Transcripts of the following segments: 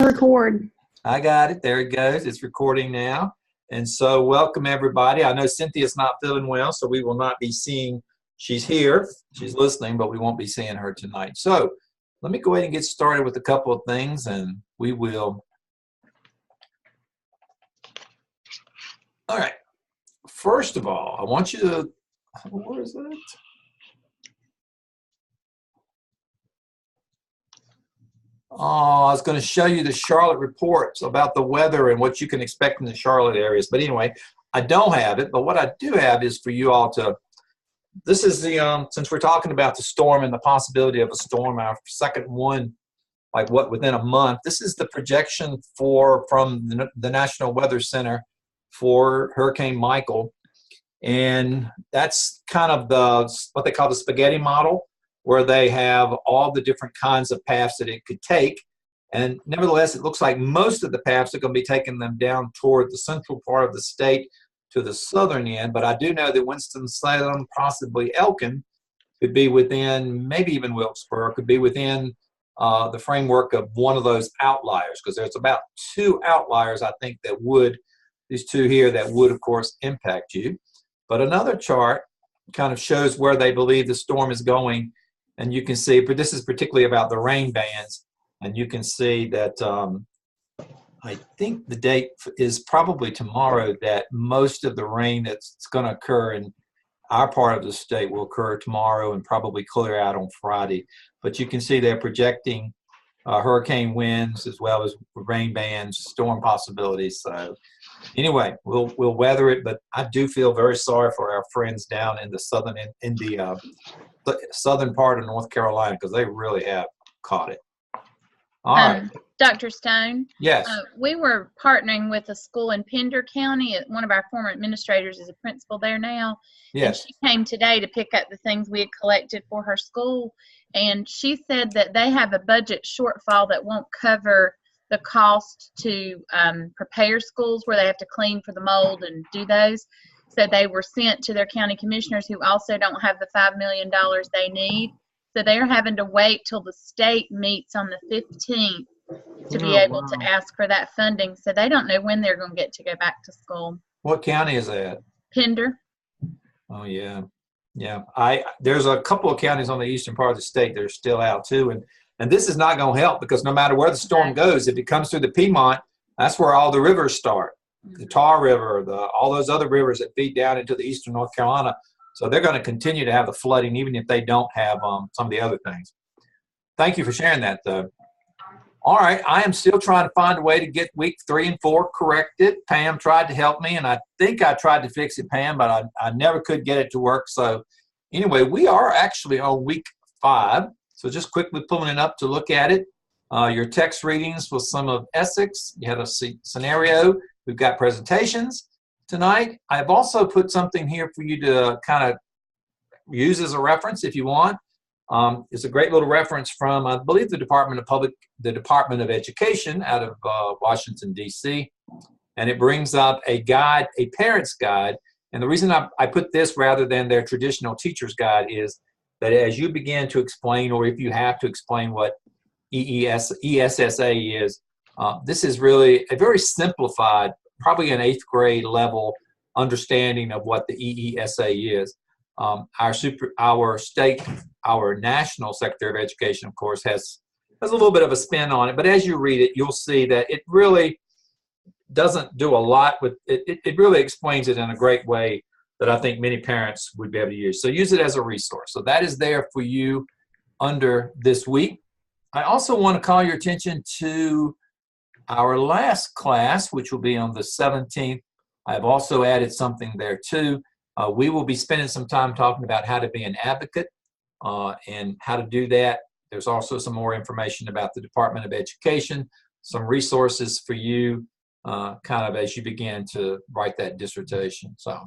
Record. I got it. There it goes. It's recording now. And so welcome everybody. I know Cynthia's not feeling well, so we will not be seeing, she's here, she's listening, but we won't be seeing her tonight. So let me go ahead and get started with a couple of things and we will. All right. First of all, I want you to, where is that? Oh, I was going to show you the Charlotte reports about the weather and what you can expect in the Charlotte areas. But anyway, I don't have it. But what I do have is for you all to, this is the, since we're talking about the storm and the possibility of a storm, our second one, like what, within a month, this is the projection from the National Weather Center for Hurricane Michael. And that's kind of what they call the spaghetti model, where they have all the different kinds of paths that it could take. And nevertheless, it looks like most of the paths are going to be taking them down toward the central part of the state to the southern end. But I do know that Winston-Salem, possibly Elkin, could be within, maybe even Wilkesboro, could be within the framework of one of those outliers, because there's about two outliers, I think, that would, these two here, that would, of course, impact you. But another chart kind of shows where they believe the storm is going. And you can see, but this is particularly about the rain bands. And you can see that I think the date is probably tomorrow that most of the rain that's going to occur in our part of the state will occur tomorrow and probably clear out on Friday. But you can see they're projecting hurricane winds as well as rain bands, storm possibilities. So anyway, we'll weather it. But I do feel very sorry for our friends down in the southern part of North Carolina, because they really have caught it. All right. Dr. Stone? Yes. We were partnering with a school in Pender County. One of our former administrators is a principal there now. Yes. And she came today to pick up the things we had collected for her school. And she said that they have a budget shortfall that won't cover the cost to prepare schools where they have to clean for the mold and do those. So they were sent to their county commissioners, who also don't have the $5 million they need. So they're having to wait till the state meets on the 15th to be able to ask for that funding. So they don't know when they're going to get to go back to school. What county is that? Pender. Oh, yeah. Yeah. There's a couple of counties on the eastern part of the state that are still out too. And this is not going to help, because no matter where the storm goes, if it comes through the Piedmont, that's where all the rivers start. The Tar River, all those other rivers that feed down into the eastern North Carolina. So they're going to continue to have the flooding, even if they don't have some of the other things. Thank you for sharing that, though. All right, I am still trying to find a way to get week 3 and 4 corrected. Pam tried to help me, and I think I tried to fix it, Pam, but I never could get it to work. So anyway, we are actually on week 5. So just quickly pulling it up to look at it. Your text readings with some of Essex. You had a scenario. We've got presentations tonight. I've also put something here for you to kind of use as a reference if you want. It's a great little reference from, I believe, the Department of Education out of Washington, D.C. And it brings up a guide, a parent's guide. And the reason I put this rather than their traditional teacher's guide is that as you begin to explain, or if you have to explain what ESSA is, this is really a very simplified, probably an 8th grade level understanding of what the EESA is. Our national Secretary of Education, of course, has a little bit of a spin on it. But as you read it, you'll see that it really doesn't do a lot with it. It really explains it in a great way that I think many parents would be able to use. So use it as a resource. So that is there for you under this week. I also want to call your attention to our last class, which will be on the 17th. I've also added something there too. We will be spending some time talking about how to be an advocate and how to do that. There's also some more information about the Department of Education, some resources for you kind of as you begin to write that dissertation. So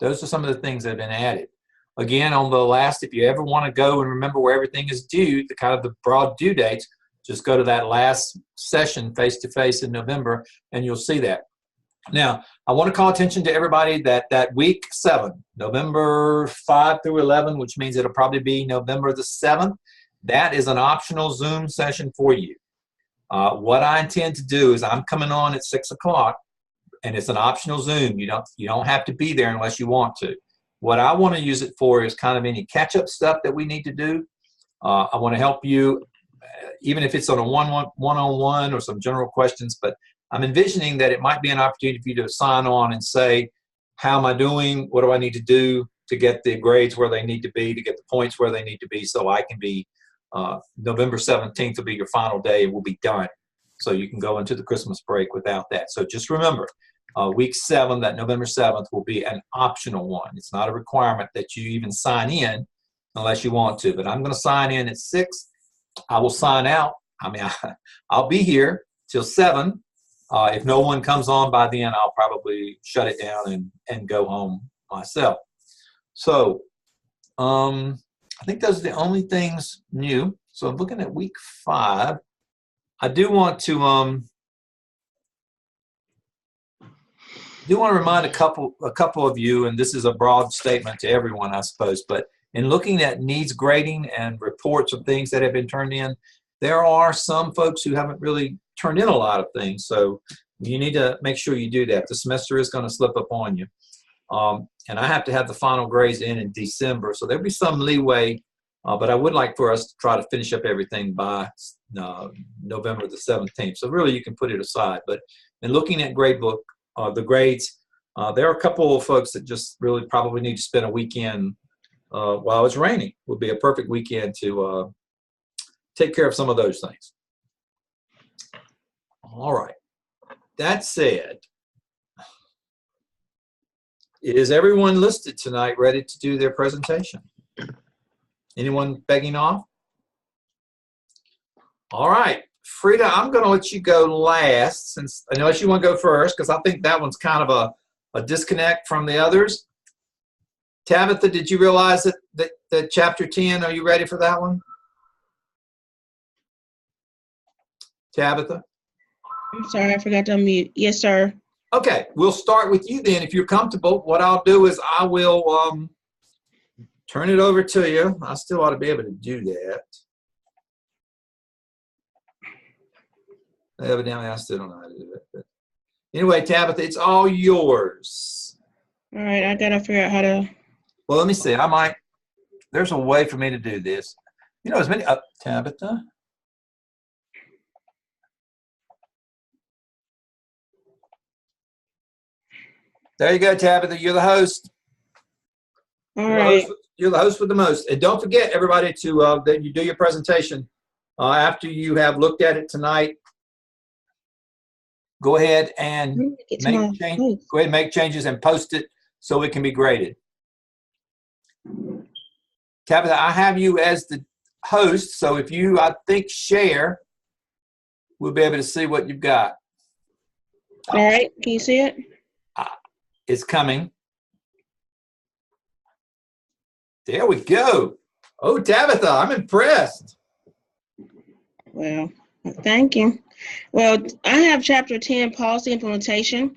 those are some of the things that have been added. Again, on the last, if you ever want to go and remember where everything is due, the kind of the broad due dates, just go to that last session face-to-face in November, and you'll see that. Now, I want to call attention to everybody that week 7, November 5 through 11, which means it'll probably be November the 7th, that is an optional Zoom session for you. What I intend to do is I'm coming on at 6 o'clock, and it's an optional Zoom. You don't have to be there unless you want to. What I want to use it for is kind of any catch-up stuff that we need to do. I want to help you, even if it's on a one-on-one or some general questions, but I'm envisioning that it might be an opportunity for you to sign on and say, how am I doing? What do I need to do to get the grades where they need to be, to get the points where they need to be, so I can be, November 17th will be your final day and we'll be done. So you can go into the Christmas break without that. So just remember, week 7, that November 7th, will be an optional one. It's not a requirement that you even sign in unless you want to. But I'm going to sign in at 6. I will sign out. I mean, I'll be here till 7. If no one comes on by then, I'll probably shut it down and go home myself. So I think those are the only things new. So I'm looking at week 5. I do want to remind a couple of you, and this is a broad statement to everyone, I suppose, but in looking at needs grading and reports of things that have been turned in, there are some folks who haven't really turned in a lot of things. So you need to make sure you do that. The semester is going to slip up on you. And I have to have the final grades in December, so there'll be some leeway, but I would like for us to try to finish up everything by November the 17th. So really you can put it aside. But in looking at gradebook, the grades, there are a couple of folks that just really probably need to spend a weekend while it's raining. Would be a perfect weekend to take care of some of those things. All right. That said, is everyone listed tonight ready to do their presentation? Anyone begging off? All right. Frida, I'm going to let you go last, since unless you want to go first, because I think that one's kind of a disconnect from the others. Tabitha, did you realize that chapter 10, are you ready for that one? Tabitha? I'm sorry, I forgot to unmute. Yes, sir. Okay, we'll start with you then. If you're comfortable, what I'll do is I will turn it over to you. I still ought to be able to do that. Evidently, I still don't know how to do it. But anyway, Tabitha, it's all yours. All right, I got to figure out how to. Well, let me see. There's a way for me to do this. You know, as many, Tabitha. There you go, Tabitha. You're the host. All right. You're the host with the most. And don't forget, everybody, to that you do your presentation after you have looked at it tonight. Go ahead and make changes and post it so it can be graded. Tabitha, I have you as the host, so if you, I think, share, we'll be able to see what you've got. All right. Can you see it? It's coming. There we go. Oh, Tabitha, I'm impressed. Well, thank you. Well, I have chapter 10, policy implementation.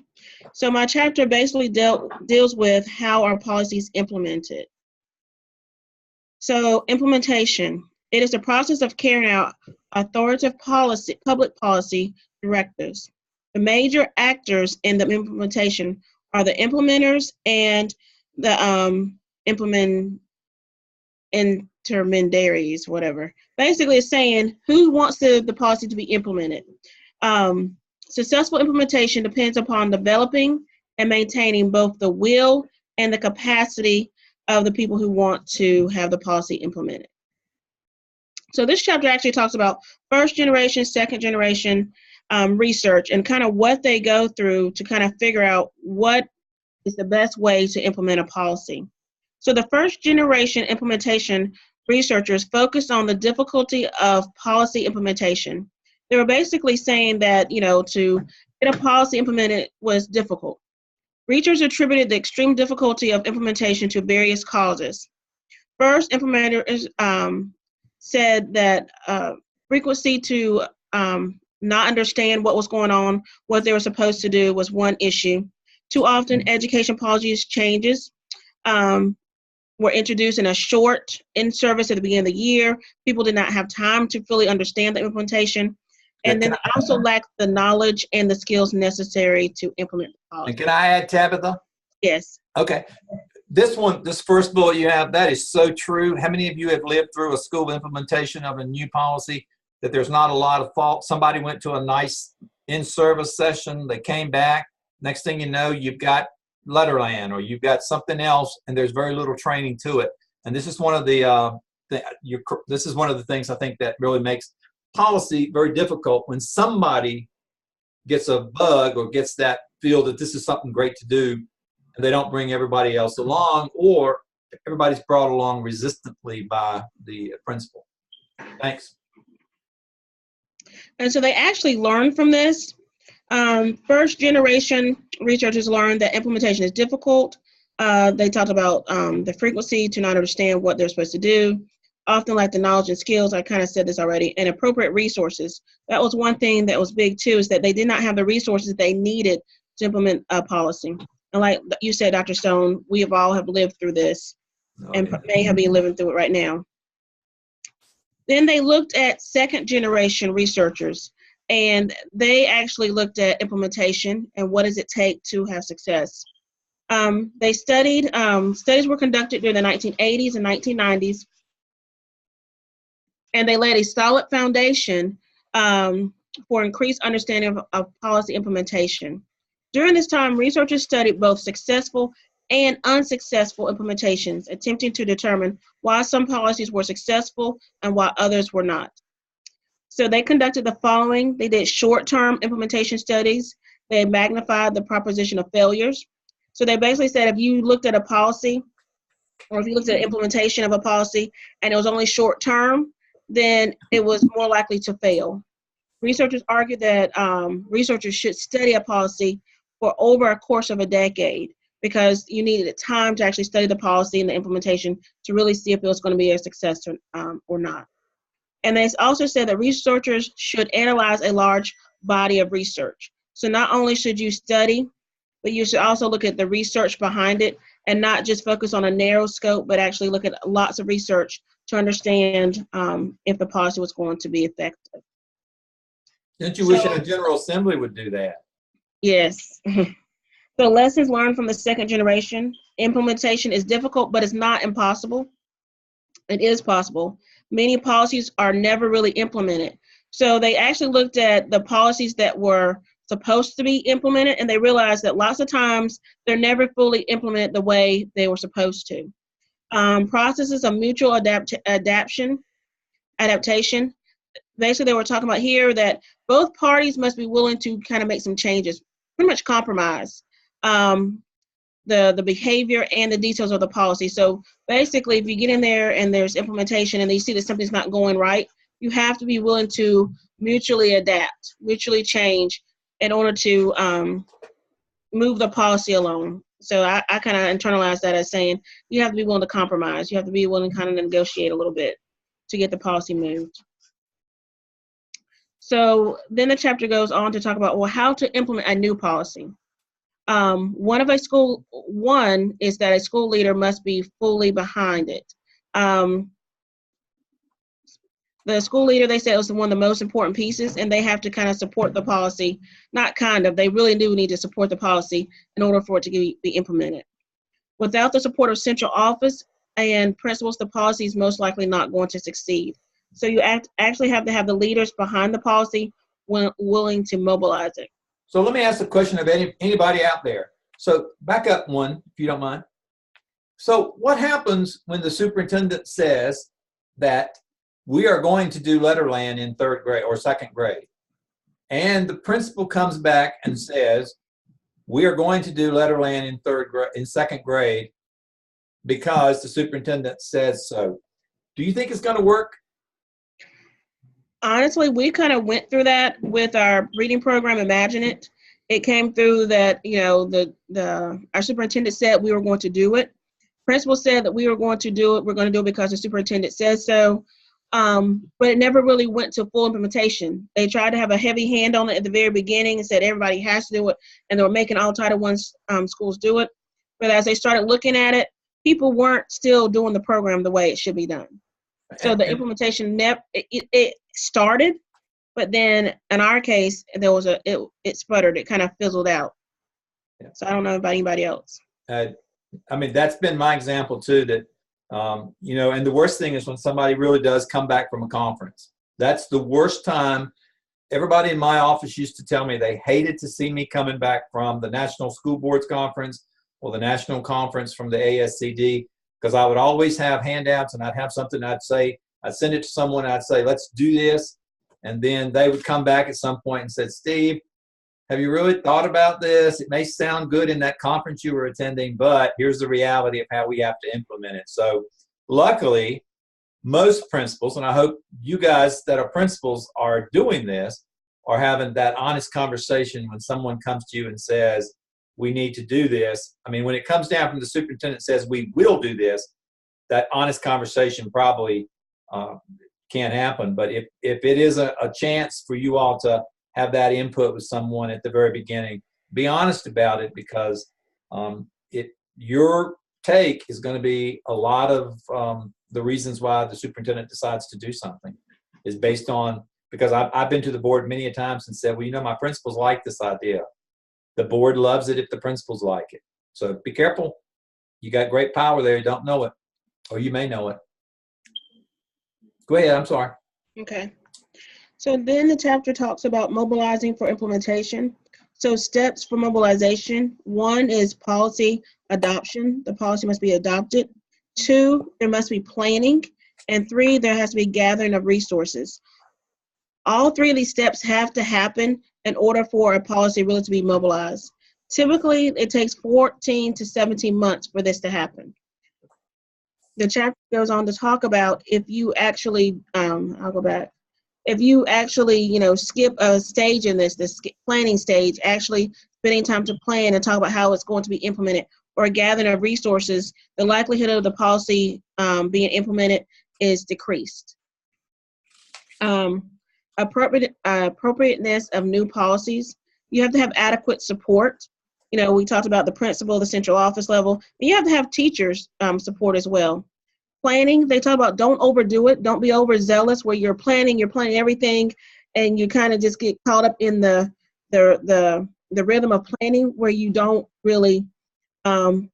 So my chapter basically deals with how our policies implemented. So implementation, it is the process of carrying out authoritative policy, public policy directives. The major actors in the implementation are the implementers and the intermediaries, whatever. Basically, it's saying who wants the policy to be implemented. Successful implementation depends upon developing and maintaining both the will and the capacity of the people who want to have the policy implemented. So this chapter actually talks about first generation, second generation research and kind of what they go through to kind of figure out what is the best way to implement a policy. So the first generation implementation researchers focused on the difficulty of policy implementation. They were basically saying that, you know, to get a policy implemented was difficult. Researchers attributed the extreme difficulty of implementation to various causes. First, implementers said that frequency to not understand what was going on, what they were supposed to do was one issue. Too often, education policies changes were introduced in a short in-service at the beginning of the year. People did not have time to fully understand the implementation. And then they also lack the knowledge and the skills necessary to implement the policy. And can I add, Tabitha? Yes. Okay. This first bullet you have, that is so true. How many of you have lived through a school implementation of a new policy that there's not a lot of fault? Somebody went to a nice in-service session, they came back, next thing you know, you've got Letterland or you've got something else, and there's very little training to it. And this is one of the this is one of the things I think that really makes policy very difficult, when somebody gets a bug or gets that feel that this is something great to do, and they don't bring everybody else along, or everybody's brought along resistantly by the principal. Thanks. And so they actually learned from this. First generation researchers learned that implementation is difficult. They talked about the frequency to not understand what they're supposed to do, often lack the knowledge and skills. I kind of said this already, and appropriate resources. That was one thing that was big too, is that they did not have the resources they needed to implement a policy. And like you said, Dr. Stone, we have all have lived through this and may have been living through it right now. Then they looked at second generation researchers, and they actually looked at implementation and what does it take to have success. They studied, studies were conducted during the 1980s and 1990s, and they laid a solid foundation for increased understanding of policy implementation. During this time, researchers studied both successful and unsuccessful implementations, attempting to determine why some policies were successful and why others were not. So they conducted the following. They did short-term implementation studies. They magnified the proposition of failures. So they basically said if you looked at a policy, or if you looked at implementation of a policy and it was only short-term, then it was more likely to fail. Researchers argued that researchers should study a policy for over a course of a decade, because you needed time to actually study the policy and the implementation to really see if it was going to be a success or not. And they also said that researchers should analyze a large body of research. So not only should you study, but you should also look at the research behind it and not just focus on a narrow scope, but actually look at lots of research to understand if the policy was going to be effective. Didn't you wish a General Assembly would do that? Yes. So lessons learned from the second generation. Implementation is difficult, but it's not impossible. It is possible. Many policies are never really implemented. So they actually looked at the policies that were supposed to be implemented, and they realized that lots of times they're never fully implemented the way they were supposed to. Processes of mutual adaptation. Basically, they were talking about here that both parties must be willing to kind of make some changes, pretty much compromise the behavior and the details of the policy. So basically, if you get in there and there's implementation and you see that something's not going right, you have to be willing to mutually adapt, mutually change in order to move the policy along. So I kind of internalize that as saying you have to be willing to compromise. You have to be willing to kind of negotiate a little bit to get the policy moved. So then the chapter goes on to talk about, well, how to implement a new policy. One is that a school leader must be fully behind it. The school leader, they said, was one of the most important pieces, and they have to kind of support the policy. Not kind of, they really do need to support the policy in order for it to be implemented. Without the support of central office and principals, the policy is most likely not going to succeed. So you actually have to have the leaders behind the policy willing to mobilize it. So let me ask the question of anybody out there. So back up one, if you don't mind. So what happens when the superintendent says that we are going to do Letterland in third grade or second grade, and the principal comes back and says we are going to do Letterland in second grade because the superintendent says so? Do you think it's going to work? Honestly, we kind of went through that with our reading program, Imagine It. It came through that, you know, our superintendent said we were going to do it. Principal said that we were going to do it. We're going to do it because the superintendent says so. But it never really went to full implementation. They tried to have a heavy hand on it at the very beginning and said everybody has to do it, and they were making all Title I schools do it. But as they started looking at it, people weren't still doing the program the way it should be done. So the implementation, it started, but then in our case, there was it sputtered. It kind of fizzled out. Yeah. So I don't know about anybody else. I mean, that's been my example too, that, you know, and the worst thing is when somebody really does come back from a conference. That's the worst time. Everybody in my office used to tell me they hated to see me coming back from the National School Boards Conference or the National Conference from the ASCD, because I would always have handouts and I'd have something I'd say, I'd send it to someone and I'd say, let's do this. And then they would come back at some point and said, Steve, have you really thought about this? It may sound good in that conference you were attending, but here's the reality of how we have to implement it. So luckily, most principals, and I hope you guys that are principals are doing this, are having that honest conversation when someone comes to you and says, we need to do this. I mean, when it comes down from the superintendent says, we will do this, that honest conversation probably can't happen. But if it is a chance for you all to have that input with someone at the very beginning, be honest about it, because your take is going to be a lot of the reasons why the superintendent decides to do something is based on, because I've been to the board many a times and said, well, you know, my principals like this idea. The board loves it if the principals like it. So be careful. You got great power there. You don't know it, or you may know it. Go ahead. I'm sorry. Okay. So then the chapter talks about mobilizing for implementation. So steps for mobilization: 1 is policy adoption. The policy must be adopted. 2, there must be planning. And 3, there has to be gathering of resources. All 3 of these steps have to happen in order for a policy really to be mobilized. Typically, it takes 14 to 17 months for this to happen. The chapter goes on to talk about if you actually, I'll go back. If you actually, you know, skip a stage in this planning stage, actually spending time to plan and talk about how it's going to be implemented, or gathering of resources, the likelihood of the policy being implemented is decreased. Appropriateness of new policies. You have to have adequate support. You know, we talked about the principal, the central office level, and you have to have teachers support as well. Planning, they talk about don't overdo it. Don't be overzealous where you're planning everything, and you kind of just get caught up in the rhythm of planning where you don't really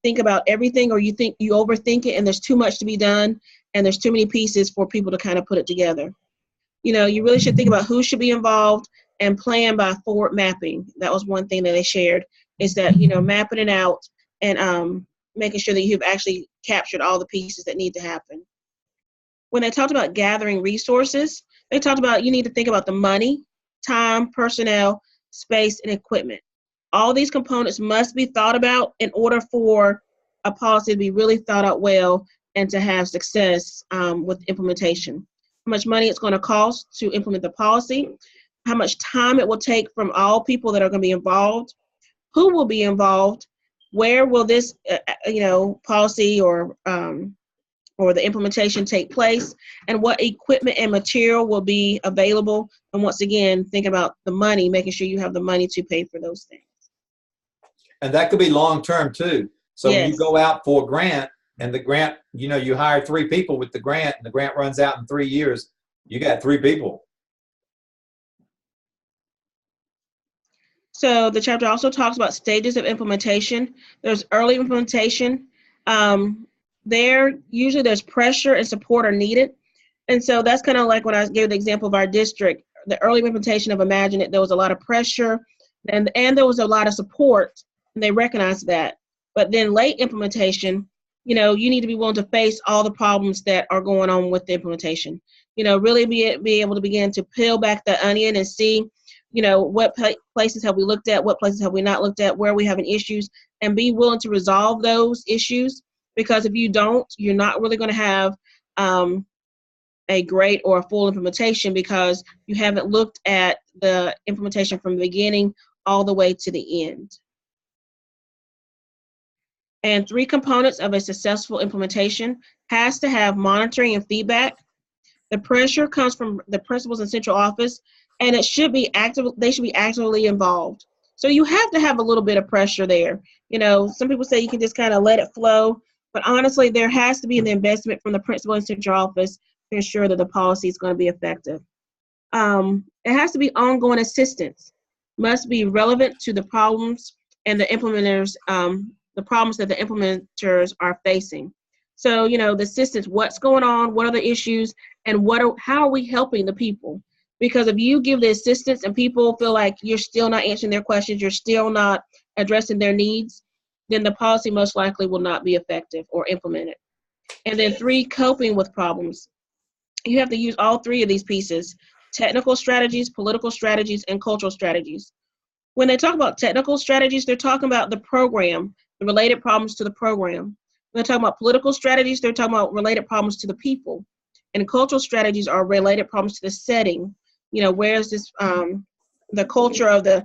think about everything, or you think you overthink it and there's too much to be done and there's too many pieces for people to kind of put it together. You know, you really should think about who should be involved and plan by forward mapping. That was one thing that they shared, is that, you know, mapping it out and making sure that you've actually captured all the pieces that need to happen. When they talked about gathering resources, they talked about you need to think about the money, time, personnel, space, and equipment. All these components must be thought about in order for a policy to be really thought out well and to have success with implementation. How much money it's going to cost to implement the policy, how much time it will take from all people that are going to be involved, who will be involved, where will this policy or the implementation take place, and what equipment and material will be available. And once again, think about the money, making sure you have the money to pay for those things. And that could be long term too. So yes. When you go out for a grant, and the grant, you know, you hire 3 people with the grant, and the grant runs out in 3 years, you got 3 people. So the chapter also talks about stages of implementation. There's early implementation. Usually there's pressure and support are needed. And so that's kind of like when I gave the example of our district, the early implementation of Imagine It, there was a lot of pressure and there was a lot of support, and they recognized that. But then late implementation, you know, you need to be willing to face all the problems that are going on with the implementation. You know, really be able to begin to peel back the onion and see, you know, what places have we looked at, what places have we not looked at, where are we having issues, and be willing to resolve those issues. Because if you don't, you're not really going to have a great or a full implementation, because you haven't looked at the implementation from the beginning all the way to the end. And 3 components of a successful implementation has to have monitoring and feedback. The pressure comes from the principals in central office, and it should be active. They should be actively involved. So you have to have a little bit of pressure there. You know, some people say you can just kind of let it flow, but honestly, there has to be an investment from the principal in central office to ensure that the policy is going to be effective. It has to be ongoing assistance, must be relevant to the problems and the implementers, the problems that the implementers are facing. So, the assistance, what's going on, what are the issues, and how are we helping the people? Because if you give the assistance and people feel like you're still not answering their questions, you're still not addressing their needs, then the policy most likely will not be effective or implemented. And then 3, coping with problems. You have to use all 3 of these pieces: technical strategies, political strategies, and cultural strategies. When they talk about technical strategies, they're talking about the program, the related problems to the program. When they're talking about political strategies, they're talking about related problems to the people. And cultural strategies are related problems to the setting. Where is this, the culture of the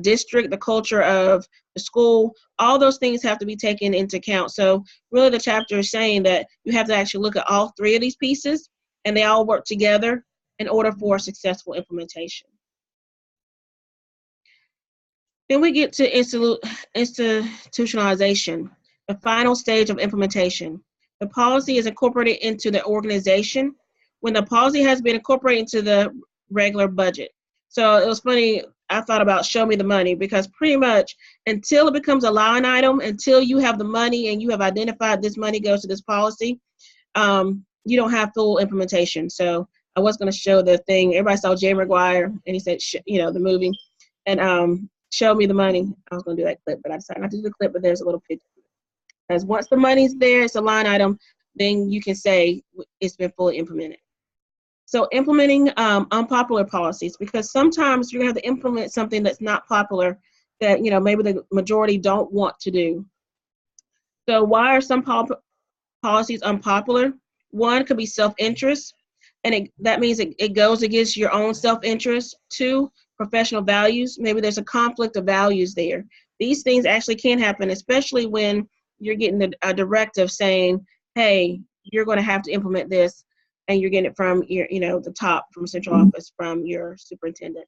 district, the culture of the school, all those things have to be taken into account. So really the chapter is saying that you have to actually look at all 3 of these pieces, and they all work together in order for successful implementation. Then we get to institutionalization, the final stage of implementation. The policy is incorporated into the organization when the policy has been incorporated into the regular budget. So it was funny, I thought about show me the money, because pretty much until it becomes a line item, until you have the money and you have identified this money goes to this policy, you don't have full implementation. So I was going to show the thing. Everybody saw Jay McGuire, and he said, the movie, and show me the money. I was going to do that clip, but I decided not to do the clip, but there's a little picture. Because once the money's there, it's a line item, then you can say it's been fully implemented. So implementing unpopular policies, because sometimes you're going to have to implement something that's not popular, that maybe the majority don't want to do. So why are some policies unpopular? One could be self-interest, and that means it goes against your own self-interest. 2, professional values. Maybe there's a conflict of values there. These things actually can happen, especially when you're getting a directive saying, hey, you're going to have to implement this, and you're getting it from your, the top, from central office, from your superintendent.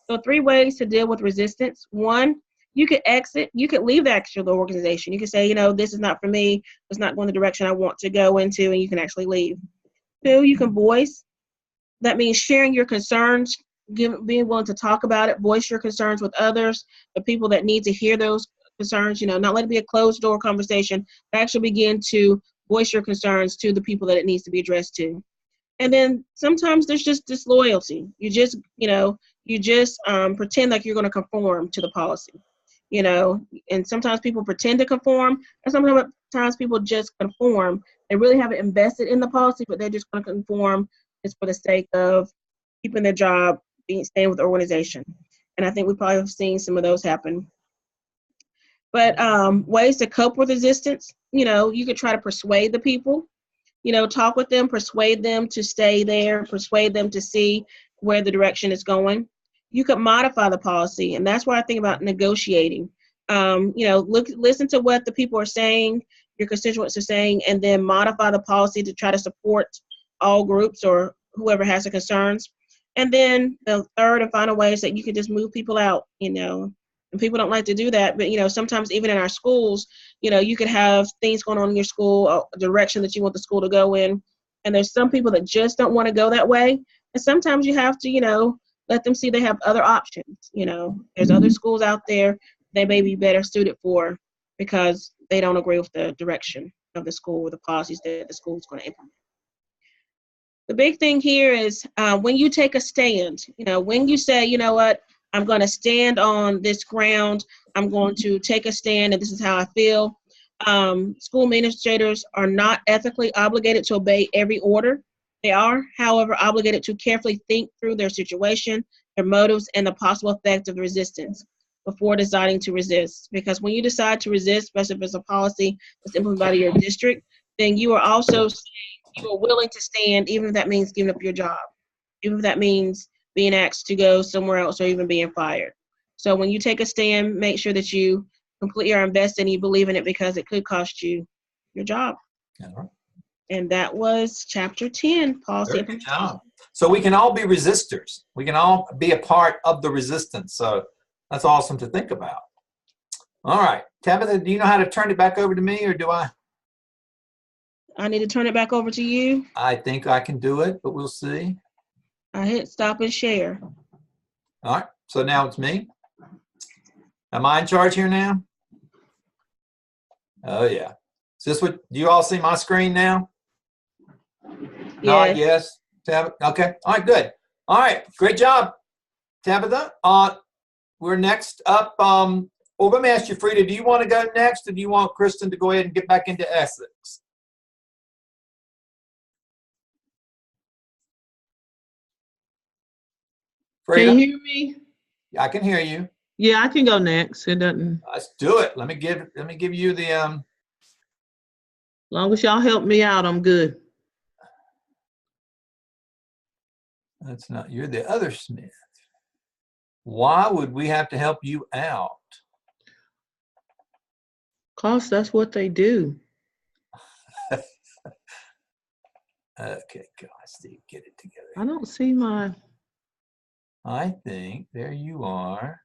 So 3 ways to deal with resistance. 1, you could exit. You could leave the organization. You could say, this is not for me. It's not going the direction I want to go into, and you can actually leave. 2, you can voice. That means sharing your concerns, being willing to talk about it, voice your concerns with others, the people that need to hear those concerns, not let it be a closed door conversation, but actually begin to voice your concerns to the people that it needs to be addressed to. And then sometimes there's just disloyalty. You just pretend like you're going to conform to the policy, and sometimes people pretend to conform, and sometimes people just conform. They really haven't invested in the policy, but they're just going to conform just for the sake of keeping their job, staying with the organization. And I think we probably have seen some of those happen. But ways to cope with resistance, you could try to persuade the people. Talk with them, persuade them to stay there, persuade them to see where the direction is going. You could modify the policy, and that's why I think about negotiating. Listen to what the people are saying, your constituents are saying, and then modify the policy to try to support all groups or whoever has the concerns. And then the 3rd and final way is that you can just move people out, and people don't like to do that, but sometimes even in our schools, you could have things going on in your school, a direction that you want the school to go in, and there's some people that just don't want to go that way, and sometimes you have to let them see they have other options. There's other schools out there they may be better suited for, because they don't agree with the direction of the school or the policies that the school is going to implement. The big thing here is when you take a stand, when you say, what, I'm going to stand on this ground, I'm going to take a stand, and this is how I feel. School administrators are not ethically obligated to obey every order. They are, however, obligated to carefully think through their situation, their motives, and the possible effect of the resistance before deciding to resist. Because when you decide to resist, especially if it's a policy that's implemented by your district, then you are also saying you are willing to stand, even if that means giving up your job, even if that means being asked to go somewhere else or even being fired. So when you take a stand, make sure that you completely are invested and you believe in it, because it could cost you your job. Right. And that was chapter 10, policy implementation. So we can all be resistors. We can all be a part of the resistance. So that's awesome to think about. All right. Tabitha, do you know how to turn it back over to me, or do I? I need to turn it back over to you. I think I can do it, but we'll see. I hit stop and share. All right, so now it's me. Am I in charge here now? Oh yeah. Is this what, do you all see my screen now? Nod, yes. Tabitha, okay. All right, good. All right, great job, Tabitha. We're next up. Well, let me ask you, Frida, do you want to go next, or do you want Kristen to go ahead and get back into ethics? Frida? Can you hear me? I can hear you. Yeah, I can go next. It doesn't. Let's do it. Let me give you the Long as y'all help me out, I'm good. That's not, you're the other Smith. Why would we have to help you out? Cause that's what they do. Okay, God, Steve, get it together. I don't see my. I think there you are.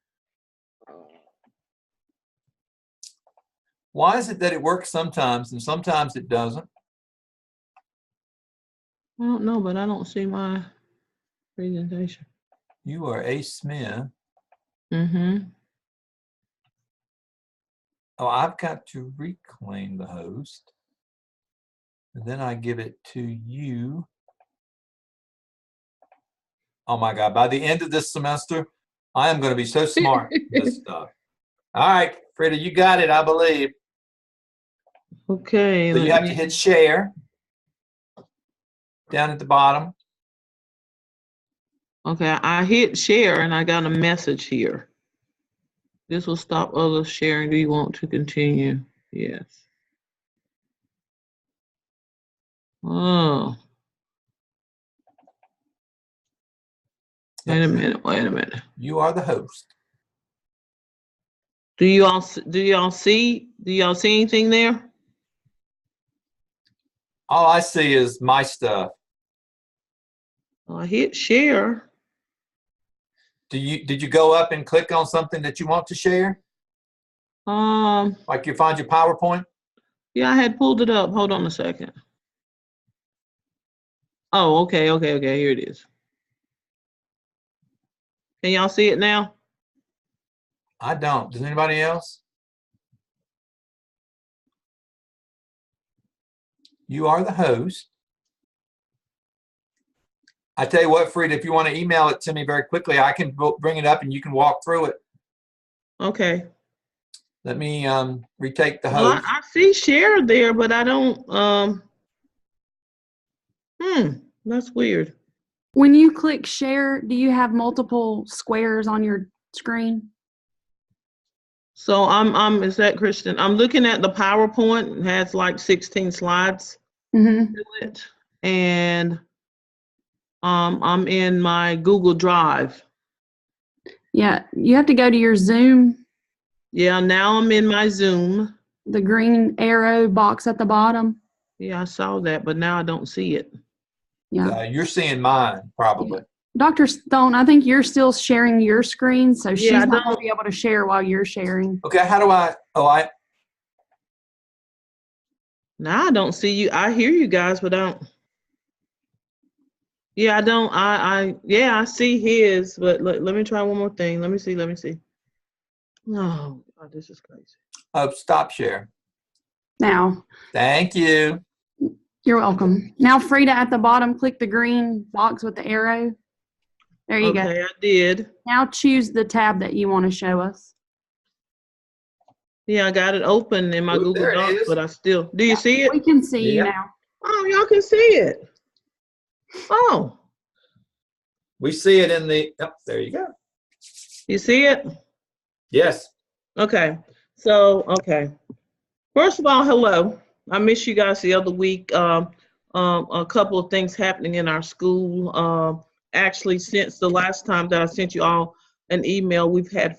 Why is it that it works sometimes and sometimes it doesn't? I don't know, but I don't see my presentation. You are A. Smith. Mm-hmm. Oh, I've got to reclaim the host. And then I give it to you. Oh my God, by the end of this semester, I am going to be so smart at this stuff. All right, Frida, you got it, I believe. Okay. So you have to hit share down at the bottom. Okay, I hit share and I got a message here. This will stop others sharing. Do you want to continue? Yes. Oh. Wait a minute. Wait a minute. You are the host. Do y'all see anything there? All I see is my stuff. I hit share. Did you go up and click on something that you want to share? Like you find your PowerPoint? Yeah, I had pulled it up. Hold on a second. Oh, okay, here it is. Can y'all see it now? I don't. Does anybody else? You are the host. I tell you what, Frida, if you want to email it to me very quickly, I can bring it up and you can walk through it. Okay. Let me retake the Well, host. I see share there, but I don't, that's weird. When you click share, do you have multiple squares on your screen? So is that Christian? I'm looking at the PowerPoint. It has like 16 slides Mm-hmm. to it. And I'm in my Google Drive. Yeah, you have to go to your Zoom, Yeah, now I'm in my Zoom. the green arrow box at the bottom. Yeah, I saw that, but now I don't see it. Yeah. You're seeing mine, probably. Dr. Stone, I think you're still sharing your screen, so she's Yeah, I not going to don't. be able to share while you're sharing. Okay, how do I, Now I don't see you. I hear you guys, but I don't. Yeah, I don't. Yeah, I see his, but let me try one more thing. Let me see. Oh, God, this is crazy. stop share. Now, Thank you. you're welcome. Now, Frida, at the bottom, click the green box with the arrow. There you go. Okay, I did. Now choose the tab that you want to show us. Yeah, I got it open in my Ooh, Google there it Docs, is. but I still. Do you see We it? can see you Yeah. now. Oh, y'all can see it. Oh, We see it in the, oh, there you go. you see it? Yes. Okay. So, okay. First of all, hello. I missed you guys the other week. A couple of things happening in our school. Actually, since the last time that I sent you all an email, we've had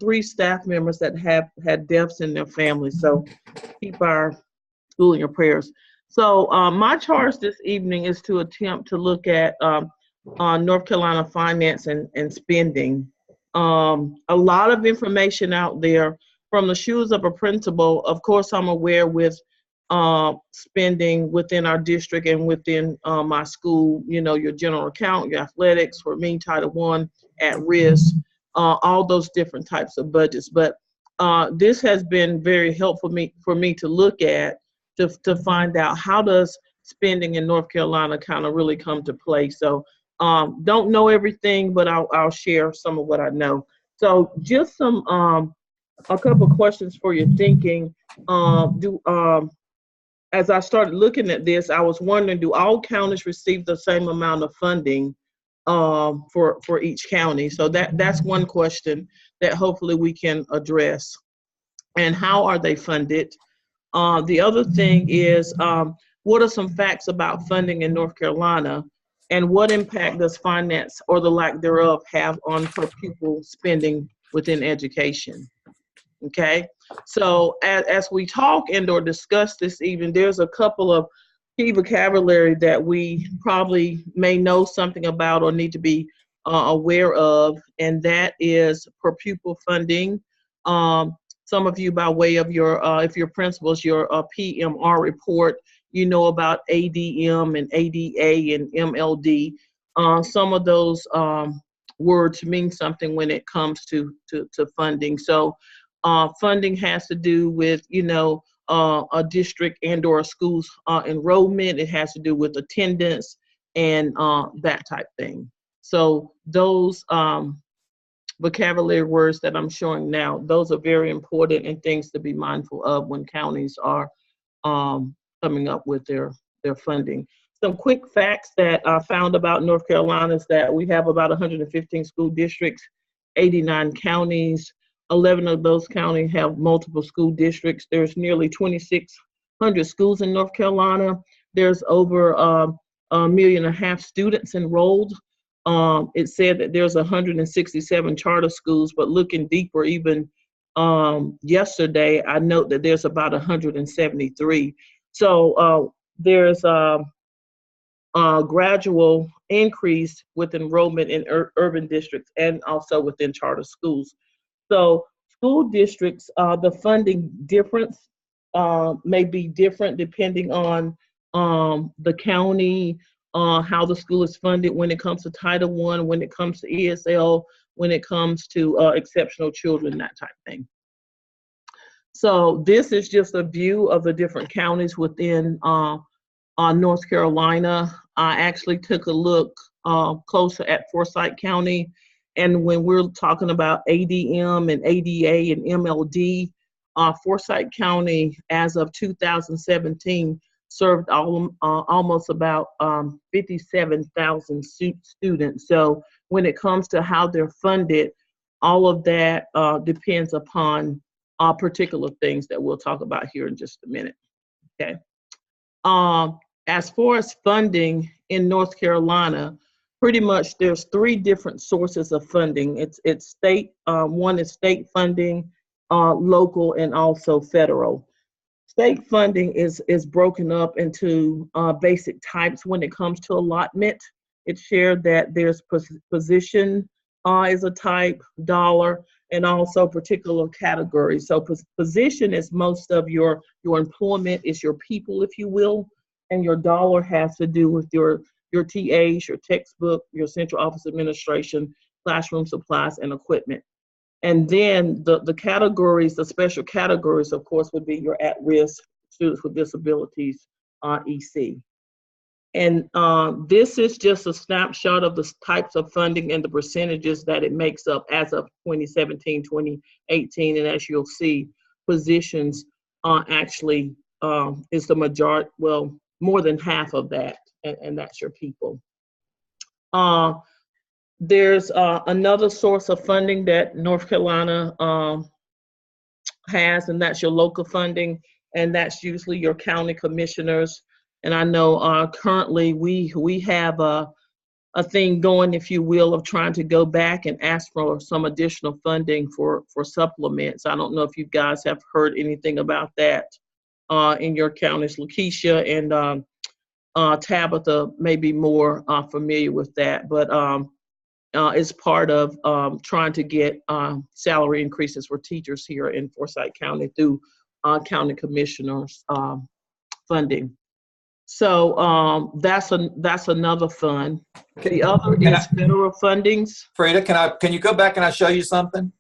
three staff members that have had deaths in their families. So keep our school in your prayers. So my charge this evening is to attempt to look at North Carolina finance and spending. A lot of information out there from the shoes of a principal. Of course, I'm aware with spending within our district and within my school, you know, your general account, your athletics, for me, Title I, at risk, all those different types of budgets. But this has been very helpful for me to look at to find out how does spending in North Carolina kind of really come to play. So don't know everything, but I'll share some of what I know. So just some a couple questions for your thinking. As I started looking at this, I was wondering, do all counties receive the same amount of funding for each county? So that's one question that hopefully we can address. And how are they funded? The other thing is, what are some facts about funding in North Carolina? And what impact does finance or the lack thereof have on per pupil spending within education? Okay, so as we talk and or discuss this evening, there's a couple of key vocabulary that we probably may know something about or need to be aware of, and that is per pupil funding. Some of you, by way of your, if your principals, your PMR report, you know about ADM and ADA and MLD. Some of those words mean something when it comes to funding. So funding has to do with, you know, a district and or a school's enrollment. It has to do with attendance and that type thing. So those vocabulary words that I'm showing now, those are very important and things to be mindful of when counties are coming up with their funding. Some quick facts that I found about North Carolina is that we have about 115 school districts, 89 counties. 11 of those counties have multiple school districts. There's nearly 2,600 schools in North Carolina. There's over 1.5 million students enrolled. It said that there's 167 charter schools, but looking deeper, even yesterday, I note that there's about 173. So there's a gradual increase with enrollment in urban districts and also within charter schools. So school districts, the funding difference may be different depending on the county, how the school is funded when it comes to Title I, when it comes to ESL, when it comes to exceptional children, that type of thing. So this is just a view of the different counties within North Carolina. I actually took a look closer at Forsyth County. And when we're talking about ADM and ADA and MLD, Forsyth County, as of 2017, served almost about 57,000 students. So when it comes to how they're funded, all of that depends upon particular things that we'll talk about here in just a minute. Okay. As far as funding in North Carolina, pretty much there's 3 different sources of funding. It's state, one is state funding, local, and also federal. State funding is broken up into basic types when it comes to allotment. It's shared that there's position is a type, dollar, and also particular categories. So position is most of your employment, is your people, if you will, and your dollar has to do with your TAs, your textbook, your central office administration, classroom supplies, and equipment. And then the categories, the special categories, of course, would be your at-risk, students with disabilities, EC. And this is just a snapshot of the types of funding and the percentages that it makes up as of 2017, 2018. And as you'll see, positions actually is the majority, well, more than half of that, and that's your people. There's another source of funding that North Carolina has, and that's your local funding, and that's usually your county commissioners. And I know currently we have a thing going, if you will, of trying to go back and ask for some additional funding for supplements. I don't know if you guys have heard anything about that in your counties. Lakeisha and Tabitha may be more familiar with that, but it's part of trying to get salary increases for teachers here in Forsyth County through county commissioners funding. So that's another fund. The other is federal fundings. Frida, can you go back and I show you something?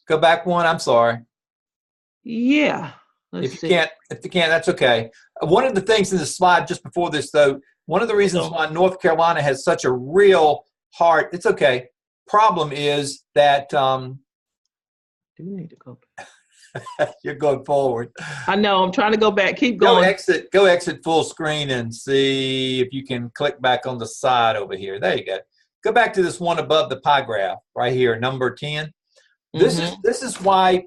Go back one. I'm sorry. Yeah. If you can't, that's okay. One of the things in the slide just before this, though, one of the reasons why North Carolina has such a real hard, it's okay, problem is that Do we need to go back? you're going forward. I know. I'm trying to go back. Keep going. Go exit full screen and see if you can click back on the side over here. There you go. Go back to this one above the pie graph right here, number 10. This is why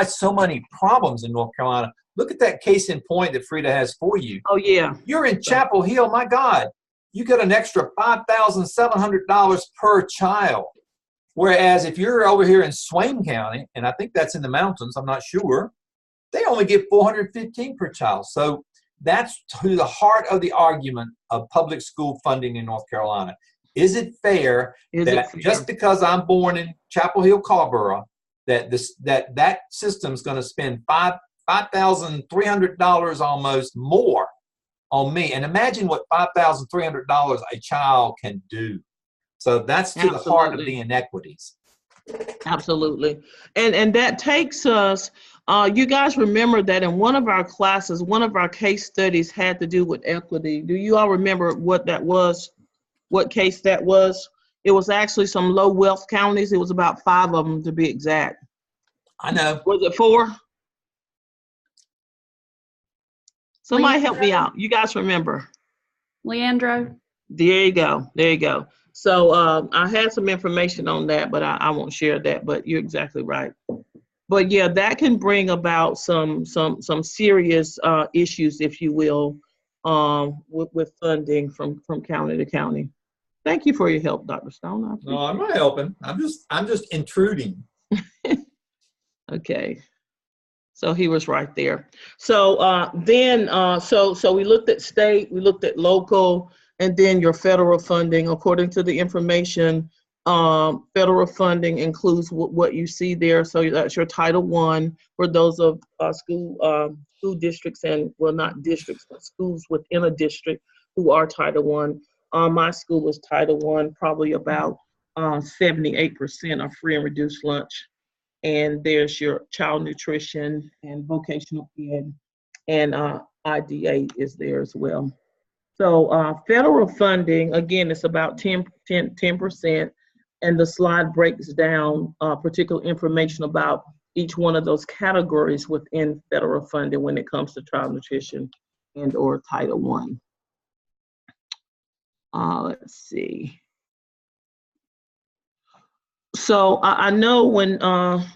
so many problems in North Carolina. Look at that case in point that Frida has for you. Oh yeah. You're in Chapel Hill, my God. You get an extra $5,700 per child. Whereas if you're over here in Swain County, and I think that's in the mountains, I'm not sure, they only get $415 per child. So that's to the heart of the argument of public school funding in North Carolina. Is it fair just because I'm born in Chapel Hill, Carrboro, that system's going to spend $5,300 almost more on me? And imagine what $5,300 a child can do. So that's to the heart of the inequities. Absolutely. And that takes us, you guys remember that in one of our classes, one of our case studies had to do with equity. Do you all remember what that was? What case that was? It was actually some low wealth counties. It was about 5 of them to be exact. I know. Was it 4? Somebody help me out. You guys remember? Leandro. There you go. There you go. So I had some information on that, but I won't share that. But you're exactly right. But yeah, that can bring about some serious issues, if you will, with funding from county to county. Thank you for your help, Dr. Stone. No, I'm not helping. I'm just intruding. Okay. So he was right there. So then we looked at state, we looked at local, and then your federal funding. According to the information, federal funding includes what you see there. So that's your Title I for those of school districts and, well, not districts, but schools within a district who are Title I. My school was Title I, probably about 78% are free and reduced lunch. And there's your child nutrition and vocational ed, and IDA is there as well. So federal funding, again, it's about 10%, and the slide breaks down particular information about each one of those categories within federal funding when it comes to child nutrition and or Title I. Let's see. So I know when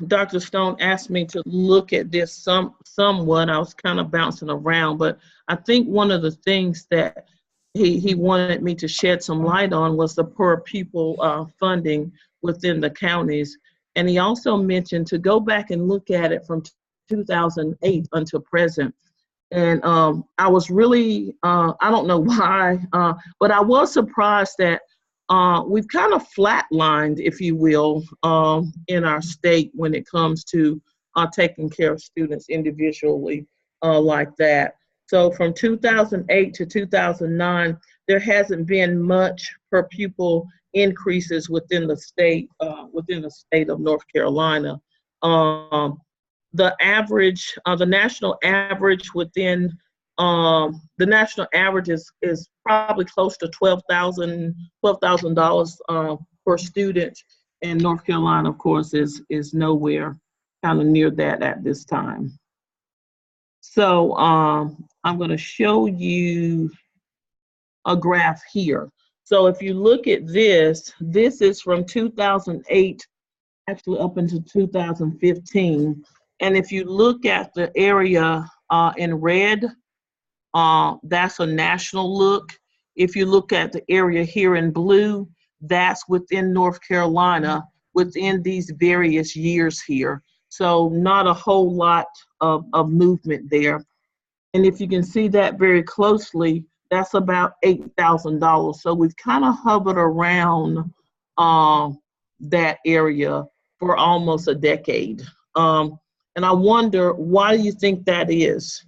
Dr. Stone asked me to look at this somewhat, I was kind of bouncing around, but I think one of the things that he wanted me to shed some light on was the per pupil funding within the counties. And he also mentioned to go back and look at it from 2008 until present. And I was really, I don't know why, but I was surprised that we've kind of flatlined, if you will, in our state when it comes to taking care of students individually like that. So from 2008 to 2009, there hasn't been much per pupil increases within the state of North Carolina. The average, the national average within the national average is probably close to $12,000 per student, and North Carolina, of course, is nowhere kind of near that at this time. So I'm going to show you a graph here. So if you look at this is from 2008 actually up into 2015, and if you look at the area in red, that's a national look. If you look at the area here in blue, that's within North Carolina within these various years here. So not a whole lot of movement there. And if you can see that very closely, that's about $8,000. So we've kind of hovered around that area for almost a decade. And I wonder, why do you think that is?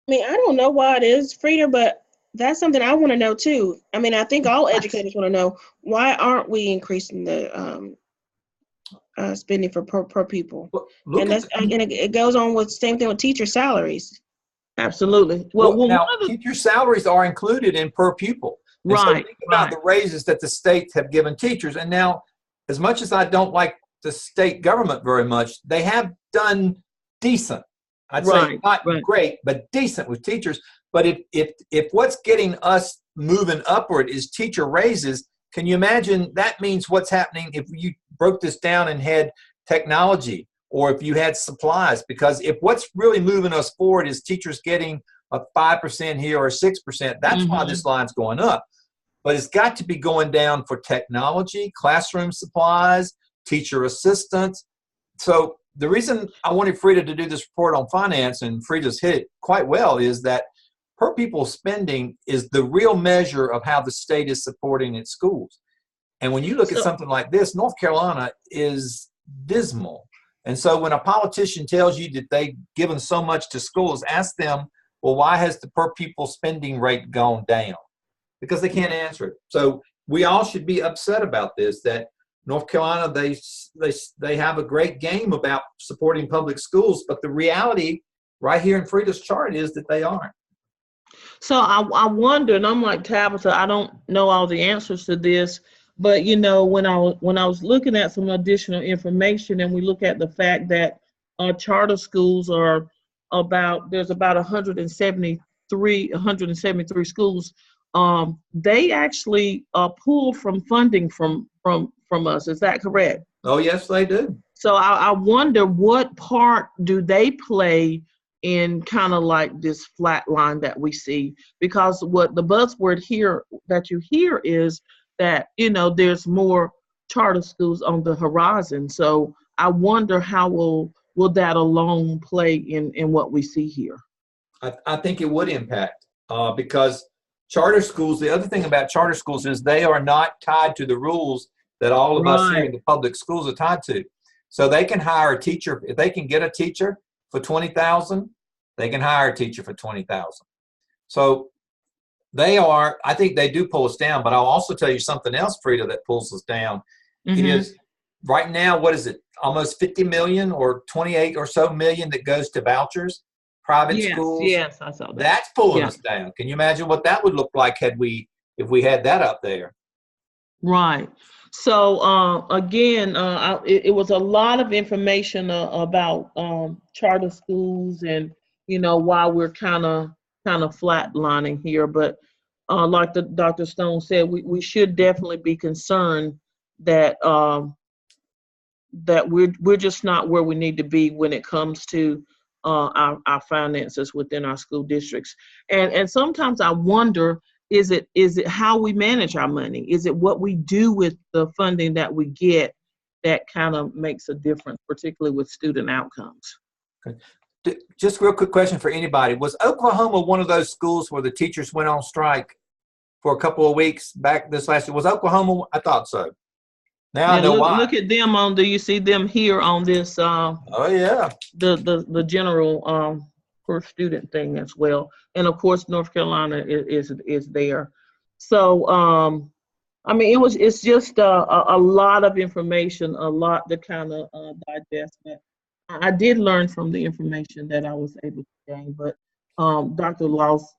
I mean, I don't know why it is, Frida, but that's something I want to know too. I mean, I think all educators want to know, why aren't we increasing the spending for per pupil? Look And at it goes on with same thing with teacher salaries. Absolutely. well, Well, now one of the, teacher salaries are included in per pupil. And so right, think about right. the raises that the states have given teachers. And now, as much as I don't like the state government very much, they have done decent. I'd say Right, not right. great, but decent with teachers. But if what's getting us moving upward is teacher raises, can you imagine that means what's happening if you broke this down and had technology, or if you had supplies? Because if what's really moving us forward is teachers getting a 5% here or a 6%, that's why this line's going up. But it's got to be going down for technology, classroom supplies, teacher assistants. So the reason I wanted Frida to do this report on finance, and Frida's hit it quite well, is that per pupil spending is the real measure of how the state is supporting its schools. And when you look at something like this, North Carolina is dismal. And so when a politician tells you that they've given so much to schools, ask them, well, why has the per pupil spending rate gone down? Because they can't answer it. So we all should be upset about this, that North Carolina, they have a great game about supporting public schools, but the reality right here in Frida's chart is that they aren't. So I wonder, and I'm like Tabitha, I don't know all the answers to this, but you know, when I was looking at some additional information, and we look at the fact that charter schools are there's about 173 schools. They actually pull from funding from us. Is that correct? Oh, yes, they do. So I wonder, what part do they play in kind of like this flat line that we see? Because what the buzzword here that you hear is that, you know, there's more charter schools on the horizon. So I wonder how will that alone play in what we see here? I think it would impact because charter schools, the other thing about charter schools is they are not tied to the rules that all of us here in the public schools are tied to. So they can hire a teacher. If they can get a teacher for $20,000, they can hire a teacher for $20,000. So I think they do pull us down, but I'll also tell you something else, Frida, that pulls us down. It is right now, what is it? Almost 50 million or 28 or so million that goes to vouchers, private schools. Yes, I saw that. That's pulling us down. Can you imagine what that would look like if we had that up there? Right. So again, it was a lot of information about charter schools, and you know why we're kind of flatlining here. But like Dr. Stone said, we should definitely be concerned that that we're just not where we need to be when it comes to our finances within our school districts. And sometimes I wonder, is it how we manage our money? Is it what we do with the funding that we get that kind of makes a difference, particularly with student outcomes? Okay. Just a real quick question for anybody. Was Oklahoma one of those schools where the teachers went on strike for a couple of weeks back this last year? Was Oklahoma? I thought so. Now I know why. Look at them do you see them here on this oh yeah, the general per student thing as well, and of course North Carolina is there. So I mean, it's just a lot of information, a lot to kind of digest. But I did learn from the information that I was able to gain. But Dr. Laws,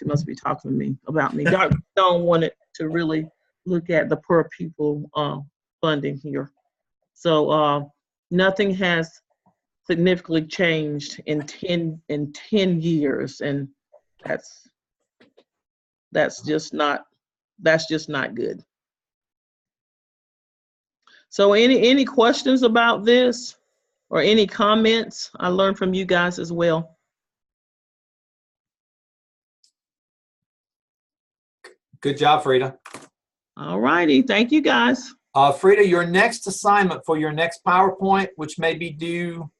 he must be talking to me about me. Dr. Stone wanted to really look at the per pupil funding here. So nothing has significantly changed in 10 years, and that's just not good. So any questions about this or any comments? I learned from you guys as well. good job, Frida. All righty, thank you guys. Frida, your next assignment for your next PowerPoint, which may be due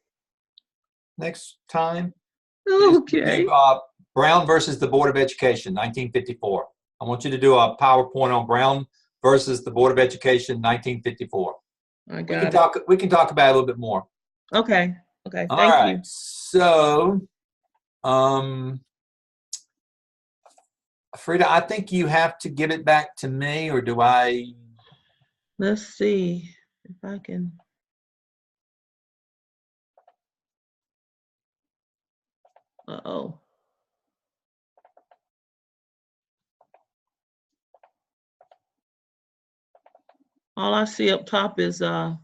next time, Okay. Brown versus the Board of Education, 1954. I want you to do a PowerPoint on Brown versus the Board of Education, 1954. I got it. We can talk about it a little bit more. Okay. Okay. All Thank right. you. So Frida, I think you have to give it back to me, or do I? Let's see if I can. Uh-oh. All I see up top is I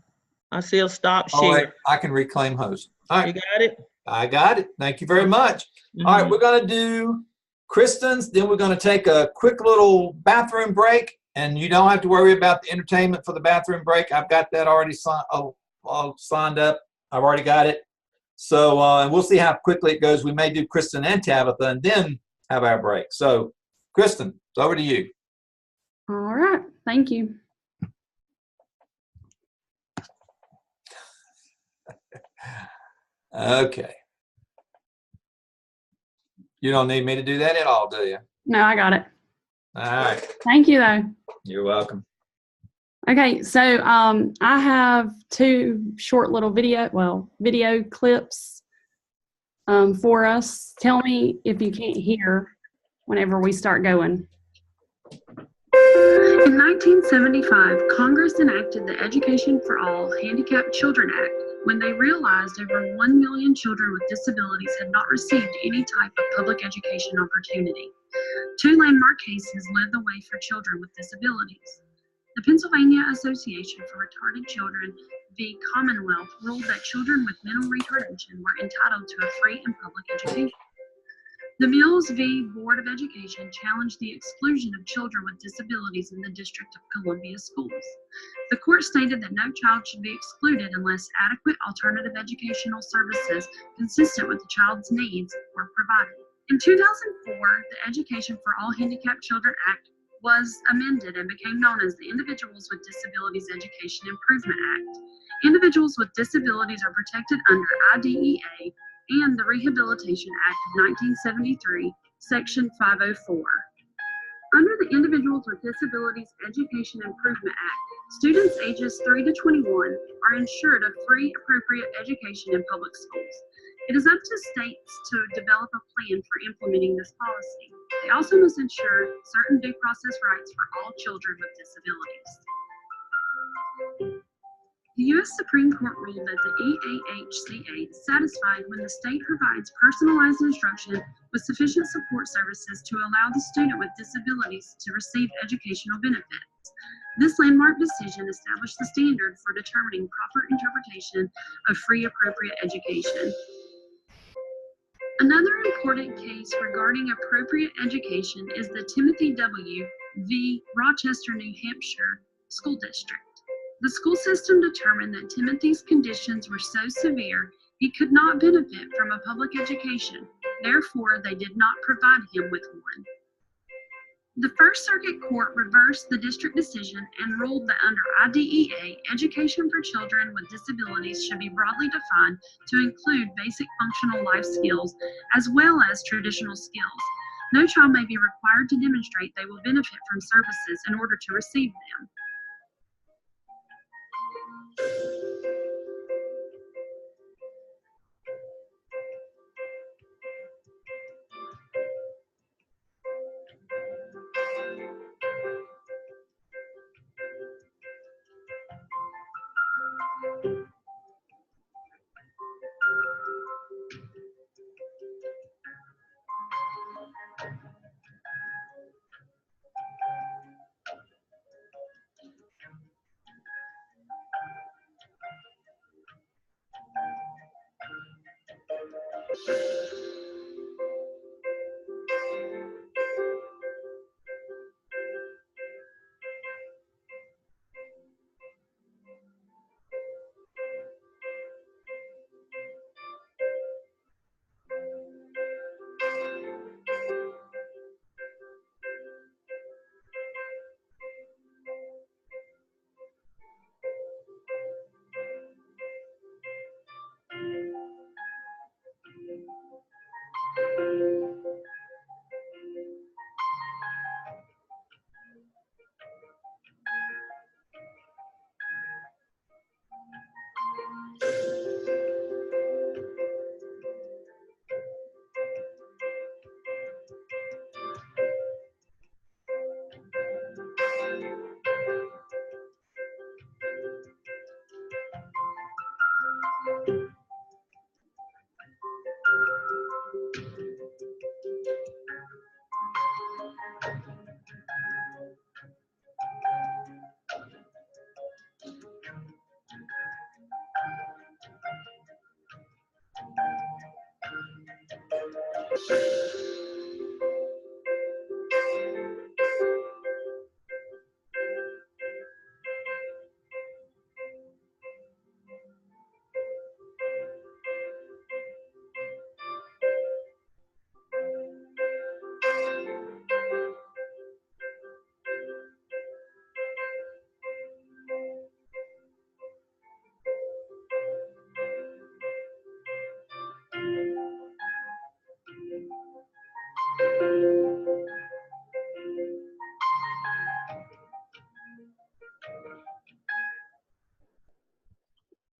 see a stop Oh, wait, share. I can reclaim host. All You right, got it? I got it. Thank you very much. All right, Mhm. we're going to do Kristen's, then we're going to take a quick little bathroom break, and you don't have to worry about the entertainment for the bathroom break. I've got that already signed up. I've already got it. So, and we'll see how quickly it goes. We may do Kristen and Tabitha and then have our break. So, Kristen, it's over to you. All right. Thank you. Okay. You don't need me to do that at all, do you? No, I got it. All right. Thank you, though. You're welcome. Okay, so I have two short little video clips for us. Tell me if you can't hear whenever we start going. In 1975, Congress enacted the Education for All Handicapped Children Act when they realized over 1 million children with disabilities had not received any type of public education opportunity. Two landmark cases led the way for children with disabilities. The Pennsylvania Association for Retarded Children v. Commonwealth ruled that children with mental retardation were entitled to a free and public education. The Mills v. Board of Education challenged the exclusion of children with disabilities in the District of Columbia schools. The court stated that no child should be excluded unless adequate alternative educational services consistent with the child's needs were provided. In 2004, the Education for All Handicapped Children Act was amended and became known as the Individuals with Disabilities Education Improvement Act. Individuals with disabilities are protected under IDEA and the Rehabilitation Act of 1973, Section 504. Under the Individuals with Disabilities Education Improvement Act, students ages 3 to 21 are ensured a free, appropriate education in public schools. It is up to states to develop a plan for implementing this policy. They also must ensure certain due process rights for all children with disabilities. The U.S. Supreme Court ruled that the EAHCA is satisfied when the state provides personalized instruction with sufficient support services to allow the student with disabilities to receive educational benefits. This landmark decision established the standard for determining proper interpretation of free appropriate education. Another important case regarding appropriate education is the Timothy W. v. Rochester, New Hampshire School District. The school system determined that Timothy's conditions were so severe he could not benefit from a public education. Therefore, they did not provide him with one. The First Circuit Court reversed the district decision and ruled that under IDEA, education for children with disabilities should be broadly defined to include basic functional life skills as well as traditional skills. No child may be required to demonstrate they will benefit from services in order to receive them.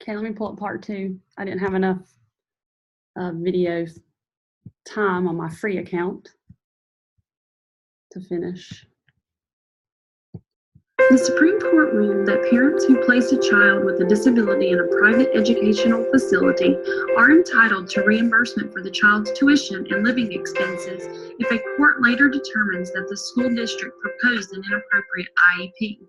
Okay, let me pull up part 2. I didn't have enough video time on my free account to finish. The Supreme Court ruled that parents who place a child with a disability in a private educational facility are entitled to reimbursement for the child's tuition and living expenses if a court later determines that the school district proposed an inappropriate IEP.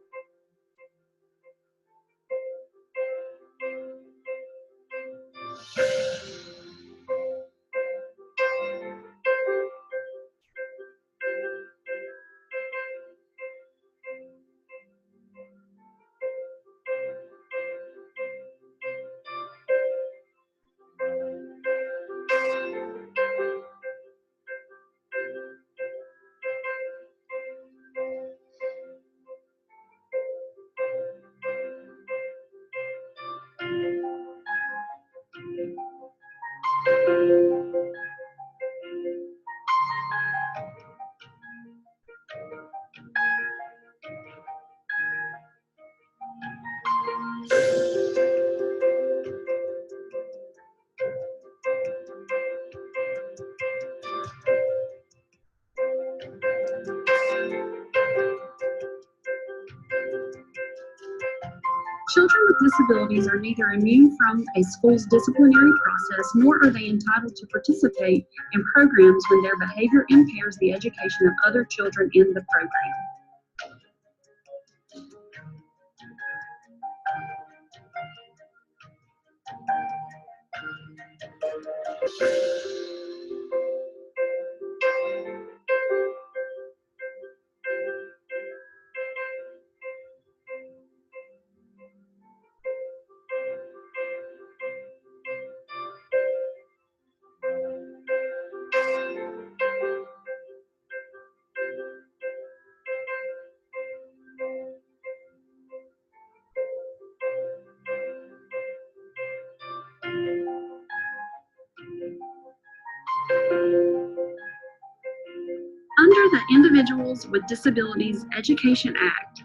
Children with disabilities are neither immune from a school's disciplinary process, nor are they entitled to participate in programs when their behavior impairs the education of other children in the program. Under the Individuals with Disabilities Education Act,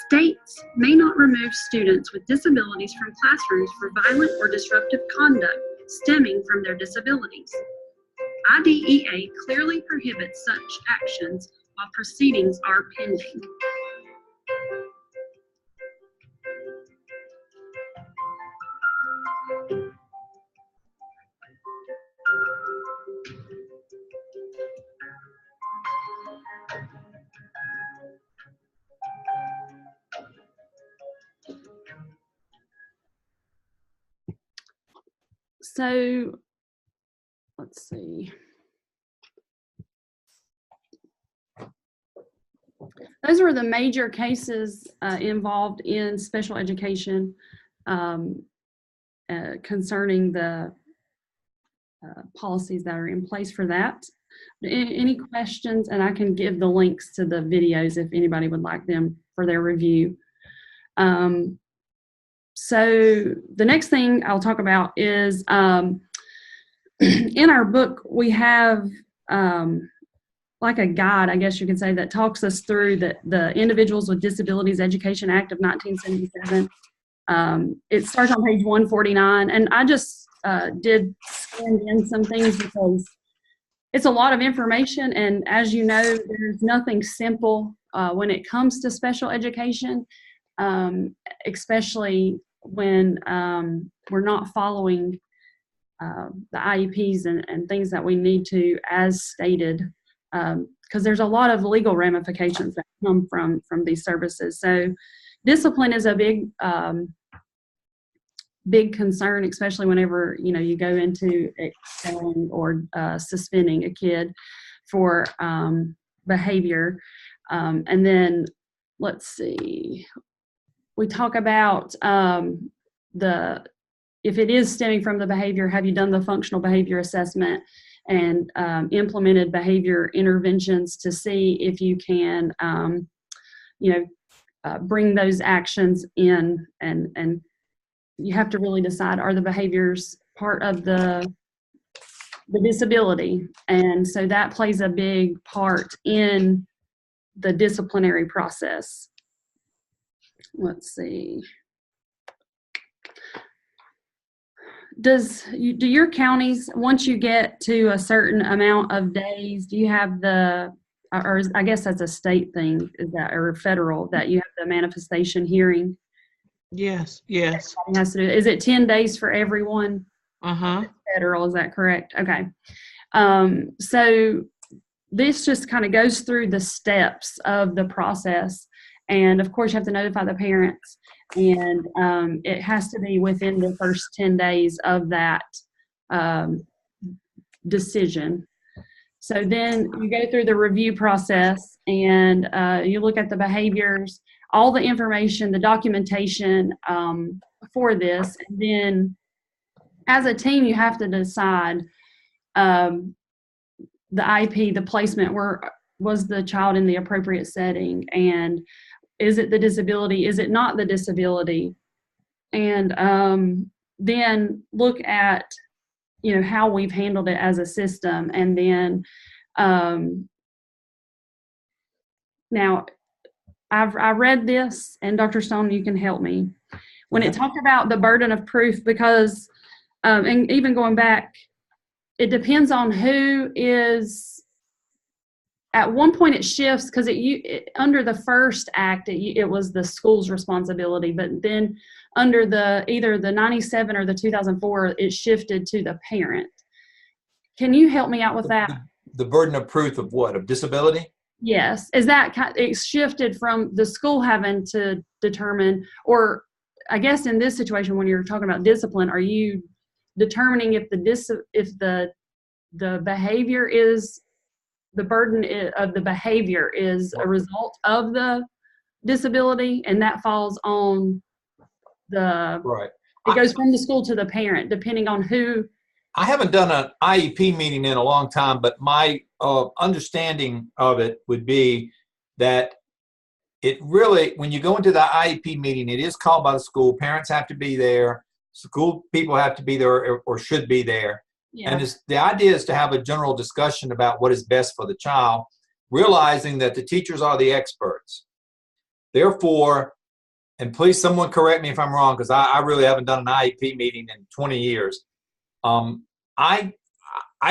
states may not remove students with disabilities from classrooms for violent or disruptive conduct stemming from their disabilities. IDEA clearly prohibits such actions while proceedings are pending. So let's see. Those were the major cases involved in special education concerning the policies that are in place for that. Any questions? And I can give the links to the videos if anybody would like them for their review. So the next thing I'll talk about is in our book, we have like a guide, I guess you can say, that talks us through the Individuals with Disabilities Education Act of 1977. It starts on page 149, and I just did send in some things because it's a lot of information, and as you know, there's nothing simple when it comes to special education, especially when we're not following the IEPs and things that we need to as stated, because there's a lot of legal ramifications that come from these services. So discipline is a big big concern, especially whenever, you go into expelling or suspending a kid for behavior. And then let's see, we talk about if it is stemming from the behavior, have you done the functional behavior assessment and implemented behavior interventions to see if you can, bring those actions in, and you have to really decide, are the behaviors part of the disability? And so that plays a big part in the disciplinary process. Let's see. Do your counties, once you get to a certain amount of days, do you have or I guess that's a state thing, or federal, that you have the manifestation hearing? Yes. Everybody has to do it. Is it 10 days for everyone? Federal, is that correct? Okay. So this just kind of goes through the steps of the process. And of course, you have to notify the parents. And it has to be within the first 10 days of that decision. So then you go through the review process, and you look at the behaviors, all the information, the documentation for this. And then as a team, you have to decide the IEP, the placement, was the child in the appropriate setting, and is it the disability? Is it not the disability? And then look at, how we've handled it as a system. And then now I read this, and Dr. Stone, you can help me. When it talked about the burden of proof, because, and even going back, it depends on who is. At one point it shifts, because under the first act, it was the school's responsibility, but then under either the 97 or the 2004, it shifted to the parent. Can you help me out with that? The burden of proof of what? Of disability? Yes. Is that it shifted from the school having to determine, or I guess in this situation, when you're talking about discipline, are you determining if the behavior is, the burden of the behavior is a result of the disability, and that falls on right. It goes from the school to the parent, depending on who. I haven't done an IEP meeting in a long time, but my understanding of it would be that it really, when you go into the IEP meeting, it is called by the school. Parents have to be there. School people have to be there, or should be there. Yeah. And the idea is to have a general discussion about what is best for the child, realizing that the teachers are the experts. Therefore, and please someone correct me if I'm wrong, because I really haven't done an IEP meeting in 20 years. I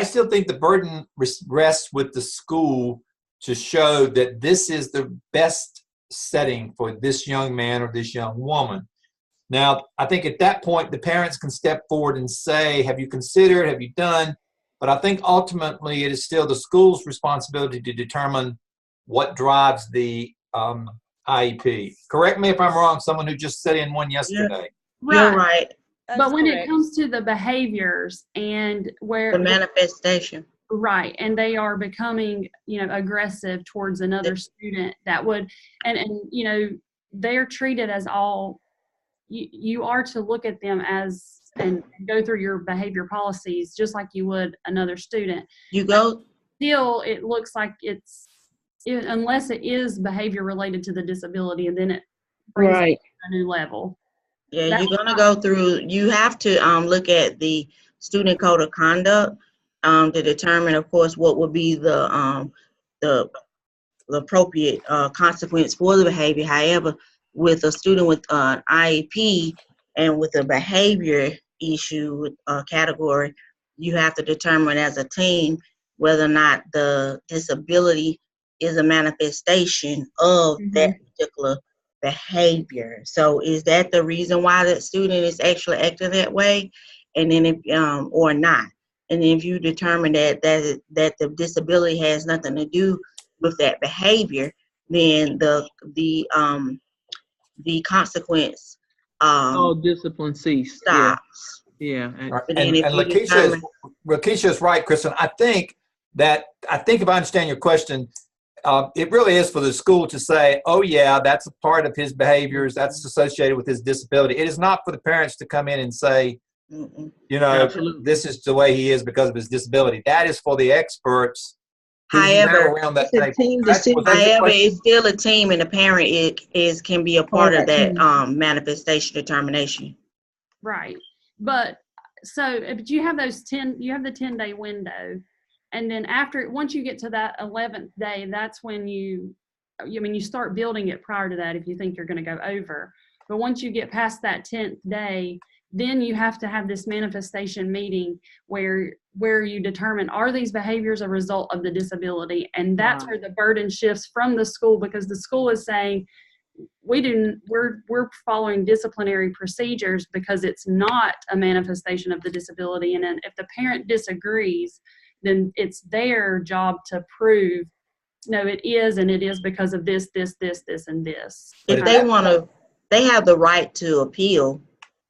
still think the burden rests with the school to show that this is the best setting for this young man or this young woman. Now, I think at that point, the parents can step forward and say, have you considered, have you done? But I think ultimately it is still the school's responsibility to determine what drives the IEP. Correct me if I'm wrong, someone who just sat in one yesterday. You're right. But when it comes to the behaviors and where— the manifestation. Right, and they are becoming, aggressive towards another student, that would, and they're treated as all— you are to look at them as, and go through your behavior policies just like you would another student. Still, it looks like unless it is behavior related to the disability, and then it brings it to a new level. Yeah, you're gonna go through. You have to look at the student code of conduct to determine, of course, what would be the appropriate consequence for the behavior. However, with a student with an IEP and with a behavior issue category, you have to determine as a team whether or not the disability is a manifestation of that particular behavior. So is that the reason why that student is actually acting that way? And then if or not. And if you determine that the disability has nothing to do with that behavior, then the consequence discipline ceased. stops. Yeah. Right. But And then if you Lakeisha is right, Kristen. I think if I understand your question, it really is for the school to say, oh yeah, that's a part of his behaviors, that's associated with his disability. It is not for the parents to come in and say, Absolutely. this is the way he is because of his disability. That is for the experts who However, around that it's a table. team decision. However, it's still a team, and the parent can be a part of that manifestation determination. Right. But you have the 10-day window, and then once you get to that 11th day, that's when you start building it prior to that if you think you're going to go over. But once you get past that 10th day, then you have to have this manifestation meeting where you determine, are these behaviors a result of the disability? And that's where the burden shifts from the school, because the school is saying, we're following disciplinary procedures because it's not a manifestation of the disability. And then if the parent disagrees, then it's their job to prove, no, it is, and it is because of this, and this. If they want to, they have the right to appeal.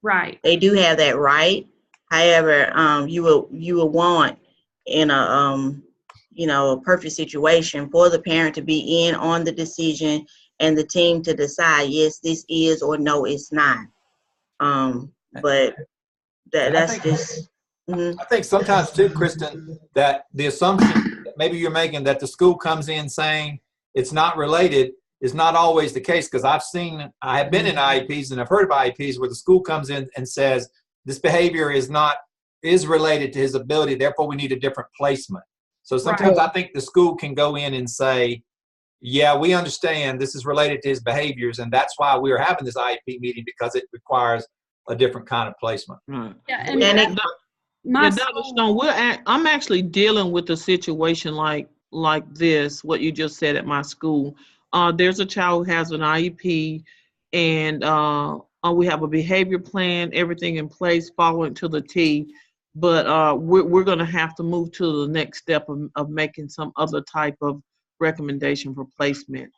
Right. They do have that right. However, you will want in a perfect situation for the parent to be in on the decision and the team to decide, yes, this is, or no, it's not. But that's just. I think sometimes too, Kristen, that the assumption that maybe you're making that the school comes in saying it's not related is not always the case, because I have been in IEPs and I've heard of IEPs where the school comes in and says this behavior is related to his ability, therefore we need a different placement. So sometimes I think the school can go in and say, yeah, we understand this is related to his behaviors, and that's why we are having this IEP meeting, because it requires a different kind of placement. Right. Yeah, Dr. Stone, I'm actually dealing with a situation like this, what you just said at my school. There's a child who has an IEP, and we have a behavior plan, everything in place, following to the T. But we're going to have to move to the next step of making some other type of recommendation for placement.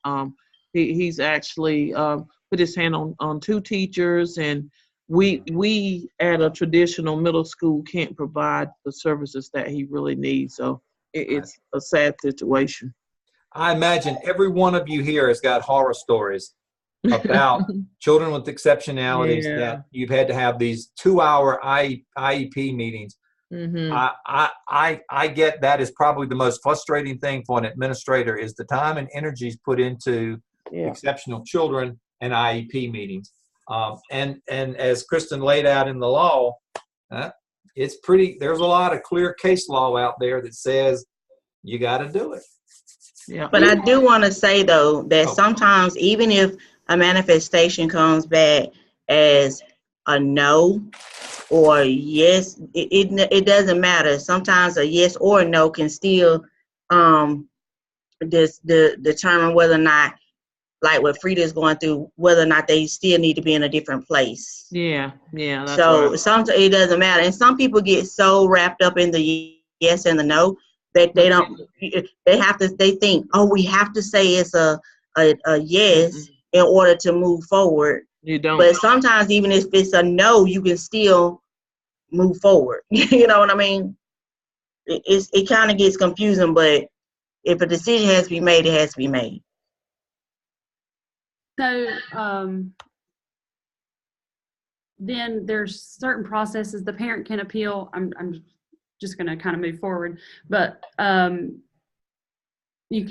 He's actually put his hand on 2 teachers, and we at a traditional middle school can't provide the services that he really needs. So it's a sad situation. I imagine every one of you here has got horror stories about children with exceptionalities that you've had to have these 2-hour IEP meetings. Mm-hmm. I get that is probably the most frustrating thing for an administrator, is the time and energies put into exceptional children and IEP meetings. And as Kristen laid out in the law, there's a lot of clear case law out there that says you got to do it. Yeah. But I do want to say, though, that sometimes even if a manifestation comes back as a no or yes, it doesn't matter. Sometimes a yes or a no can still determine whether or not, like what Frida is going through, whether or not they still need to be in a different place. Yeah. That's so sometimes it doesn't matter. And some people get so wrapped up in the yes and the no that they think, oh, we have to say it's a yes in order to move forward. You don't. But sometimes even if it's a no, you can still move forward. You know what I mean? It kind of gets confusing, but if a decision has to be made, it has to be made. So then there's certain processes the parent can appeal. I'm just going to kind of move forward, but you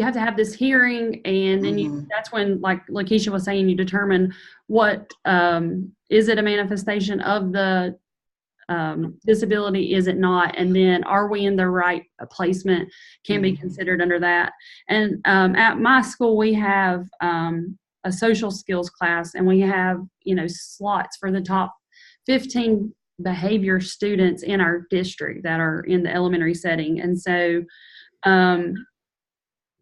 have to have this hearing, and then that's when, like Lakeisha was saying, you determine what is it a manifestation of the disability, is it not, and then are we in the right placement, can be considered under that. And at my school we have a social skills class, and we have slots for the top 15 behavior students in our district that are in the elementary setting. And so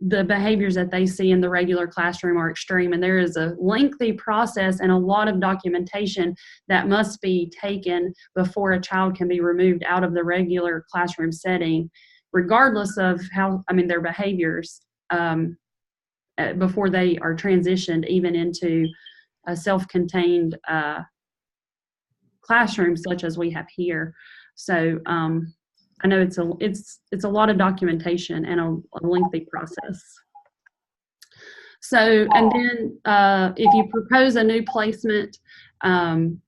the behaviors that they see in the regular classroom are extreme, and there is a lengthy process and a lot of documentation that must be taken before a child can be removed out of the regular classroom setting, regardless of their behaviors, before they are transitioned even into a self-contained classroom such as we have here. So I know it's a lot of documentation and a lengthy process. So, and then if you propose a new placement, you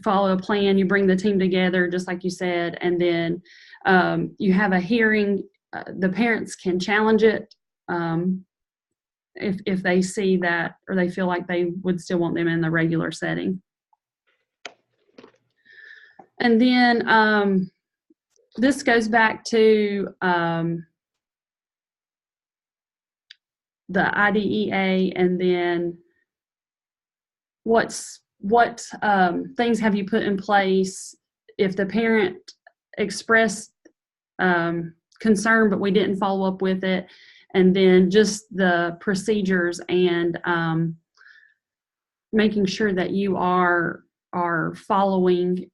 follow a plan, you bring the team together, just like you said, and then you have a hearing. The parents can challenge it if they see that, or they feel like they would still want them in the regular setting. And then this goes back to the IDEA, and then what things have you put in place if the parent expressed concern but we didn't follow up with it, and then just the procedures and making sure that you are following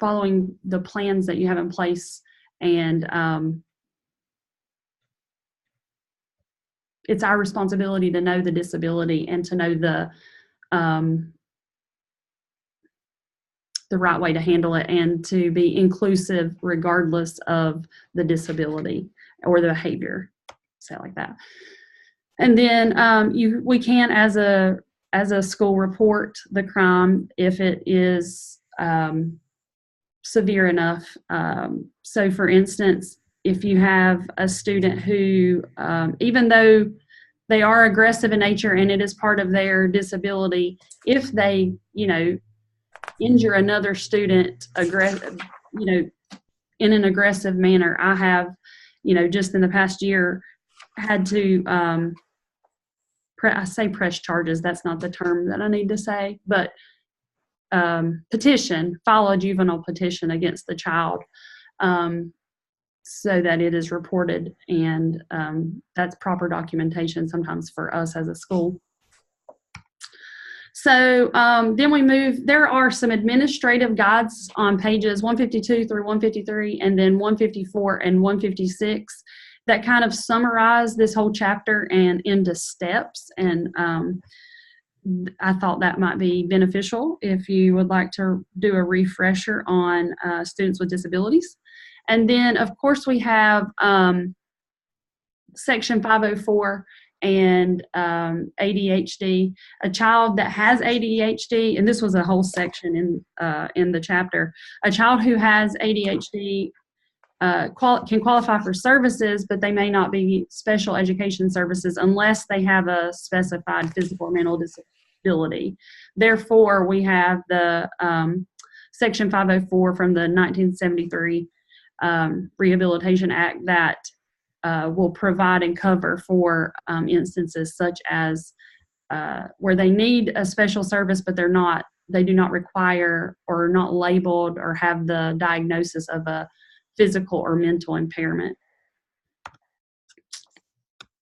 the plans that you have in place. And it's our responsibility to know the disability and to know the right way to handle it, and to be inclusive regardless of the disability or the behavior, say it like that. And then we can, as a school, report the crime if it is severe enough. So for instance, if you have a student who, even though they are aggressive in nature and it is part of their disability, if they, injure another student in an aggressive manner, I have, just in the past year, had to, I say press charges, that's not the term that I need to say, but file a juvenile petition against the child, so that it is reported, and that's proper documentation sometimes for us as a school. So then we move, there are some administrative guides on pages 152 through 153, and then 154 and 156 that kind of summarize this whole chapter and into steps. And I thought that might be beneficial if you would like to do a refresher on students with disabilities. And then, of course, we have Section 504 and ADHD. A child that has ADHD, and this was a whole section in the chapter, a child who has ADHD can qualify for services, but they may not be special education services unless they have a specified physical or mental disability. Therefore, we have the Section 504 from the 1973 Rehabilitation Act that will provide and cover for instances such as where they need a special service, but they do not require or are not labeled or have the diagnosis of a physical or mental impairment.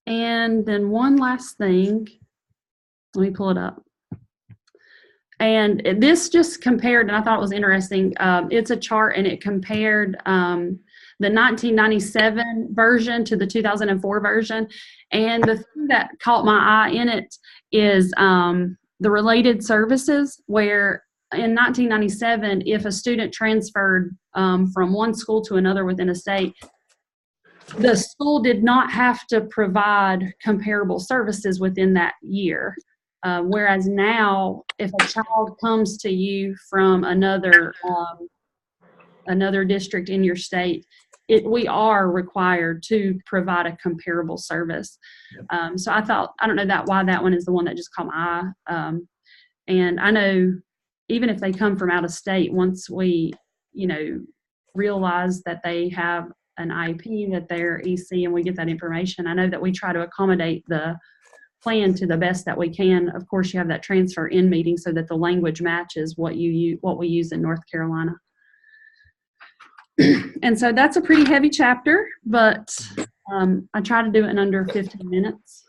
And then one last thing, let me pull it up. And this just compared, and I thought it was interesting. It's a chart, and it compared the 1997 version to the 2004 version. And the thing that caught my eye in it is the related services, where in 1997, if a student transferred from one school to another within a state, the school did not have to provide comparable services within that year. Whereas now, if a child comes to you from another district in your state, we are required to provide a comparable service. So I thought, I don't know why that one is the one that just caught my eye. And I know even if they come from out of state, once we, realize that they have an IEP, that they're EC, and we get that information, I know that we try to accommodate the plan to the best that we can. Of course, you have that transfer in meeting so that the language matches what we use in North Carolina. And so that's a pretty heavy chapter, but I try to do it in under 15 minutes.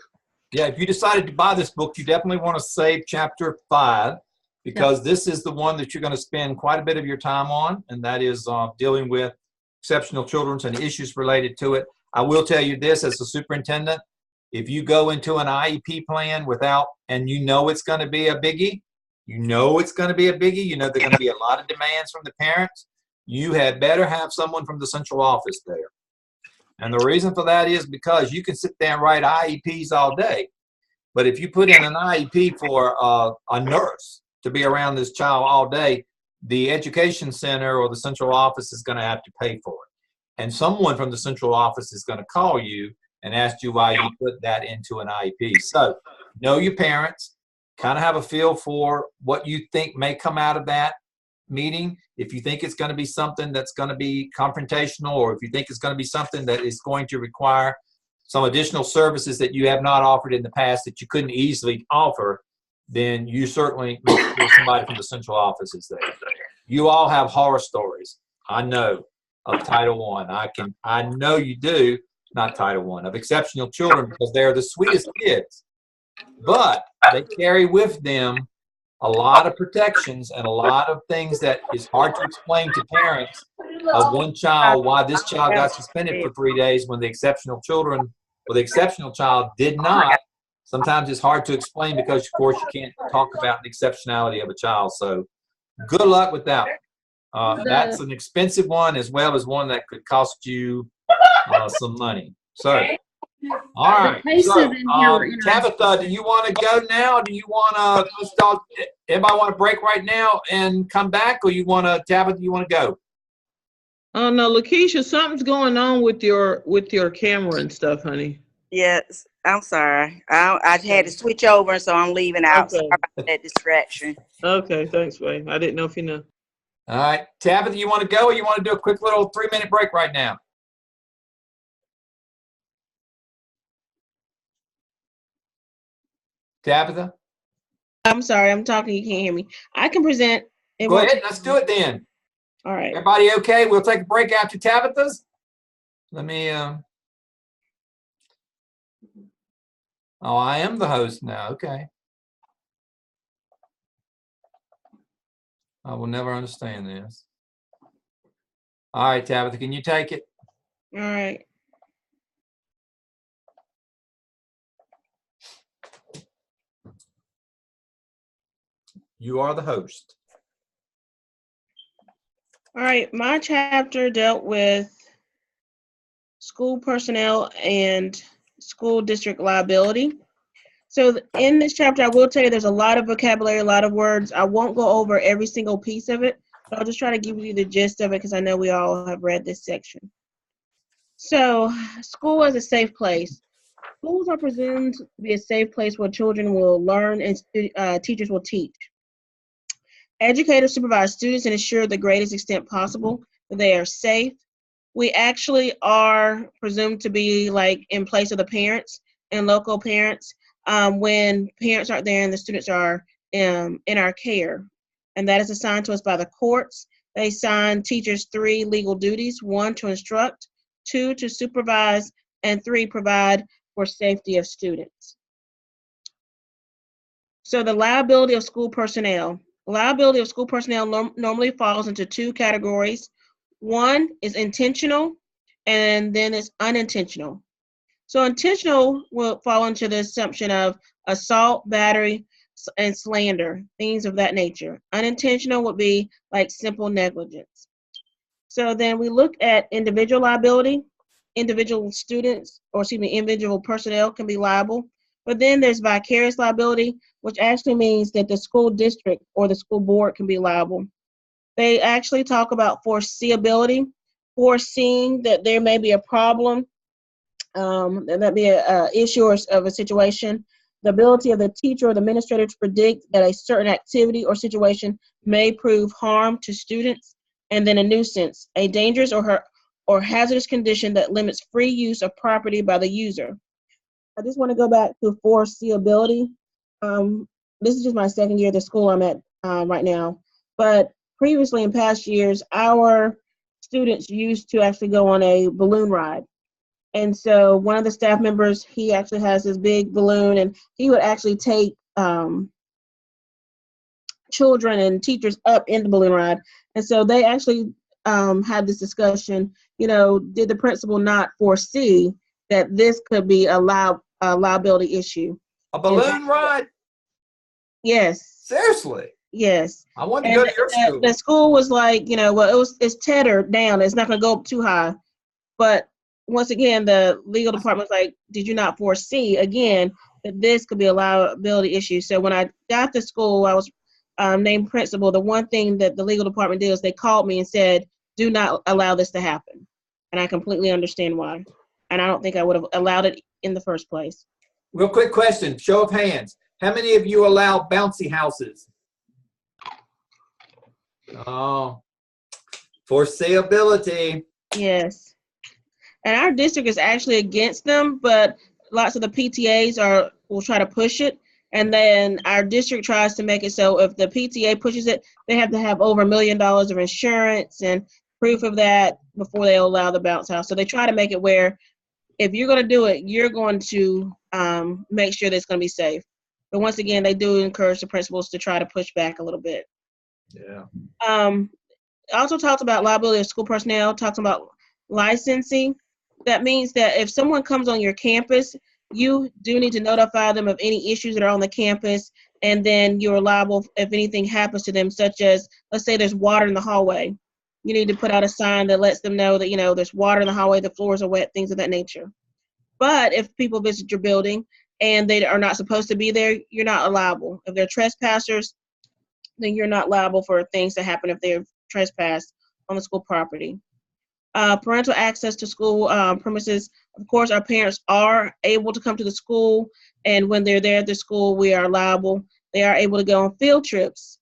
Yeah, if you decided to buy this book, you definitely want to save chapter 5, because this is the one that you're going to spend quite a bit of your time on, and that is dealing with exceptional children and issues related to it. I will tell you this, as a superintendent, If you go into an IEP plan without, and you know it's going to be a biggie, you know it's going to be a biggie, you know there's going to be a lot of demands from the parents, you had better have someone from the central office there. And the reason for that is because you can sit there and write IEPs all day. But if you put in an IEP for a nurse to be around this child all day, the education center or the central office is going to have to pay for it. And someone from the central office is going to call you and ask you why you put that into an IEP. So know your parents, kind of have a feel for what you think may come out of that meeting. If you think it's going to be something that's going to be confrontational, or if you think it's going to be something that is going to require some additional services that you have not offered in the past that you couldn't easily offer, then you certainly make sure somebody from the central office is there. You all have horror stories, I know, of Title I. I know you do, not Title I, of exceptional children, because they're the sweetest kids. But they carry with them a lot of protections and a lot of things that is hard to explain to parents of one child, why this child got suspended for 3 days when the exceptional children, or the exceptional child did not. Sometimes it's hard to explain because, of course, you can't talk about the exceptionality of a child. So good luck with that. That's an expensive one, as well as one that could cost you some money. So, all right. So, Tabitha, do you want to go now? Do you want to, everybody want to break right now and come back, or you want to, Tabitha, you want to go? Oh no, Lakeisha, something's going on with your camera and stuff, honey. Yes, I'm sorry. I had to switch over, so I'm leaving out. Okay. Sorry about that distraction. Okay, thanks, Wayne. I didn't know if you know. All right. Tabitha, you want to go, or you want to do a quick little 3-minute break right now? Tabitha? I'm sorry, I'm talking, you can't hear me. I can present. Go ahead, let's do it then. All right. Everybody okay? We'll take a break after Tabitha's. Let me, oh, I am the host now, okay. I will never understand this. All right, Tabitha, can you take it? All right. You are the host. All right, my chapter dealt with school personnel and school district liability. So in this chapter, I will tell you there's a lot of vocabulary, a lot of words. I won't go over every single piece of it, but I'll just try to give you the gist of it because I know we all have read this section. So school as a safe place. Schools are presumed to be a safe place where children will learn and teachers will teach. Educators supervise students and ensure the greatest extent possible that they are safe. We actually are presumed to be like in place of the parents and local parents when parents aren't there and the students are in our care. And that is assigned to us by the courts. They assign teachers 3 legal duties: 1, to instruct; 2, to supervise; and 3, provide for safety of students. So the liability of school personnel. Liability of school personnel normally falls into 2 categories. 1 is intentional, and then it's unintentional. So intentional will fall into the assumption of assault, battery, and slander, things of that nature. Unintentional would be like simple negligence. So then we look at individual liability. Individual students, or excuse me, individual personnel can be liable. But then there's vicarious liability, which actually means that the school district or the school board can be liable. They actually talk about foreseeability, foreseeing that there may be a problem, that may be an issue or of a situation. The ability of the teacher or the administrator to predict that a certain activity or situation may prove harm to students. And then a nuisance, a dangerous or hazardous condition that limits free use of property by the user. I just want to go back to foreseeability. This is just my second year at the school I'm at right now. But previously in past years, our students used to actually go on a balloon ride. And so one of the staff members, he actually has this big balloon, and he would actually take children and teachers up in the balloon ride. And so they actually had this discussion, did the principal not foresee that this could be a liability issue. A balloon ride? Yes. Seriously? Yes. I want to And go to your school. the school was like, well, it's tethered down. It's not going to go up too high. But once again, the legal department's like, did you not foresee, again, that this could be a liability issue? So when I got to school, I was named principal. The one thing that the legal department did is they called me and said, do not allow this to happen. And I completely understand why. And I don't think I would have allowed it in the first place. Real quick question, show of hands. How many of you allow bouncy houses? Oh, foreseeability. Yes. And our district is actually against them, but lots of the PTAs will try to push it. And then our district tries to make it so if the PTA pushes it, they have to have over $1 million of insurance and proof of that before they allow the bounce house. So they try to make it where if you're going to do it, you're going to make sure that it's going to be safe. But once again, they do encourage the principals to try to push back a little bit. Yeah. Also talked about liability of school personnel, talks about licensing. That means that if someone comes on your campus, you do need to notify them of any issues that are on the campus, and then you're liable if anything happens to them, such as, let's say there's water in the hallway. You need to put out a sign that lets them know that, there's water in the hallway, the floors are wet, things of that nature. But if people visit your building and they are not supposed to be there, you're not liable. If they're trespassers, then you're not liable for things that happen if they're trespassed on the school property. Parental access to school premises. Of course, our parents are able to come to the school, and when they're there at the school, we are liable. They are able to go on field trips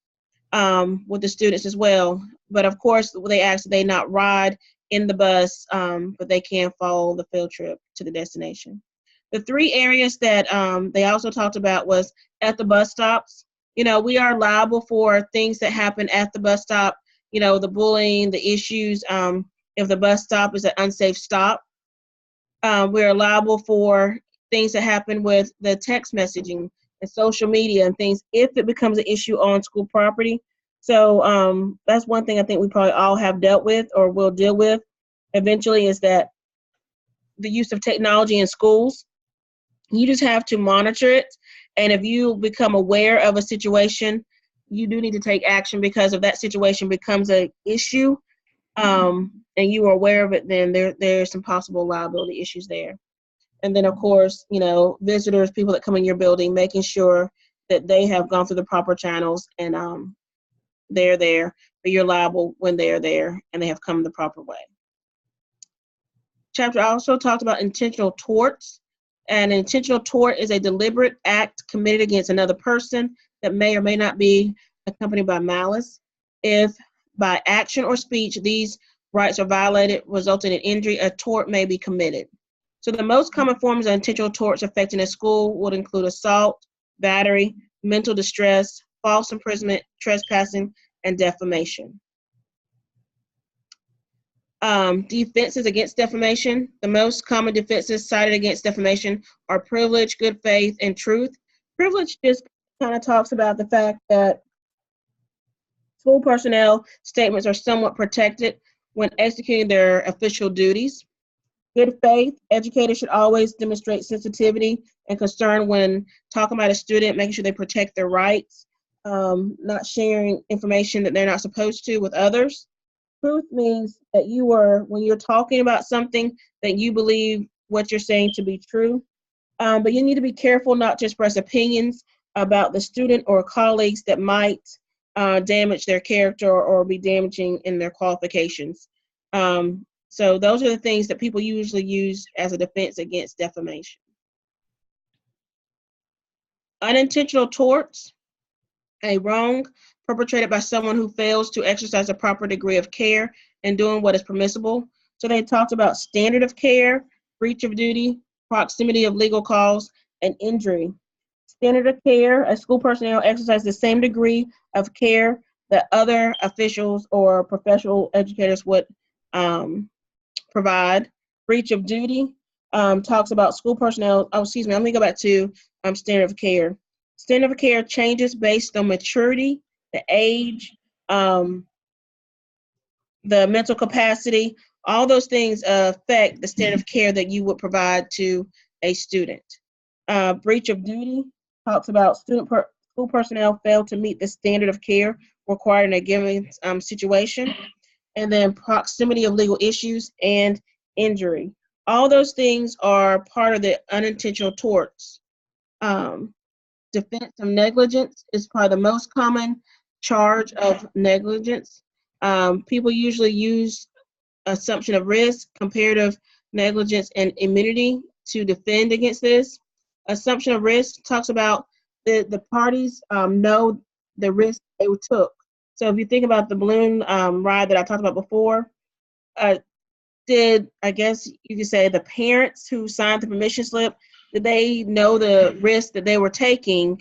with the students as well. But of course, they ask that they not ride in the bus, but they can follow the field trip to the destination. The 3 areas that they also talked about was at the bus stops. We are liable for things that happen at the bus stop, the bullying, the issues. If the bus stop is an unsafe stop, we're liable for things that happen with the text messaging and social media and things if it becomes an issue on school property. So that's one thing I think we probably all have dealt with or will deal with eventually, is that the use of technology in schools. You just have to monitor it. And if you become aware of a situation, you do need to take action, because if that situation becomes an issue and you are aware of it, then there's some possible liability issues there. And then, of course, visitors, people that come in your building, making sure that they have gone through the proper channels and they're there, but you're liable when they're there and they have come the proper way. Chapter also talked about intentional torts. An intentional tort is a deliberate act committed against another person that may or may not be accompanied by malice. If by action or speech these rights are violated, resulting in injury, a tort may be committed. So the most common forms of intentional torts affecting a school would include assault, battery, mental distress, false imprisonment, trespassing, and defamation. Defenses against defamation. The most common defenses cited against defamation are privilege, good faith, and truth. Privilege just kind of talks about the fact that school personnel statements are somewhat protected when executing their official duties. Good faith, educators should always demonstrate sensitivity and concern when talking about a student, making sure they protect their rights, not sharing information that they're not supposed to with others. Truth means that when you're talking about something, that you believe what you're saying to be true. But you need to be careful not to express opinions about the student or colleagues that might damage their character or be damaging in their qualifications. So those are the things that people usually use as a defense against defamation. Unintentional torts, a wrong perpetrated by someone who fails to exercise a proper degree of care in doing what is permissible. So they talked about standard of care, breach of duty, proximity of legal cause, and injury. Standard of care, a school personnel exercise the same degree of care that other officials or professional educators would provide. Breach of duty talks about school personnel, let me go back to standard of care. Standard of care changes based on maturity, the age, the mental capacity. All those things affect the standard of care that you would provide to a student. Breach of duty talks about school personnel fail to meet the standard of care required in a given situation. And then proximity of legal issues and injury. All those things are part of the unintentional torts. Defense of negligence is probably the most common charge of negligence. People usually use assumption of risk, comparative negligence, and immunity to defend against this. Assumption of risk talks about the parties know the risk they took. So if you think about the balloon ride that I talked about before, I guess you could say the parents who signed the permission slip, did they know the risk that they were taking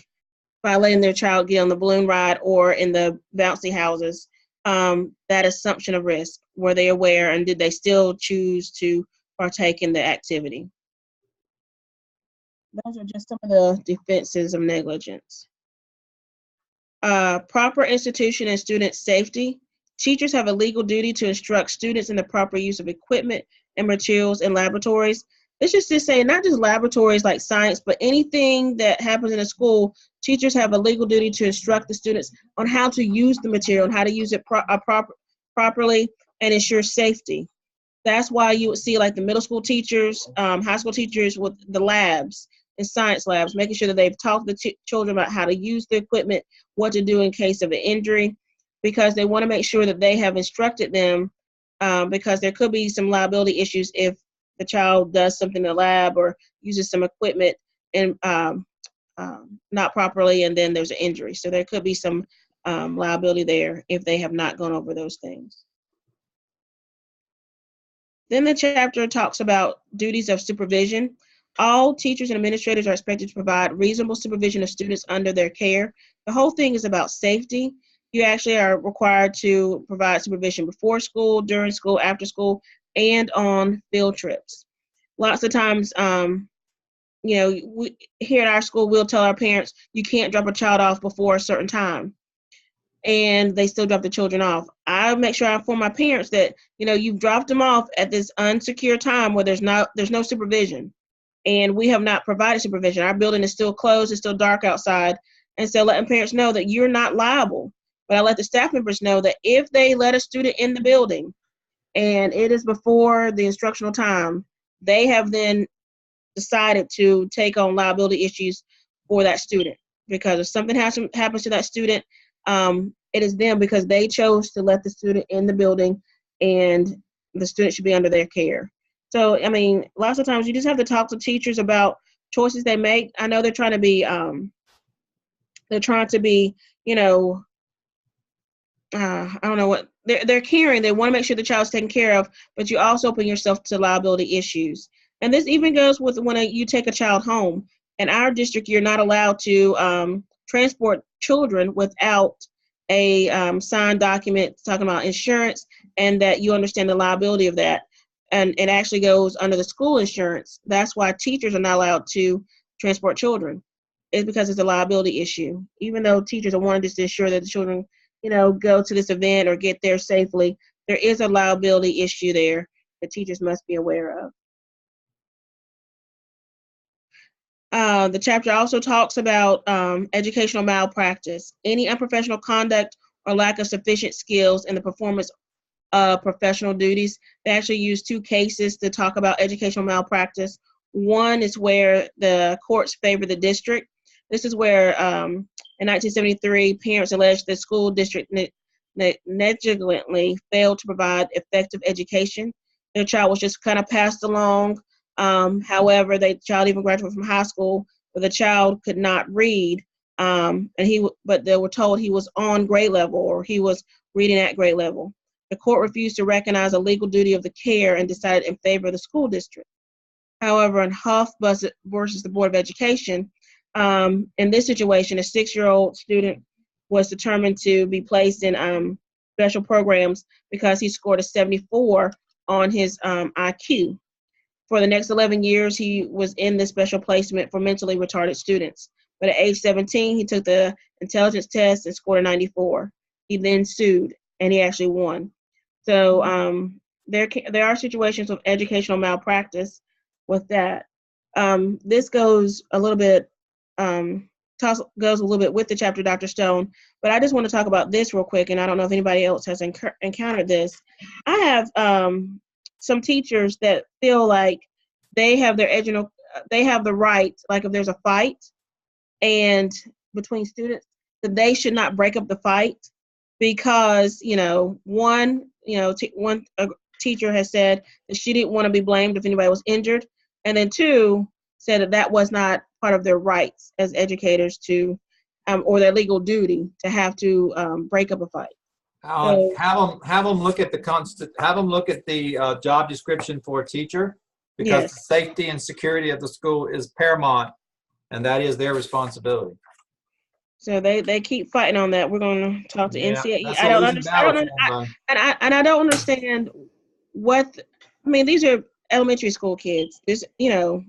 by letting their child get on the balloon ride or in the bouncy houses? That assumption of risk, were they aware, and did they still choose to partake in the activity? Those are just some of the defenses of negligence. Proper institution and student safety. Teachers have a legal duty to instruct students in the proper use of equipment and materials in laboratories. This is just saying not just laboratories like science, but anything that happens in a school, teachers have a legal duty to instruct the students on how to use the material and how to use it properly and ensure safety. That's why you would see like the middle school teachers, high school teachers with the labs and science labs, making sure that they've taught the children about how to use the equipment, what to do in case of an injury, because they want to make sure that they have instructed them, because there could be some liability issues if the child does something in the lab or uses some equipment and not properly, and then there's an injury. So there could be some liability there if they have not gone over those things. Then the chapter talks about duties of supervision. All teachers and administrators are expected to provide reasonable supervision of students under their care. The whole thing is about safety. You actually are required to provide supervision before school, during school, after school, and on field trips. Lots of times, we, here at our school, we'll tell our parents, you can't drop a child off before a certain time. And they still drop the children off. I make sure I inform my parents that, you've dropped them off at this unsecure time where there's no supervision. And we have not provided supervision. Our building is still closed, it's still dark outside. And so letting parents know that you're not liable. But I let the staff members know that if they let a student in the building and it is before the instructional time, they have then decided to take on liability issues for that student. Because if something happens to that student, it is them, because they chose to let the student in the building and the student should be under their care. So, lots of times you just have to talk to teachers about choices they make. I know they're trying to be, I don't know what, they're caring. They want to make sure the child's taken care of, but you also open yourself to liability issues. And this even goes with when you take a child home. In our district, you're not allowed to transport children without a signed document talking about insurance and that you understand the liability of that. And it actually goes under the school insurance. That's why teachers are not allowed to transport children. It's because it's a liability issue. Even though teachers are wanting to ensure that the children, go to this event or get there safely, there is a liability issue there that teachers must be aware of. The chapter also talks about educational malpractice. Any unprofessional conduct or lack of sufficient skills in the performance of professional duties. They actually use two cases to talk about educational malpractice. One is where the courts favor the district. This is where in 1973, parents alleged the school district negligently failed to provide effective education. Their child was just kind of passed along. However, the child even graduated from high school, but the child could not read, but they were told he was on grade level or he was reading at grade level. The court refused to recognize a legal duty of the care and decided in favor of the school district. However, in Huff versus the Board of Education, in this situation, a 6-year-old student was determined to be placed in special programs because he scored a 74 on his IQ. For the next 11 years, he was in this special placement for mentally retarded students. But at age 17, he took the intelligence test and scored a 94. He then sued, and he actually won. So there are situations of educational malpractice with that. This goes a little bit, goes a little bit with the chapter, Dr. Stone, but I just want to talk about this real quick, and I don't know if anybody else has encountered this. I have some teachers that feel like they have they have the right, like if there's a fight and between students, that they should not break up the fight because, one teacher has said that she didn't want to be blamed if anybody was injured, and then two, said that that was not part of their rights as educators to, or their legal duty to have to break up a fight. So, Have them look at the job description for a teacher, because yes. the safety and security of the school is paramount, and that is their responsibility. So they keep fighting on that. We're going to talk to NCAE. That's a losing battle for them, I don't understand these are elementary school kids. They don't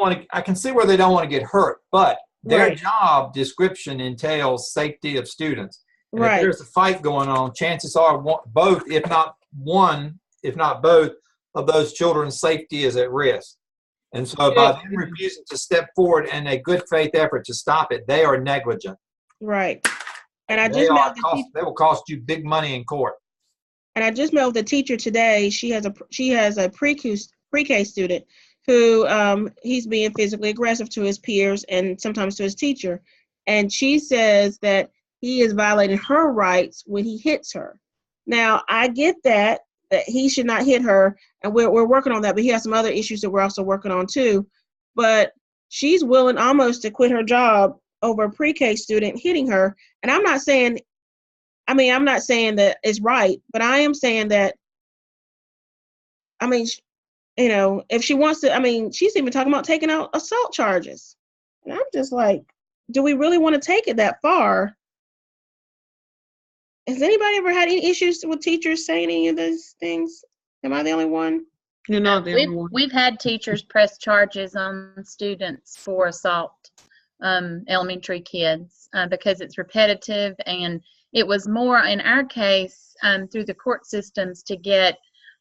want to. I can see where they don't want to get hurt, but their Right. job description entails safety of students. And Right. if there's a fight going on, chances are both, if not both, of those children's safety is at risk. And so by them refusing to step forward in a good faith effort to stop it, they are negligent. Right. And they will cost you big money in court. And I just met with a teacher today. She has a pre-K student who he's being physically aggressive to his peers and sometimes to his teacher. And she says that he is violating her rights when he hits her. Now, I get that he should not hit her, and we're working on that, but he has some other issues that we're also working on too. But she's willing almost to quit her job over a pre-K student hitting her. And I'm not saying that it's right, but I am saying that, if she wants to, she's even talking about taking out assault charges. And I'm just like, do we really want to take it that far? Has anybody ever had any issues with teachers saying any of those things? Am I the only one? You're not the only one. We've had teachers press charges on students for assault, elementary kids, because it's repetitive, and it was more in our case through the court systems to get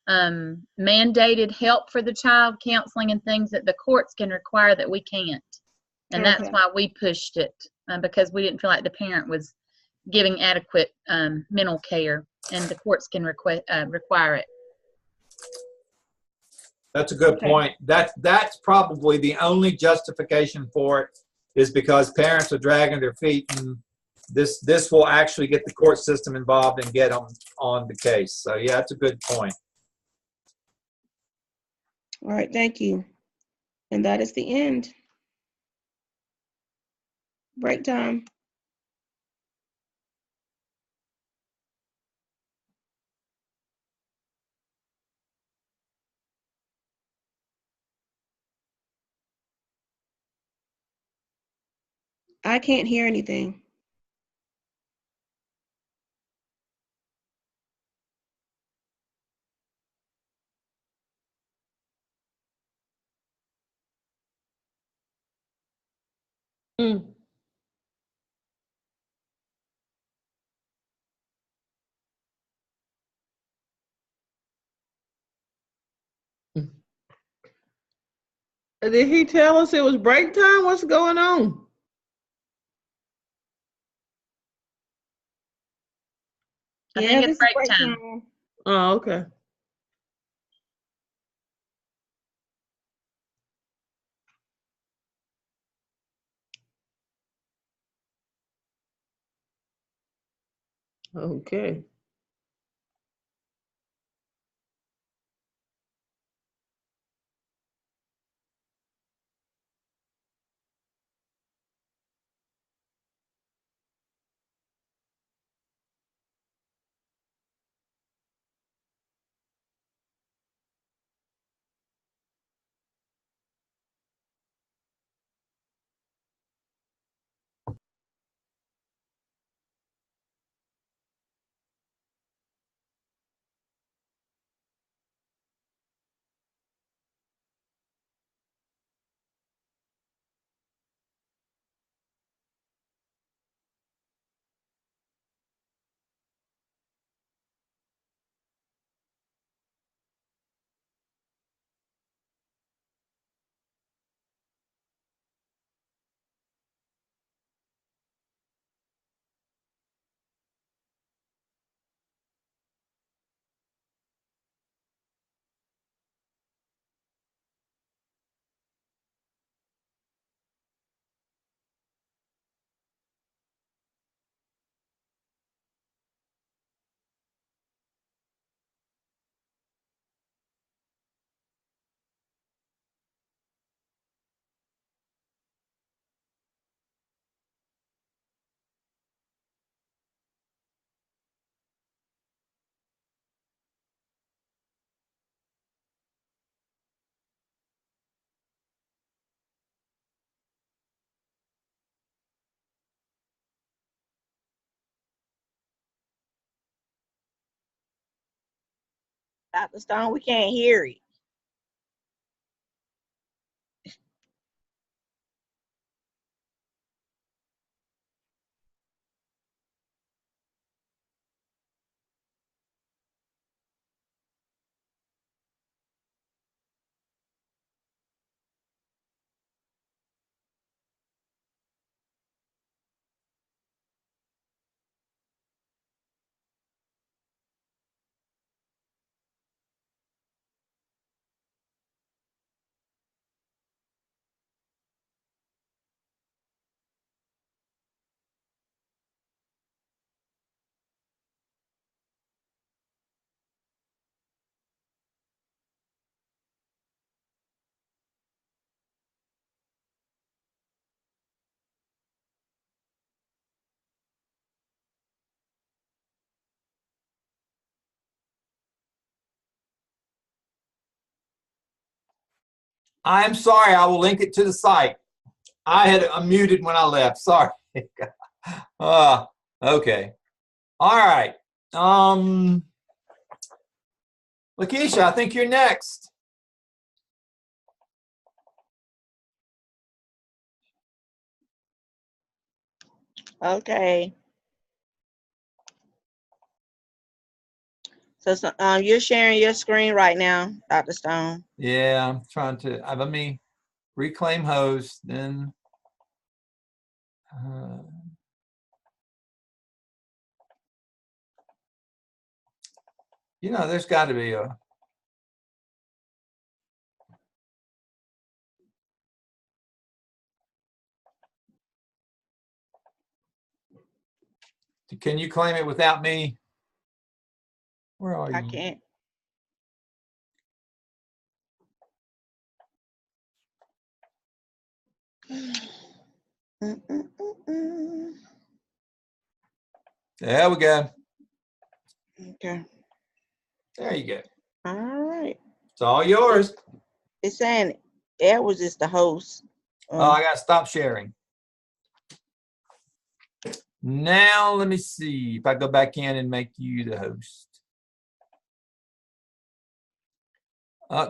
mandated help for the child, counseling and things that the courts can require that we can't. And that's why we pushed it, because we didn't feel like the parent was giving adequate mental care, and the courts can require it. That's a good point. That's probably the only justification for it, is because parents are dragging their feet, and this will actually get the court system involved and get them on the case. So yeah, that's a good point. All right, thank you. And that is the end. Break time. I can't hear anything. Mm. Did he tell us it was break time? What's going on? I think it's break time. Oh, okay. Okay. Dr. Stone, we can't hear it. I'm sorry, I will link it to the site. I had unmuted when I left, sorry. Okay. All right. Lakeisha, I think you're next. Okay. So you're sharing your screen right now, Dr. Stone. Yeah, I'm trying to, let me reclaim host, then. You know, there's got to be a. Can you claim it without me? Where are you? I can't. There we go. Okay. There you go. All right. It's all yours. It's saying Edward is the host. Oh, I got to stop sharing. Now, let me see if I go back in and make you the host.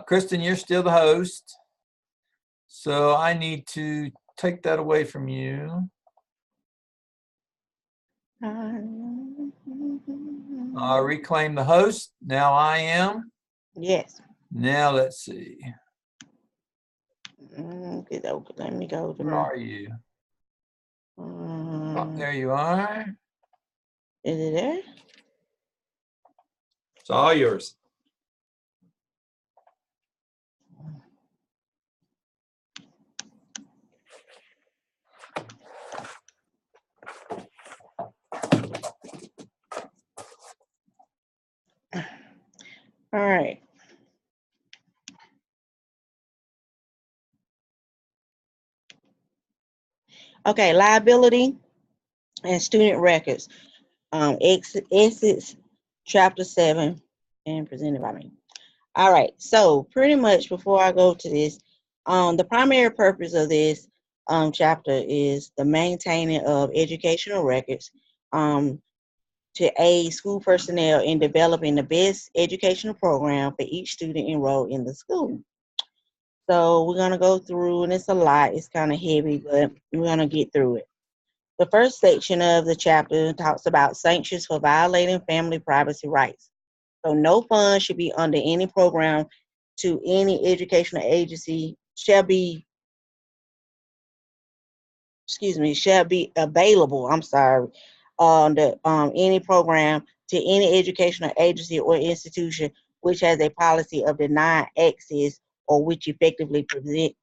Kristen, you're still the host. So I need to take that away from you. Reclaim the host. Now I am. Yes. Now let's see. Let me go to Where are you? Oh, there you are. Is it there? It's all yours. All right. Okay, liability and student records. Exits chapter 7 and presented by me. All right, so pretty much before I go to this, the primary purpose of this chapter is the maintaining of educational records to aid school personnel in developing the best educational program for each student enrolled in the school. So we're going to go through, and it's a lot. It's kind of heavy, but we're going to get through it. The first section of the chapter talks about sanctions for violating family privacy rights. So no funds should be under any program to any educational agency shall be available, under any program to any educational agency or institution which has a policy of denying access or which effectively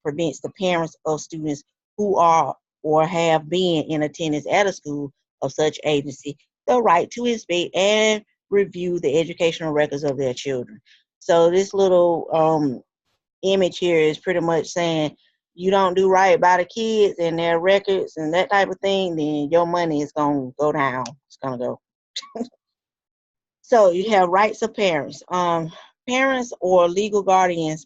prevents the parents of students who are or have been in attendance at a school of such agency the right to inspect and review the educational records of their children. So this little image here is pretty much saying you don't do right by the kids and their records and that type of thing, then your money is going to go down. It's going to go. So you have rights of parents. Parents or legal guardians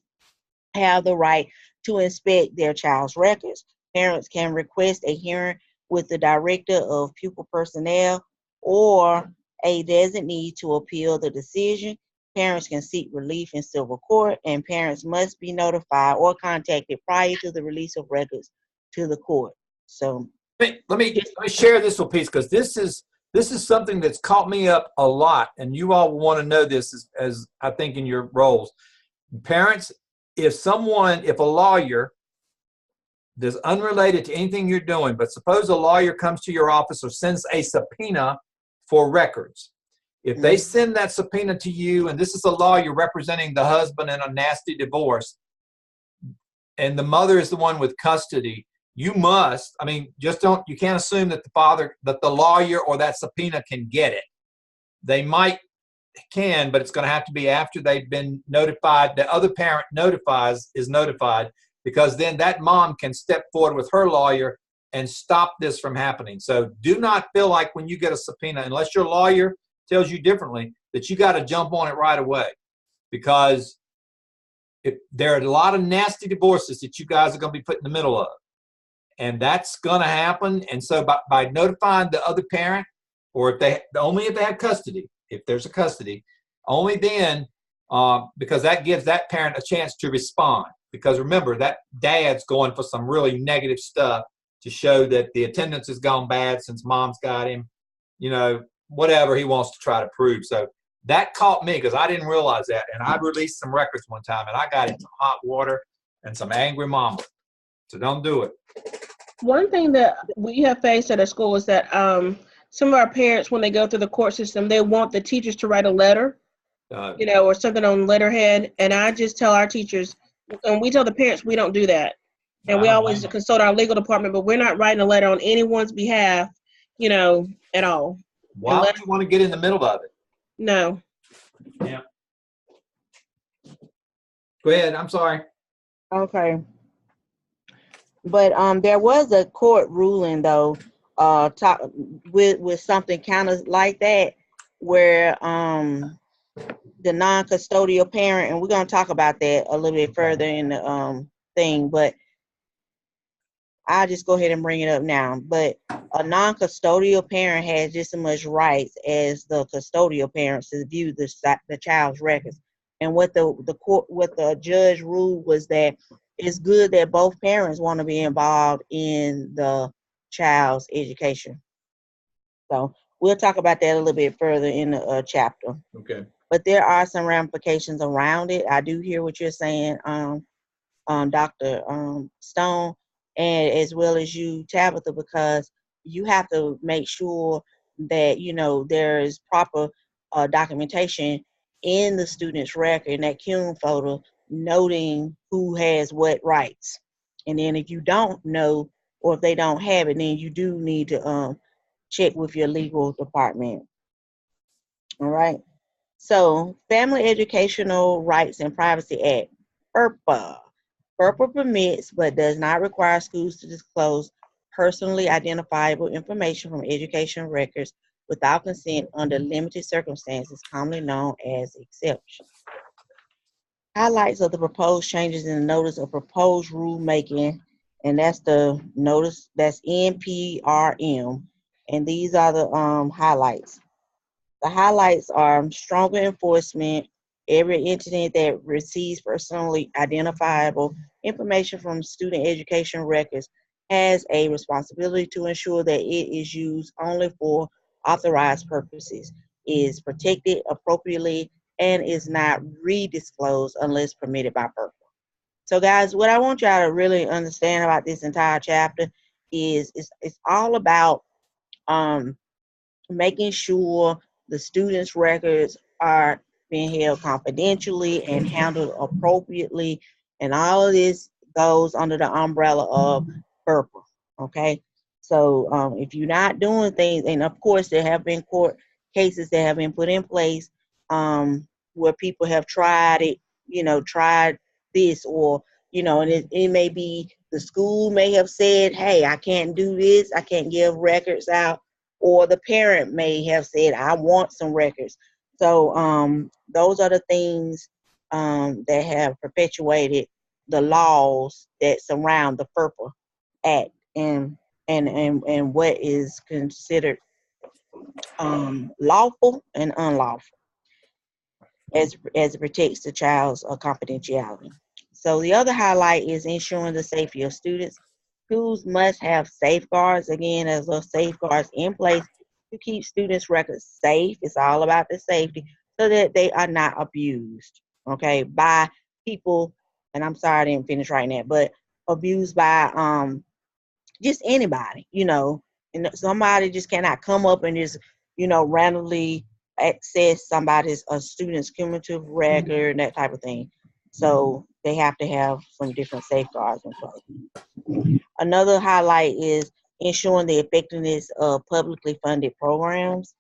have the right to inspect their child's records. Parents can request a hearing with the director of pupil personnel or a designee to appeal the decision. Parents can seek relief in civil court, and parents must be notified or contacted prior to the release of records to the court. So let me share this little piece, because this is something that's caught me up a lot, and you all want to know this as I think in your roles. Parents, if a lawyer that's unrelated to anything you're doing, but suppose a lawyer comes to your office or sends a subpoena for records. If they send that subpoena to you, and this is a lawyer representing the husband in a nasty divorce, and the mother is the one with custody, you must, you can't assume that the lawyer or that subpoena can get it. They can, but it's going to have to be after they've been notified. The other parent is notified, because then that mom can step forward with her lawyer and stop this from happening. So do not feel like when you get a subpoena, unless your lawyer tells you differently, that you got to jump on it right away, because there are a lot of nasty divorces that you guys are going to be put in the middle of, and that's going to happen. And so by notifying the other parent, or only if they have custody, if there's a custody, only then, because that gives that parent a chance to respond. Because remember, that dad's going for some really negative stuff to show that the attendance has gone bad since mom's got him, whatever he wants to try to prove. So that caught me, because I didn't realize that. And I released some records one time, and I got into hot water and some angry mama. So don't do it. One thing that we have faced at our school is that some of our parents, when they go through the court system, they want the teachers to write a letter, or something on letterhead. And I just tell our teachers, and we tell the parents, we don't do that. And we always consult our legal department, but we're not writing a letter on anyone's behalf, at all. Why would you want to get in the middle of it? No. Yeah. Go ahead. I'm sorry. Okay. But there was a court ruling though, with something kind of like that, where the non-custodial parent, and we're going to talk about that a little bit further in the thing, but I'll just go ahead and bring it up now. But a non-custodial parent has just as much rights as the custodial parents to view the child's records. And what the judge ruled was that it's good that both parents want to be involved in the child's education. So we'll talk about that a little bit further in the chapter. Okay. But there are some ramifications around it. I do hear what you're saying, Dr. Stone, and as well as you, Tabitha, because you have to make sure that there is proper documentation in the student's record, in that CUNE folder, noting who has what rights. And then if you don't know, or if they don't have it, then you do need to check with your legal department. All right. So, Family Educational Rights and Privacy Act, FERPA. FERPA permits but does not require schools to disclose personally identifiable information from education records without consent under limited circumstances, commonly known as exceptions. Highlights of the proposed changes in the notice of proposed rulemaking, and that's the notice, that's NPRM, and these are the highlights. The highlights are stronger enforcement. Every entity that receives personally identifiable information from student education records has a responsibility to ensure that it is used only for authorized purposes, is protected appropriately, and is not redisclosed unless permitted by FERPA. So guys, what I want y'all to really understand about this entire chapter is it's all about making sure the students' records are being held confidentially and handled appropriately, and all of this goes under the umbrella of FERPA. Okay, so if you're not doing things, and of course there have been court cases that have been put in place where people have tried it, tried this, or and it may be the school may have said, hey, I can't do this, I can't give records out, or the parent may have said, I want some records. So those are the things that have perpetuated the laws that surround the FERPA Act and what is considered lawful and unlawful. as it protects the child's confidentiality. So the other highlight is ensuring the safety of students. Schools must have safeguards, again, as those safeguards in place to keep students' records safe. It's all about the safety so that they are not abused, okay, by people. And I'm sorry I didn't finish writing that, but abused by just anybody, and somebody just cannot come up and just, randomly access somebody's a student's cumulative record and that type of thing. So they have to have some different safeguards in place. Another highlight is ensuring the effectiveness of publicly funded programs.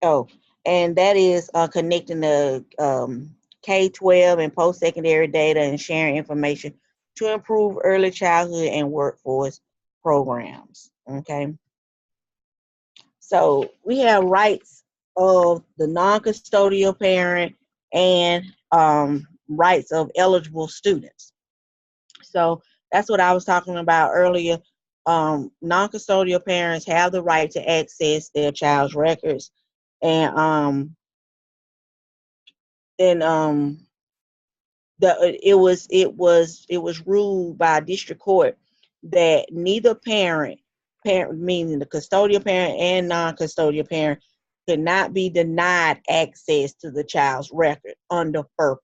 Oh, and that is connecting the K-12 and post-secondary data and sharing information to improve early childhood and workforce programs. Okay, so we have rights of the non-custodial parent and rights of eligible students. So that's what I was talking about earlier. Non-custodial parents have the right to access their child's records, and then it was ruled by a district court that neither parent meaning the custodial parent and non-custodial parent could not be denied access to the child's record under FERPA.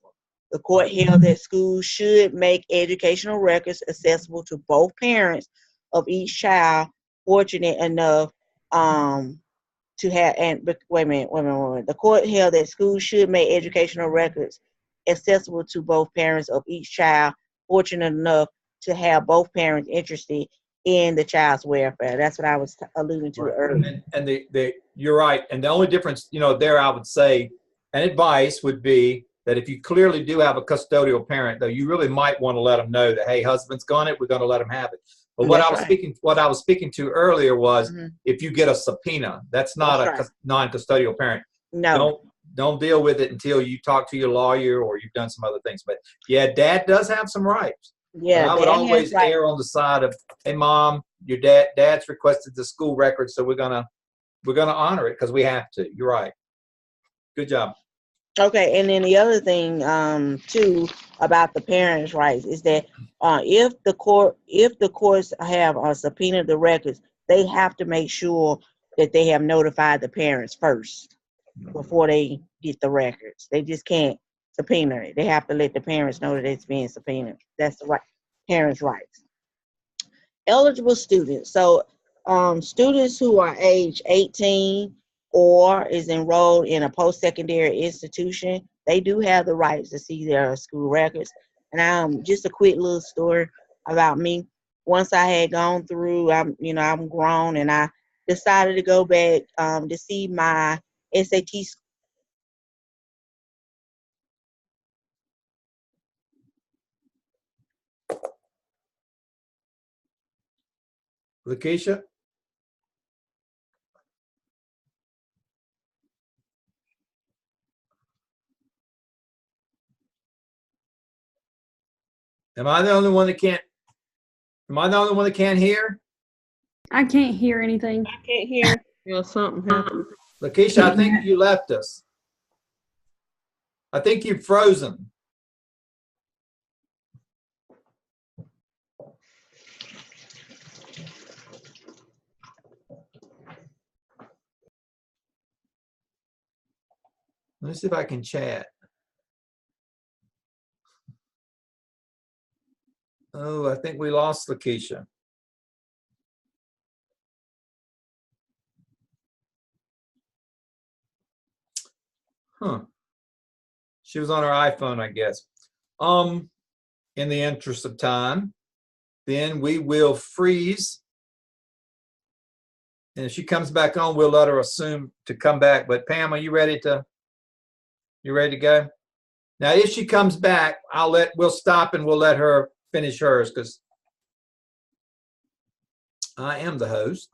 The court held that schools should make educational records accessible to both parents of each child fortunate enough to have, and wait a minute. The court held that schools should make educational records accessible to both parents of each child fortunate enough to have both parents interested in the child's welfare. That's what I was alluding to earlier. And you're right. And the only difference, there I would say, an advice would be that if you clearly do have a custodial parent, though, you really might want to let them know that, hey, husband's gone it, we're going to let him have it. But what I was speaking to earlier was if you get a subpoena, that's not a non-custodial parent. No. Don't deal with it until you talk to your lawyer or you've done some other things. But yeah, dad does have some rights. Yeah, but I would always err on the side of, hey, mom, your dad's requested the school record, so we're gonna honor it because we have to. You're right. Good job. Okay, and then the other thing too about the parents' rights is that if the courts have subpoenaed the records, they have to make sure that they have notified the parents first before they get the records. They just can't subpoena it. They have to let the parents know that it's being subpoenaed. That's the right parents' rights. Eligible students. So students who are age 18 or is enrolled in a post-secondary institution, they do have the rights to see their school records. And just a quick little story about me. Once I had gone through, I'm grown, and I decided to go back to see my SAT. Lakeisha? Am I the only one that can't hear? I can't hear anything. I can't hear. Yeah, something happened. Lakeisha, I think you left us. I think you've frozen. Let me see if I can chat. Oh, I think we lost Lakeisha. Huh. She was on her iPhone, I guess. In the interest of time, then we will freeze. And if she comes back on, we'll let her assume to come back. But Pam, are you ready to go? Now, if she comes back, we'll stop and we'll let her finish hers because I am the host.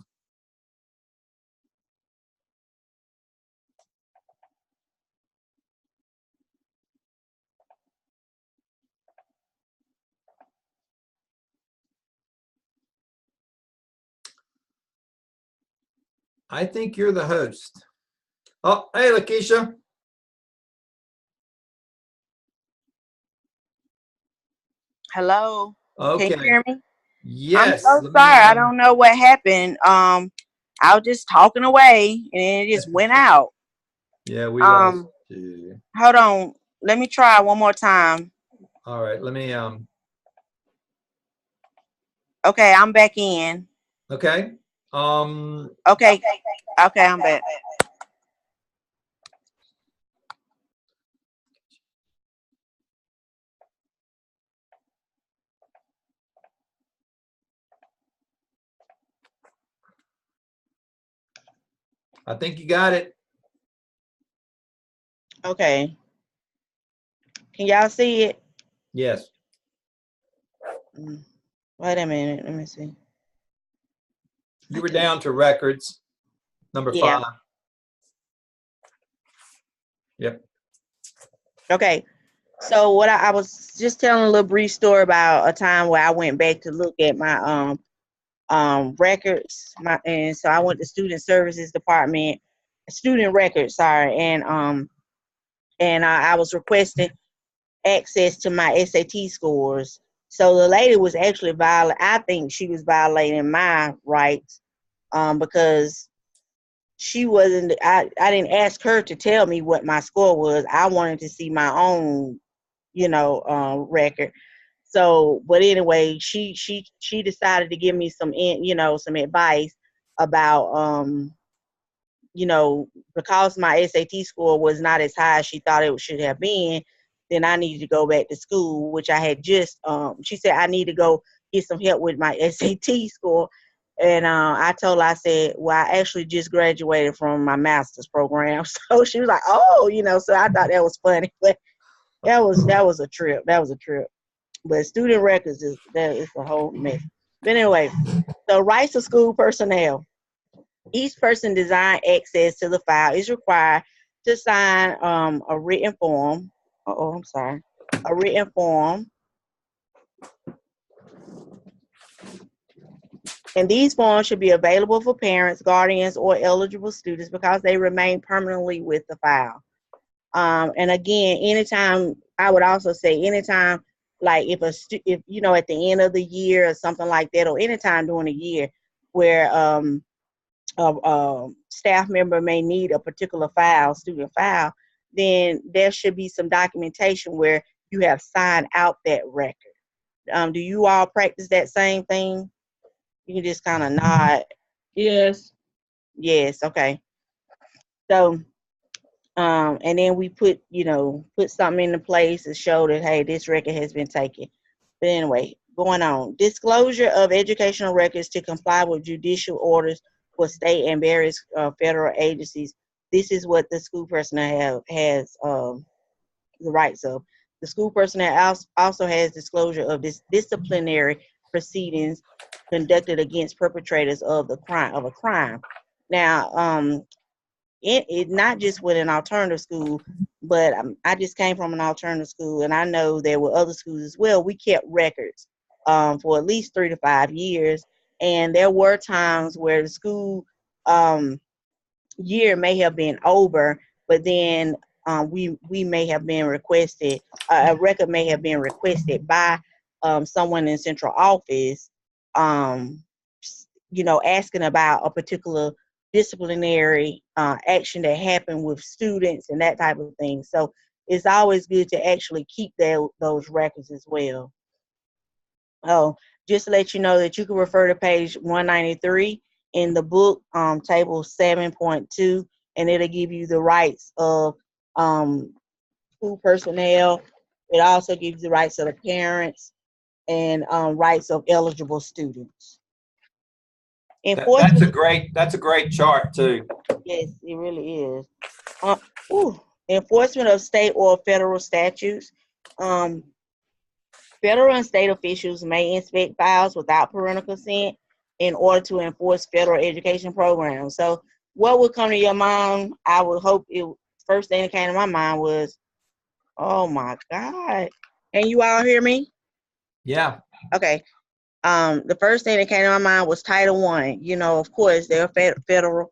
I think you're the host. Oh, hey, Lakeisha. Hello. Okay. Can you hear me? I'm Yes. so Let me, sorry. I don't know what happened. I was just talking away and it just went out. yeah, we lost Um, you. hold on. Let me try one more time. All right. Let me, Okay, I'm back in. okay. Okay. Okay, I'm back. I think you got it. Okay. Can y'all see it? Yes. Wait a minute. Let me see. You were down to records, number Yeah. 5. Yep. Okay. So what I was just telling a little brief story about a time where I went back to look at my records. And so I went to student services department, student records, sorry, and I was requesting access to my SAT scores. So the lady was actually I think she was violating my rights, because she wasn't. I didn't ask her to tell me what my score was. I wanted to see my own, record. So, but anyway, she decided to give me some some advice about because my SAT score was not as high as she thought it should have been, then I needed to go back to school, which I had just, she said I need to go get some help with my SAT score. And I told her, I said, well, I actually just graduated from my master's program. So she was like, oh, so I thought that was funny. But that was a trip. That was a trip. But student records is a whole mess. But anyway, the rights of school personnel. Each person designed access to the file is required to sign a written form. I'm sorry. A written form. And these forms should be available for parents, guardians, or eligible students because they remain permanently with the file. And again, anytime, I would also say anytime, like if at the end of the year or something like that, or anytime during the year where a staff member may need a particular file, student file, then there should be some documentation where you have signed out that record. Do you all practice that same thing? You can just kind of nod. Yes. Yes, okay. So, and then we put something into place to show that, hey, this record has been taken. But anyway, going on. Disclosure of educational records to comply with judicial orders for state and various federal agencies. This is what the school personnel has the rights of. The school personnel also has disclosure of disciplinary proceedings conducted against perpetrators of a crime. Now, it not just with an alternative school, but I just came from an alternative school, and I know there were other schools as well. We kept records for at least 3 to 5 years, and there were times where the school year may have been over, but then we may have been requested, a record may have been requested by someone in central office, asking about a particular disciplinary action that happened with students and that type of thing. So it's always good to actually keep those records as well. Oh, just to let you know that you can refer to page 193 in the book, table 7.2, and it'll give you the rights of school personnel. It also gives you the rights of the parents and rights of eligible students. That's a great chart too. Yes, it really is. Enforcement of state or federal statutes. Federal and state officials may inspect files without parental consent in order to enforce federal education programs. So what would come to your mind? I would hope first thing that came to my mind was, oh my God. Can you all hear me? Yeah. Okay. The first thing that came to my mind was Title I. Of course, they're federal.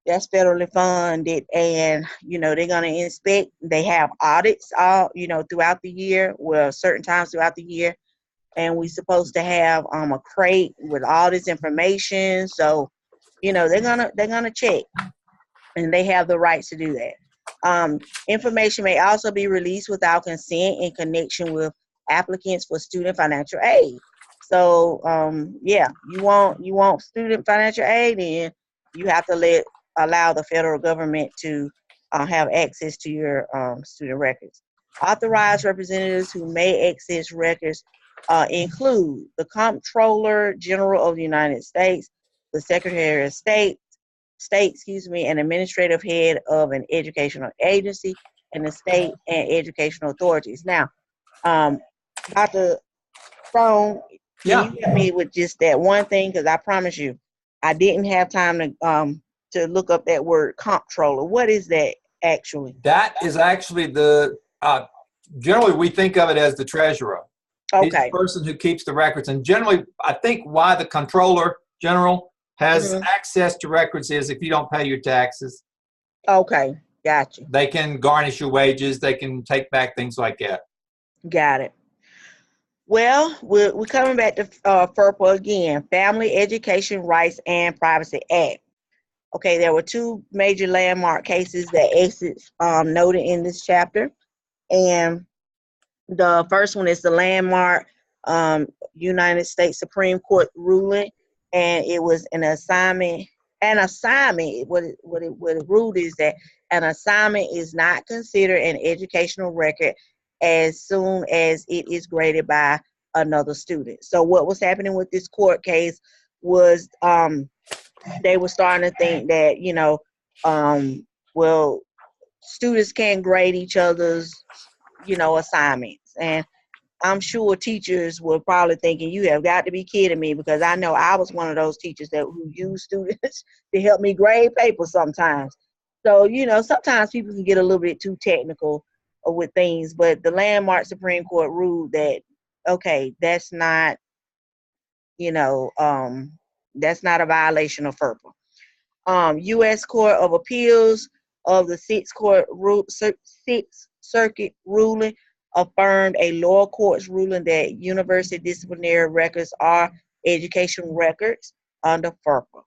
That's federally funded, and they're going to inspect. They have audits all throughout the year, well, certain times throughout the year, and we're supposed to have a crate with all this information. So they're gonna check, and they have the rights to do that. Information may also be released without consent in connection with applicants for student financial aid. So yeah, you want student financial aid, then you have to allow the federal government to have access to your student records. Authorized representatives who may access records include the Comptroller General of the United States, the Secretary of State, an administrative head of an educational agency, and the state and educational authorities. Now, Dr. Stone, can you help me with just that one thing? Because I promise you, I didn't have time to look up that word comptroller. What is that actually? That is actually generally we think of it as the treasurer. He's the Okay. person who keeps the records. And generally, I think why the Comptroller General has access to records is if you don't pay your taxes. Okay, got you. They can garnish your wages. They can take back things like that. Got it. Well, we're coming back to FERPA again, Family Education Rights and Privacy Act. Okay, there were two major landmark cases that Essex noted in this chapter. And the first one is the landmark United States Supreme Court ruling, and it was an assignment. What it ruled is that an assignment is not considered an educational record as soon as it is graded by another student. So what was happening with this court case was they were starting to think that well, students can't grade each other's assignments, and I'm sure teachers were probably thinking, you have got to be kidding me, because I know I was one of those teachers who used students to help me grade papers sometimes. So, sometimes people can get a little bit too technical with things, but the landmark Supreme Court ruled that, okay, that's not a violation of FERPA. U.S. Court of Appeals of the Sixth Circuit ruling affirmed a lower court's ruling that university disciplinary records are education records under FERPA.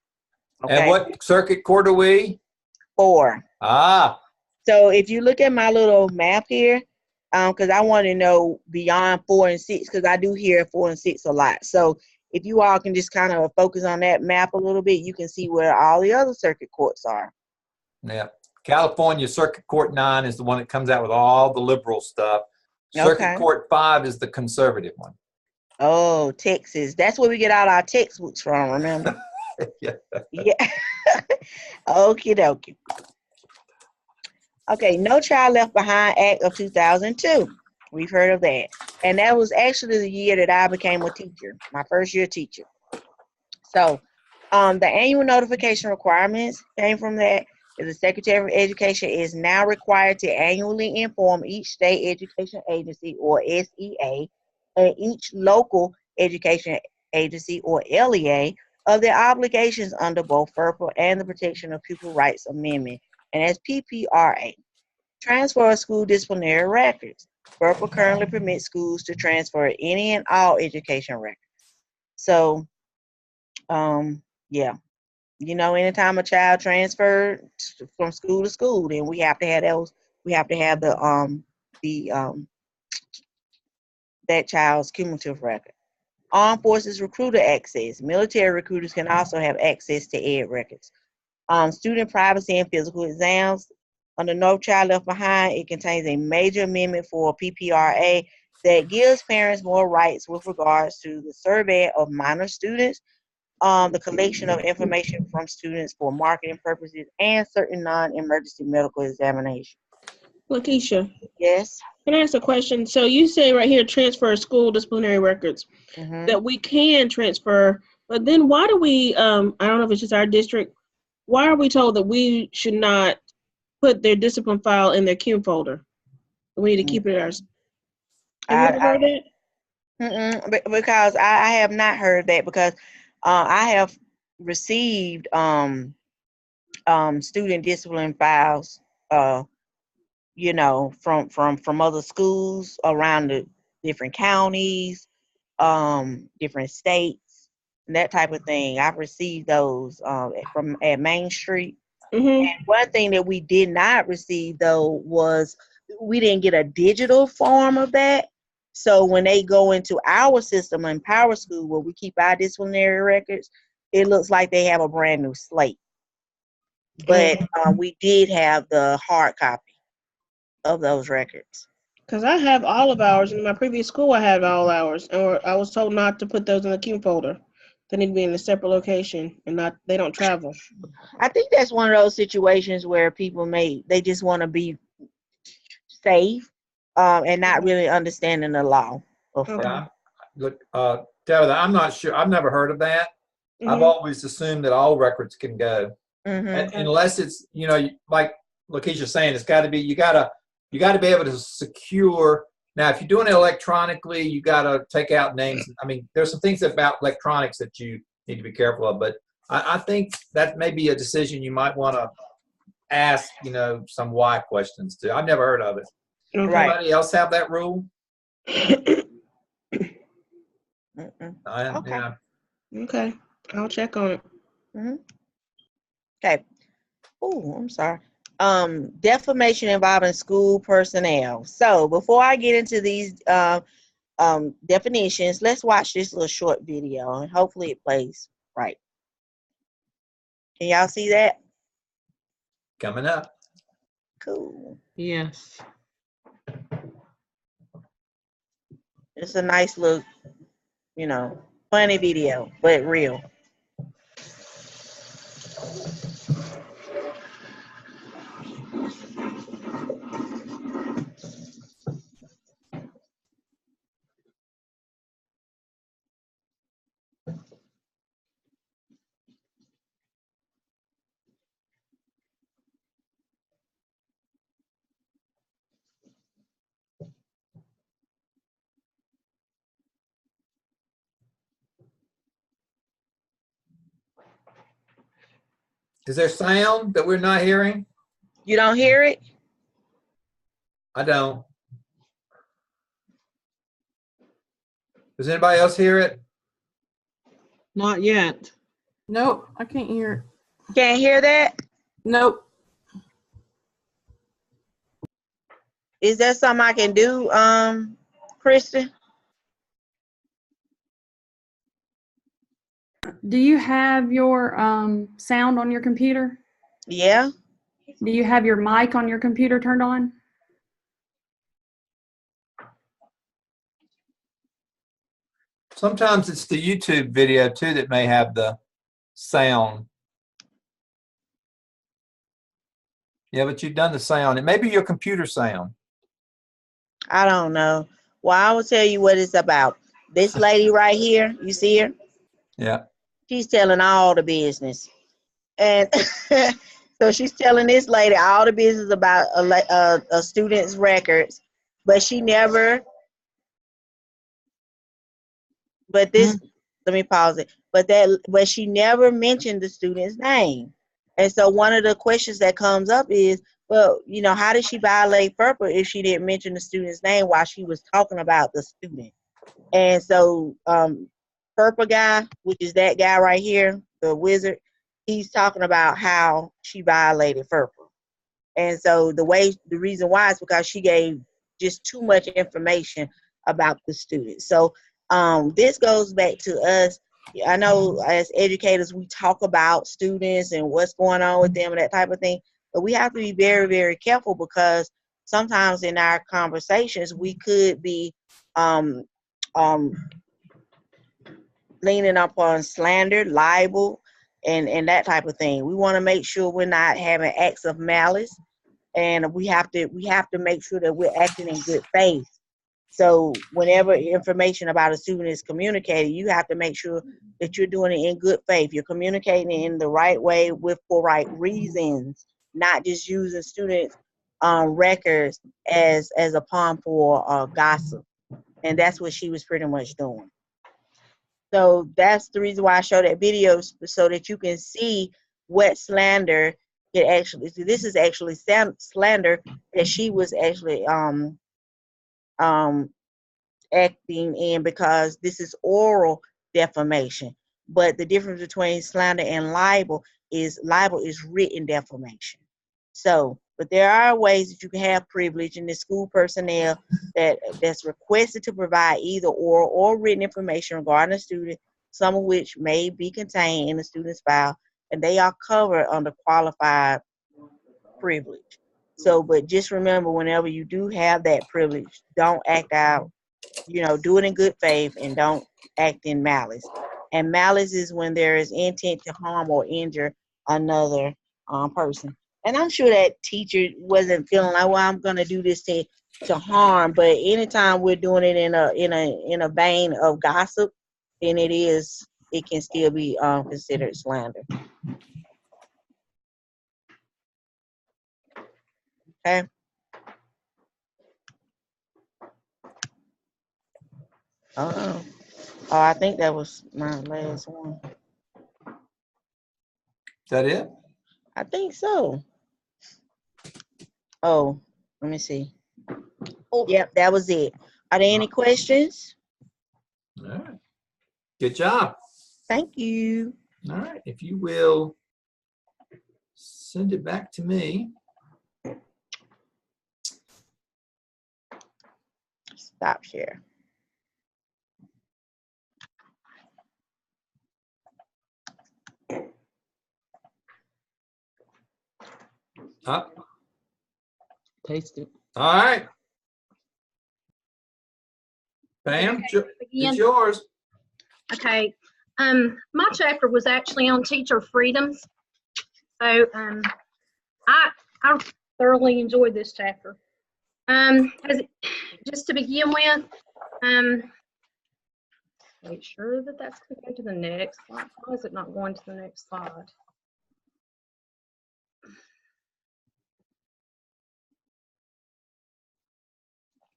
Okay. And what circuit court are we? 4. So if you look at my little map here, because I want to know beyond 4 and 6, because I do hear 4 and 6 a lot. So if you all can just kind of focus on that map a little bit, you can see where all the other circuit courts are. Yeah. California Circuit Court 9 is the one that comes out with all the liberal stuff. Circuit Court 5 is the conservative one. Oh, Texas. That's where we get all our textbooks from, remember? Yeah. Okie dokie. Okay, No Child Left Behind Act of 2002. We've heard of that. And that was actually the year that I became a teacher, my first year teacher. So the annual notification requirements came from that. The Secretary of Education is now required to annually inform each state education agency, or SEA, and each local education agency, or LEA, of their obligations under both FERPA and the Protection of Pupil Rights Amendment, and as PPRA. Transfer of school disciplinary records. FERPA currently permits schools to transfer any and all education records. So, yeah. Anytime a child transferred from school to school, then we have to have those. We have to have that child's cumulative record. Armed Forces recruiter access. Military recruiters can also have access to ed records. Student privacy and physical exams. Under No Child Left Behind, it contains a major amendment for PPRA that gives parents more rights with regards to the survey of minor students, the collection of information from students for marketing purposes, and certain non-emergency medical examinations. Lakeisha. Yes? Can I ask a question? So you say right here, transfer school disciplinary records, that we can transfer, but then why do we, I don't know if it's just our district, why are we told that we should not put their discipline file in their CUME folder? We need to keep it at ours. Have you ever heard that? Because I have not heard that, because I have received student discipline files, you know, from other schools around the different counties, different states, and that type of thing. I've received those from at Main Street. Mm-hmm. And one thing that we did not receive though was we didn't get a digital form of that. So when they go into our system in Power School where we keep our disciplinary records, it looks like they have a brand new slate. But we did have the hard copy of those records. Because I have all of ours. In my previous school, I had all ours. Or I was told not to put those in the queue folder. They need to be in a separate location and they don't travel. I think that's one of those situations where people they just want to be safe and not really understanding the law. Okay. Yeah, look, Tabitha, I'm not sure. I've never heard of that. I've Mhm. always assumed that all records can go, Mm-hmm. unless it's, you know, like Lakeisha's saying, it's got to be, you got to be able to secure. Now, if you're doing it electronically, you got to take out names. I mean, there's some things about electronics that you need to be careful of, but I think that may be a decision you might want to ask, you know, some why questions too. I've never heard of it. Okay. Right. Anybody else have that rule? Mm-mm. Okay. Yeah. Okay. I'll check on it. Mm-hmm. Okay. Oh, I'm sorry. Defamation involving school personnel. So before I get into these definitions, let's watch this little short video and hopefully it plays right. Can y'all see that? Coming up. Cool. Yes. It's a nice little, you know, funny video, but real. Is there sound that we're not hearing? You don't hear it? I don't. Does anybody else hear it? Not yet. Nope, I can't hear it. Can't hear that? Nope. Is that something I can do, Kristen? Do you have your sound on your computer? Yeah. Do you have your mic on your computer turned on? Sometimes it's the YouTube video too that may have the sound. Yeah, but you've done the sound. It may be your computer sound. I don't know. Well, I will tell you what it's about. This lady right here, you see her? Yeah. She's telling all the business. And so she's telling this lady all the business about a student's records, but she never, but this, let me pause it. But she never mentioned the student's name. And so one of the questions that comes up is, well, you know, how did she violate FERPA if she didn't mention the student's name while she was talking about the student? And so FERPA guy, which is that guy right here, the wizard, he's talking about how she violated FERPA. And so the reason why is because she gave just too much information about the student. So this goes back to us. I know as educators, we talk about students and what's going on with them and that type of thing, but we have to be very, very careful because sometimes in our conversations, we could be leaning upon slander, libel, and that type of thing. We want to make sure we're not having acts of malice, and we have to make sure that we're acting in good faith. So whenever information about a student is communicated, you have to make sure that you're doing it in good faith. You're communicating in the right way for right reasons, not just using students' records as a pawn for gossip. And that's what she was pretty much doing. So that's the reason why I show that video, so that you can see what slander It actually, this is actually slander that she was actually acting in, because this is oral defamation. But the difference between slander and libel is written defamation. So, but there are ways that you can have privilege in the school personnel that's requested to provide either oral or written information regarding a student, some of which may be contained in the student's file, and they are covered under qualified privilege. So, but just remember, whenever you do have that privilege, don't act out, do it in good faith and don't act in malice. And malice is when there is intent to harm or injure another person. And I'm sure that teacher wasn't feeling like, well, I'm going to do this to harm. But anytime we're doing it in a vein of gossip, then it can still be considered slander. Okay. Oh, I think that was my last one. Is that it? I think so. Oh, let me see. Oh, yep, that was it. Are there any questions? All right. Good job. Thank you. All right. If you will send it back to me. Stop share. Up. Taste it. All right. Pam, it's yours. Okay. My chapter was actually on teacher freedoms. So I thoroughly enjoyed this chapter. Just to begin with, make sure that that's going to go to the next slide. Why is it not going to the next slide?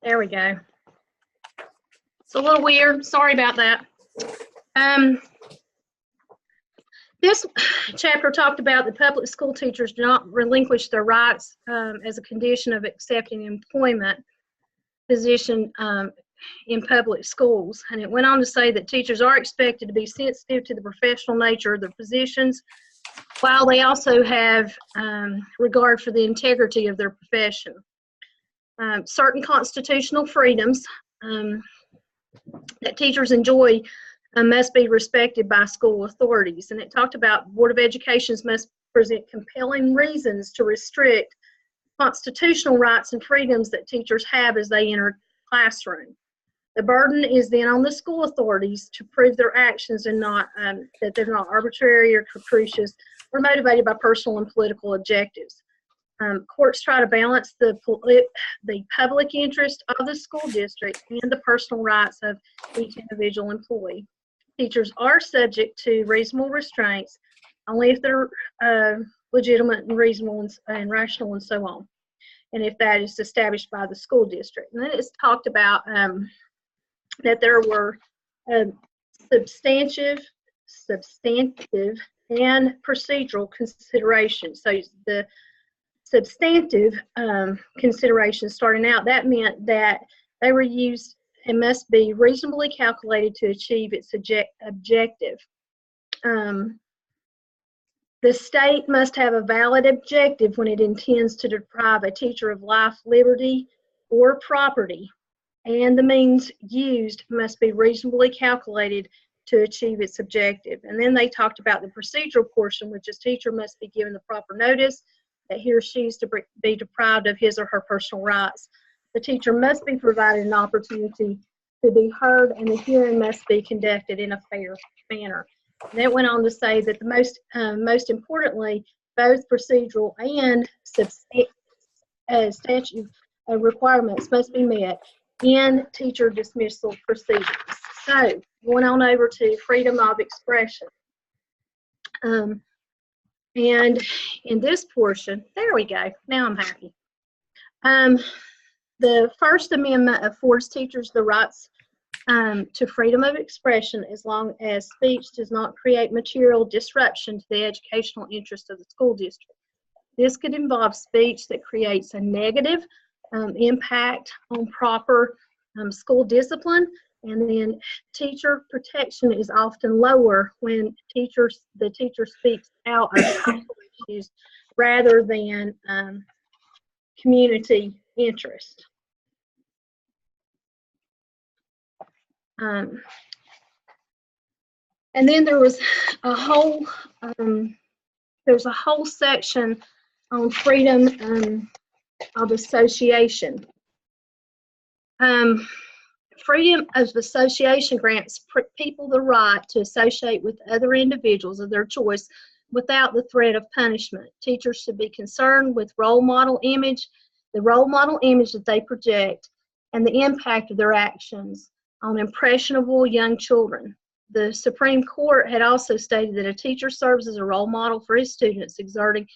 There we go. It's a little weird. Sorry about that. This chapter talked about the public school teachers do not relinquish their rights as a condition of accepting employment position in public schools. And it went on to say that teachers are expected to be sensitive to the professional nature of their positions, while they also have regard for the integrity of their profession. Certain constitutional freedoms that teachers enjoy must be respected by school authorities. And it talked about Board of Educations must present compelling reasons to restrict constitutional rights and freedoms that teachers have as they enter classroom. The burden is then on the school authorities to prove their actions and not that they're not arbitrary or capricious or motivated by personal and political objectives. Courts try to balance the public interest of the school district and the personal rights of each individual employee. Teachers are subject to reasonable restraints only if they're legitimate and reasonable and rational and so on, and if that is established by the school district. And then it's talked about that there were substantive and procedural considerations. So the substantive considerations starting out, that meant that they were used and must be reasonably calculated to achieve its objective. The state must have a valid objective when it intends to deprive a teacher of life, liberty, or property, and the means used must be reasonably calculated to achieve its objective. And then they talked about the procedural portion, which is teacher must be given the proper notice that he or she is to be deprived of his or her personal rights. The teacher must be provided an opportunity to be heard, and the hearing must be conducted in a fair manner. And it went on to say that the most importantly, both procedural and statute requirements must be met in teacher dismissal proceedings. So going on over to freedom of expression. And in this portion, there we go. Now I'm happy. The First Amendment affords teachers the rights to freedom of expression as long as speech does not create material disruption to the educational interest of the school district. This could involve speech that creates a negative impact on proper school discipline, and then teacher protection is often lower when the teacher speaks out of social issues rather than community interest. And then there was a whole section on freedom of association. Freedom of association grants people the right to associate with other individuals of their choice without the threat of punishment. Teachers should be concerned with the role model image that they project, and the impact of their actions on impressionable young children. The Supreme Court had also stated that a teacher serves as a role model for his students, exerting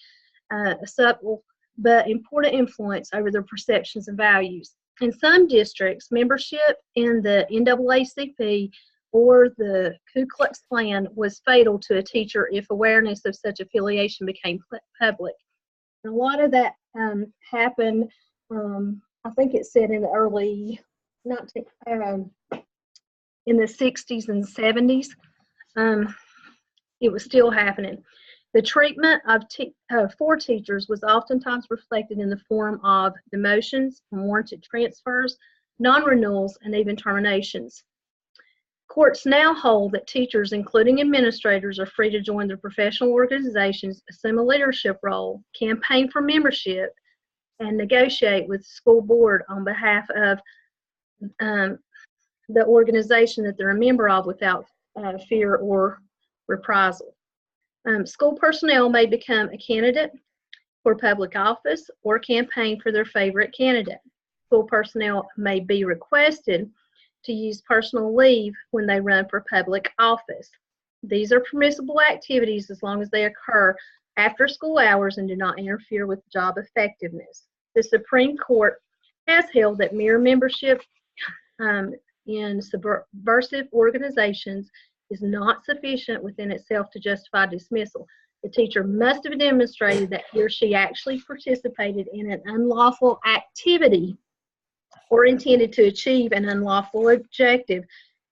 a subtle but important influence over their perceptions and values. In some districts, membership in the NAACP or the Ku Klux Klan was fatal to a teacher if awareness of such affiliation became public. And a lot of that happened, I think it said in the early in the 60s and 70s. It was still happening. The treatment for teachers was oftentimes reflected in the form of demotions, unwarranted transfers, non-renewals, and even terminations. Courts now hold that teachers, including administrators, are free to join their professional organizations, assume a leadership role, campaign for membership, and negotiate with the school board on behalf of the organization that they're a member of without fear or reprisal. School personnel may become a candidate for public office or campaign for their favorite candidate. School personnel may be requested to use personal leave when they run for public office. These are permissible activities as long as they occur after school hours and do not interfere with job effectiveness. The Supreme Court has held that mere membership in subversive organizations is not sufficient within itself to justify dismissal. The teacher must have demonstrated that he or she actually participated in an unlawful activity or intended to achieve an unlawful objective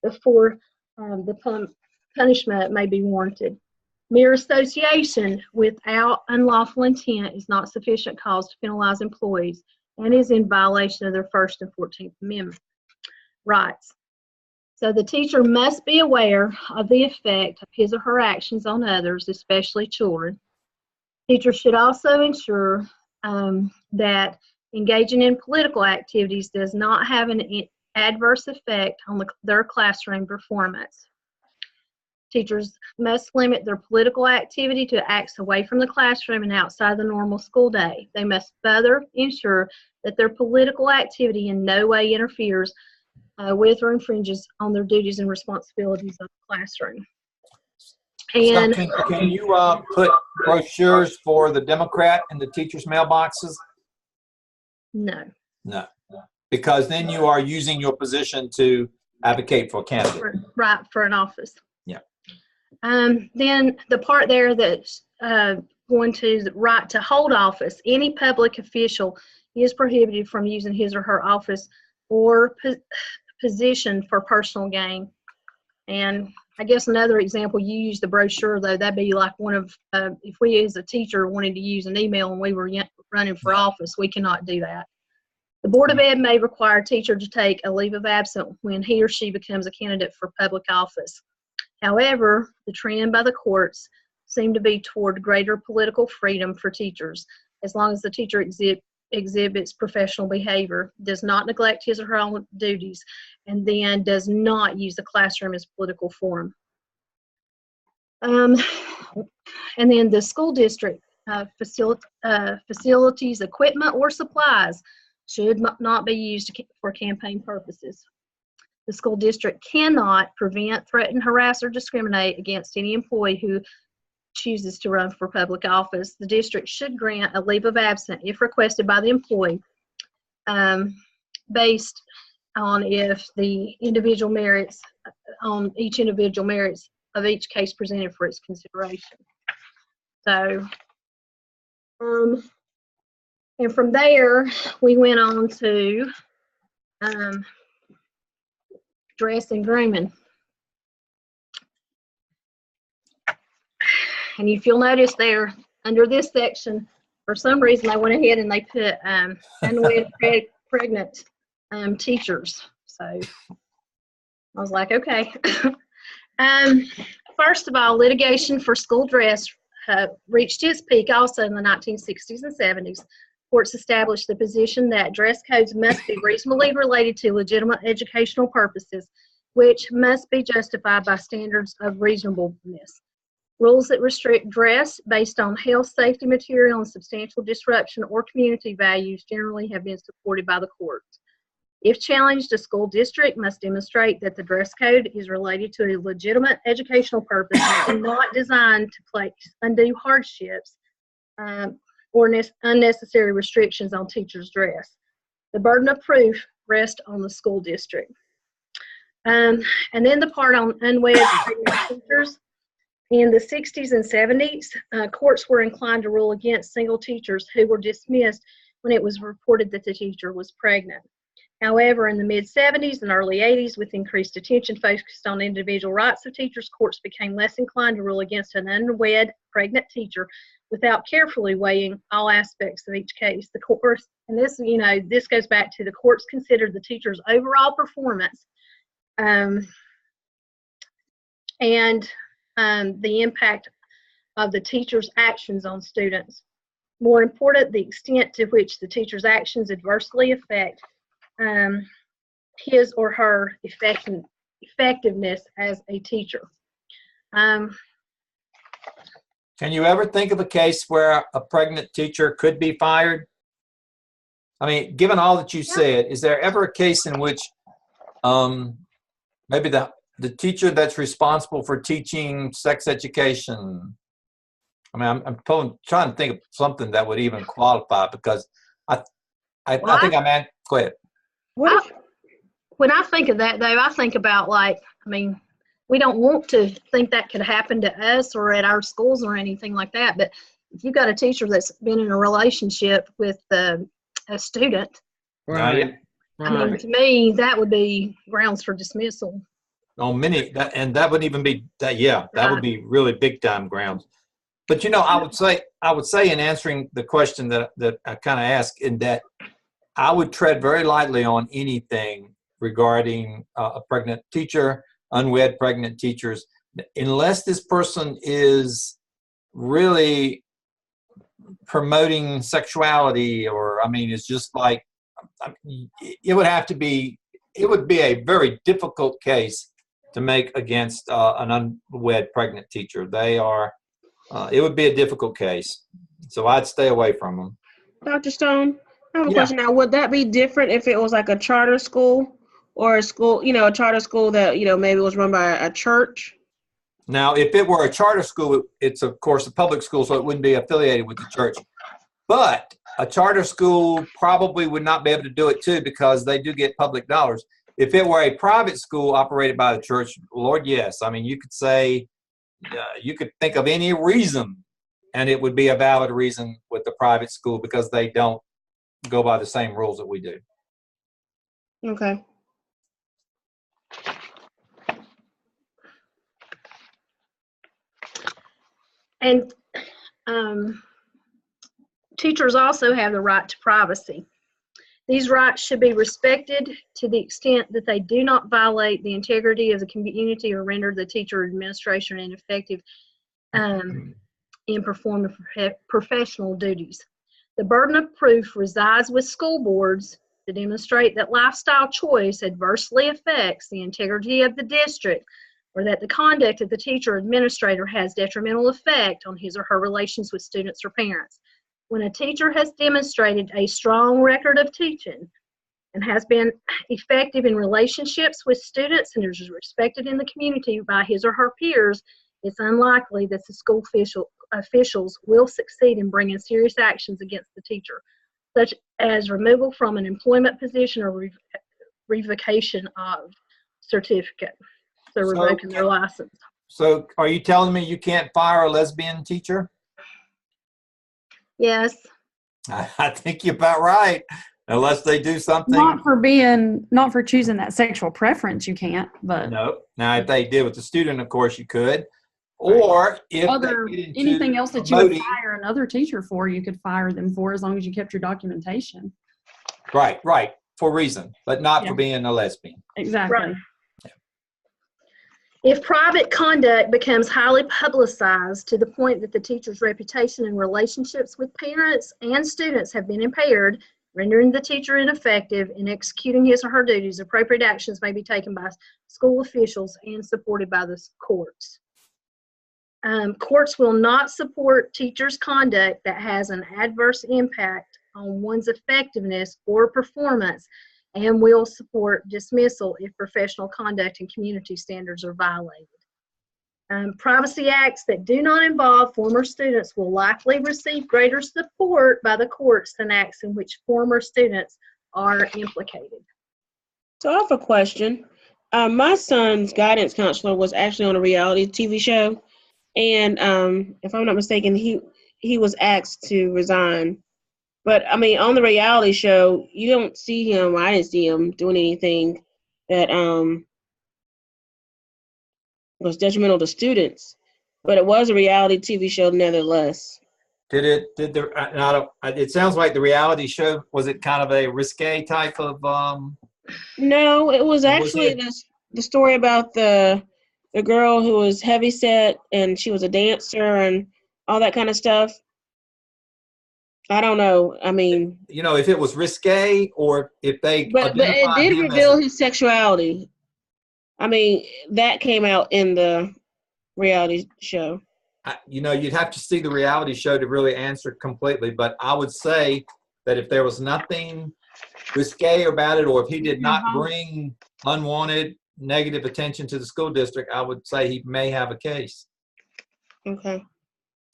before the punishment may be warranted. Mere association without unlawful intent is not sufficient cause to penalize employees and is in violation of their First and 14th Amendment rights. So the teacher must be aware of the effect of his or her actions on others, especially children. Teachers should also ensure that engaging in political activities does not have an adverse effect on their classroom performance. Teachers must limit their political activity to acts away from the classroom and outside the normal school day. They must further ensure that their political activity in no way interferes with or infringes on their duties and responsibilities of the classroom. And Scott, can you put brochures for the Democrat in the teachers' mailboxes? No. No, because then you are using your position to advocate for a candidate. Right, for an office. Yeah. Then the part there that's going to the right to hold office, any public official is prohibited from using his or her office or position for personal gain. And I guess another example, you use the brochure, though, that'd be like one of, if we as a teacher wanted to use an email and we were running for office, we cannot do that. The Board of Ed may require a teacher to take a leave of absence when he or she becomes a candidate for public office. However, the trend by the courts seem to be toward greater political freedom for teachers, as long as the teacher exhibits professional behavior, does not neglect his or her own duties, and then does not use the classroom as political forum. And then the school district facilities, equipment, or supplies should not be used for campaign purposes. The school district cannot prevent, threaten, harass, or discriminate against any employee who chooses to run for public office. The district should grant a leave of absence if requested by the employee, based on if the individual merits, on each individual merits of each case presented for its consideration. So And from there, we went on to dress and grooming. And if you'll notice there, under this section, for some reason, they went ahead and they put unwed pregnant teachers. So I was like, okay. First of all, litigation for school dress reached its peak also in the 1960s and 70s. Courts established the position that dress codes must be reasonably related to legitimate educational purposes, which must be justified by standards of reasonableness. Rules that restrict dress based on health, safety, material, and substantial disruption or community values generally have been supported by the courts. If challenged, a school district must demonstrate that the dress code is related to a legitimate educational purpose and not designed to place undue hardships or unnecessary restrictions on teachers' dress. The burden of proof rests on the school district. And then the part on unwed teachers. In the 60s and 70s, courts were inclined to rule against single teachers who were dismissed when it was reported that the teacher was pregnant. However, in the mid-70s and early 80s, with increased attention focused on individual rights of teachers, courts became less inclined to rule against an unwed pregnant teacher without carefully weighing all aspects of each case. The courts, and this, this goes back to the courts considered the teacher's overall performance and the impact of the teacher's actions on students. More important, the extent to which the teacher's actions adversely affect his or her effectiveness as a teacher. Can you ever think of a case where a pregnant teacher could be fired? I mean, given all that you said, is there ever a case in which maybe the teacher that's responsible for teaching sex education, I mean, I'm trying to think of something that would even qualify, because I think I'm at, go ahead. When I think of that, though, I think about we don't want to think that could happen to us or at our schools or anything like that. But if you've got a teacher that's been in a relationship with a student, Right. I mean, to me, that would be grounds for dismissal. On many, that would even be that. Yeah, that would be really big time grounds. But I would say in answering the question that I kind of asked, in that I would tread very lightly on anything regarding a pregnant teacher, unwed pregnant teachers, unless this person is really promoting sexuality, or it's just like, it would be a very difficult case to make against an unwed pregnant teacher. It would be a difficult case. So I'd stay away from them. Dr. Stone, I have a question now. Would that be different if it was like a charter school or a school, a charter school that, maybe was run by a church? Now, if it were a charter school, it's of course a public school, so it wouldn't be affiliated with the church. But a charter school probably would not be able to do it too, because they do get public dollars. If it were a private school operated by the church, Lord, yes. I mean, you could say, you could think of any reason, and it would be a valid reason with the private school, because they don't go by the same rules that we do. Okay. And teachers also have the right to privacy. These rights should be respected to the extent that they do not violate the integrity of the community or render the teacher or administration ineffective in performing professional duties. The burden of proof resides with school boards to demonstrate that lifestyle choice adversely affects the integrity of the district, or that the conduct of the teacher or administrator has detrimental effect on his or her relations with students or parents. When a teacher has demonstrated a strong record of teaching and has been effective in relationships with students and is respected in the community by his or her peers, it's unlikely that the school officials will succeed in bringing serious actions against the teacher, such as removal from an employment position or revocation of certificate. So revoking their license. So are you telling me you can't fire a lesbian teacher? Yes. I think you're about right. Unless they do something. Not for choosing that sexual preference, you can't, but No. Now, if they did with the student, of course you could. Or if other they get into anything else that you would promoting- fire another teacher for, you could fire them for, as long as you kept your documentation. Right, for reason, but not Yeah. for being a lesbian. Exactly. Right. If private conduct becomes highly publicized to the point that the teacher's reputation and relationships with parents and students have been impaired, rendering the teacher ineffective in executing his or her duties, appropriate actions may be taken by school officials and supported by the courts. Courts will not support teachers' conduct that has an adverse impact on one's effectiveness or performance, and will support dismissal if professional conduct and community standards are violated. Privacy acts that do not involve former students will likely receive greater support by the courts than acts in which former students are implicated. So I have a question. My son's guidance counselor was actually on a reality TV show, and if I'm not mistaken, he was asked to resign. But I mean, on the reality show, you don't see him. I didn't see him doing anything that was detrimental to students. But it was a reality TV show, nevertheless. It sounds like the reality show, was it kind of a risque type of No, it was actually the story about the girl who was heavyset and she was a dancer and all that kind of stuff. I don't know. I mean, if it was risque or if they but it did reveal his sexuality. I mean, that came out in the reality show. You'd have to see the reality show to really answer completely, but I would say that if there was nothing risque about it, or if he did not bring unwanted negative attention to the school district, I would say he may have a case. Okay.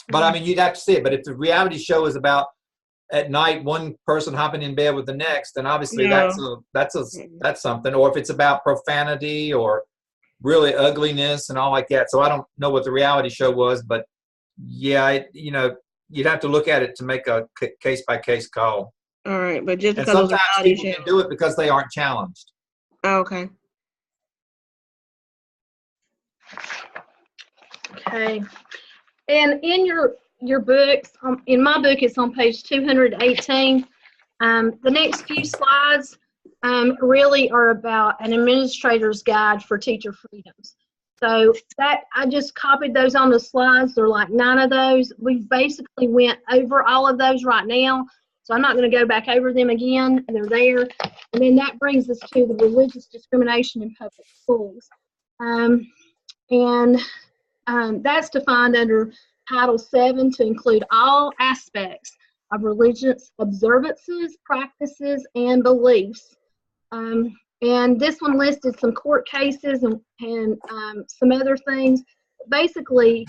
But I mean, you'd have to see it. But if the reality show is about at night one person hopping in bed with the next, then obviously that's something. Or if it's about profanity or really ugliness and all like that. So I don't know what the reality show was, but yeah, you'd have to look at it to make a case by case call. All right, but just because sometimes people can do it because they aren't challenged. Oh, okay. Okay. And in your books, in my book, it's on page 218. The next few slides really are about an administrator's guide for teacher freedoms. So that I just copied those on the slides. There are like 9 of those. We basically went over all of those right now. So I'm not going to go back over them again. They're there. And then that brings us to the religious discrimination in public schools. That's defined under Title VII to include all aspects of religious observances, practices, and beliefs. And this one listed some court cases and some other things. Basically,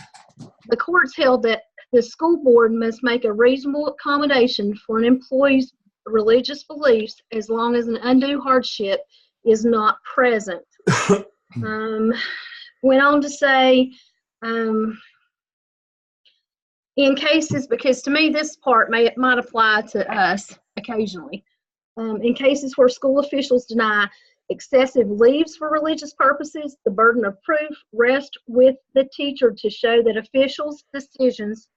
the courts held that the school board must make a reasonable accommodation for an employee's religious beliefs as long as an undue hardship is not present. Went on to say, in cases, because to me this part might apply to us occasionally, in cases where school officials deny excessive leaves for religious purposes, the burden of proof rests with the teacher to show that officials' decisions,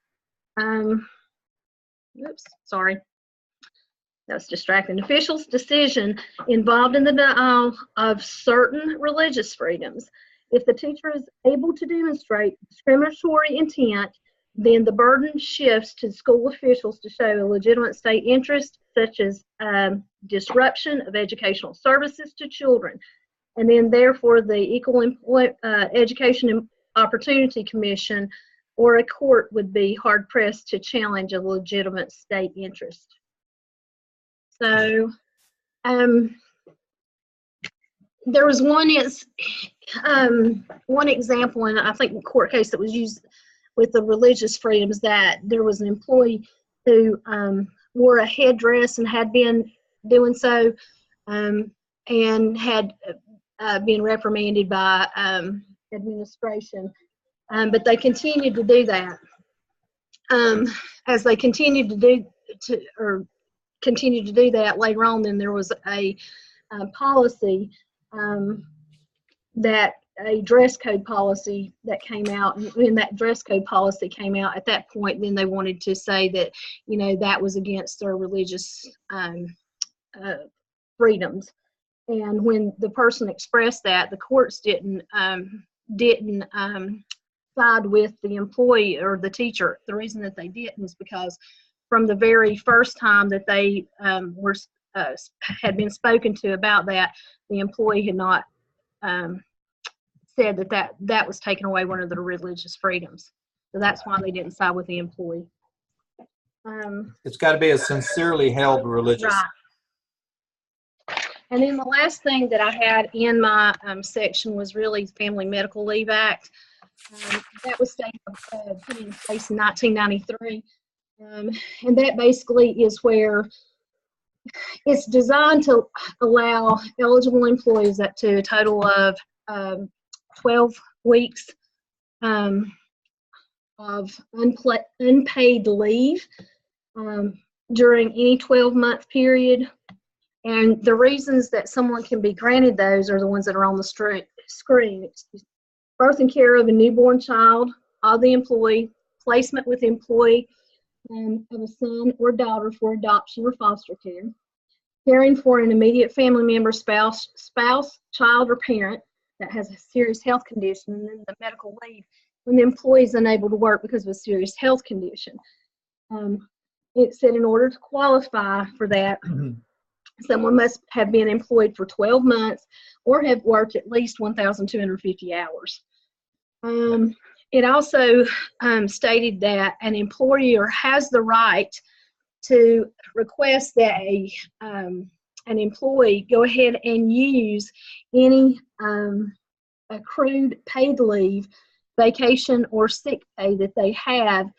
that's distracting. Officials' decision involved in the denial of certain religious freedoms. If the teacher is able to demonstrate discriminatory intent, then the burden shifts to school officials to show a legitimate state interest, such as disruption of educational services to children. And then therefore the Equal Education and Opportunity Commission or a court would be hard pressed to challenge a legitimate state interest. So there was one example, and I think a court case that was used with the religious freedoms, that there was an employee who wore a headdress and had been doing so, and had been reprimanded by administration, but they continued to do that. as they continued to do that later on, then there was a policy that a dress code policy that came out, and when that dress code policy came out at that point, then they wanted to say that, you know, that was against their religious freedoms. And when the person expressed that, the courts didn't side with the employee or the teacher. The reason that they didn't is because from the very first time that they had been spoken to about that, the employee had not said that was taking away one of their religious freedoms. So that's why they didn't side with the employee. It's got to be a sincerely held religious. Right. And then the last thing that I had in my section was really Family Medical Leave Act. That was put in place in 1993. And that basically is where it's designed to allow eligible employees up to a total of 12 weeks of unpaid leave during any 12-month period. And the reasons that someone can be granted those are the ones that are on the screen. Birth and care of a newborn child of the employee, placement with the employee of a son or daughter for adoption or foster care, caring for an immediate family member, spouse, child, or parent that has a serious health condition, and then the medical leave when the employee is unable to work because of a serious health condition. It said in order to qualify for that, someone must have been employed for 12 months or have worked at least 1,250 hours. It also stated that an employer has the right to request that an employee go ahead and use any accrued paid leave, vacation, or sick pay that they have,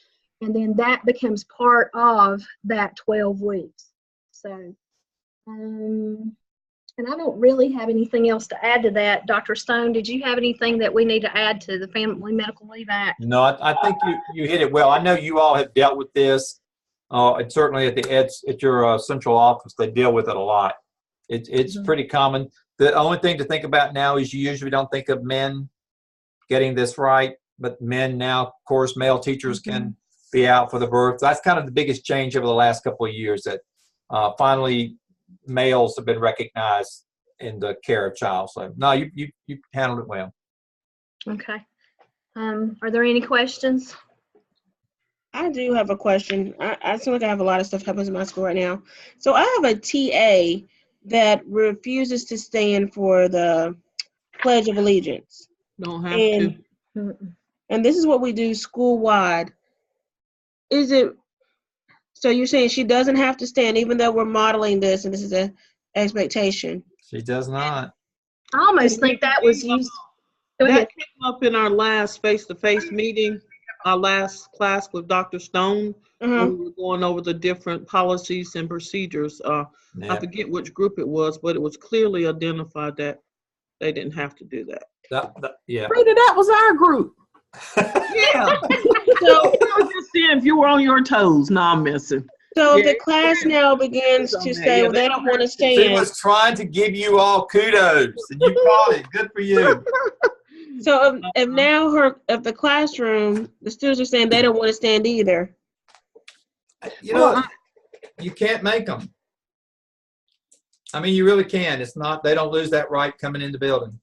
and then that becomes part of that 12 weeks. So, and I don't really have anything else to add to that. Dr. Stone, did you have anything that we need to add to the Family Medical Leave Act? No, I think you hit it well. I know you all have dealt with this. And certainly at your central office, they deal with it a lot. It's pretty common. The only thing to think about now is you usually don't think of men getting this right, but men now, of course, male teachers can be out for the birth. That's kind of the biggest change over the last couple of years, that finally males have been recognized in the care of child. So no, you handled it well. Okay. Are there any questions? I do have a question. I feel like I have a lot of stuff happens in my school right now. So I have a TA that refuses to stand for the Pledge of Allegiance. Don't have to. And this is what we do school-wide. Is it, so you're saying she doesn't have to stand even though we're modeling this and this is an expectation? She does not. I almost think that was used. That came up in our last face-to-face meeting, our last class with Dr. Stone, when we were going over the different policies and procedures. I forget which group it was, but it was clearly identified that they didn't have to do that. Yeah. Rita, that was our group. Yeah. So I was just saying if you were on your toes. No, I'm missing. So the class now begins to say, well, they don't want to stand. She was trying to give you all kudos, and you caught it. Good for you. So if now if the classroom, the students are saying they don't want to stand either. You know, you can't make them. I mean, you really can. It's not, they don't lose that right coming in the building.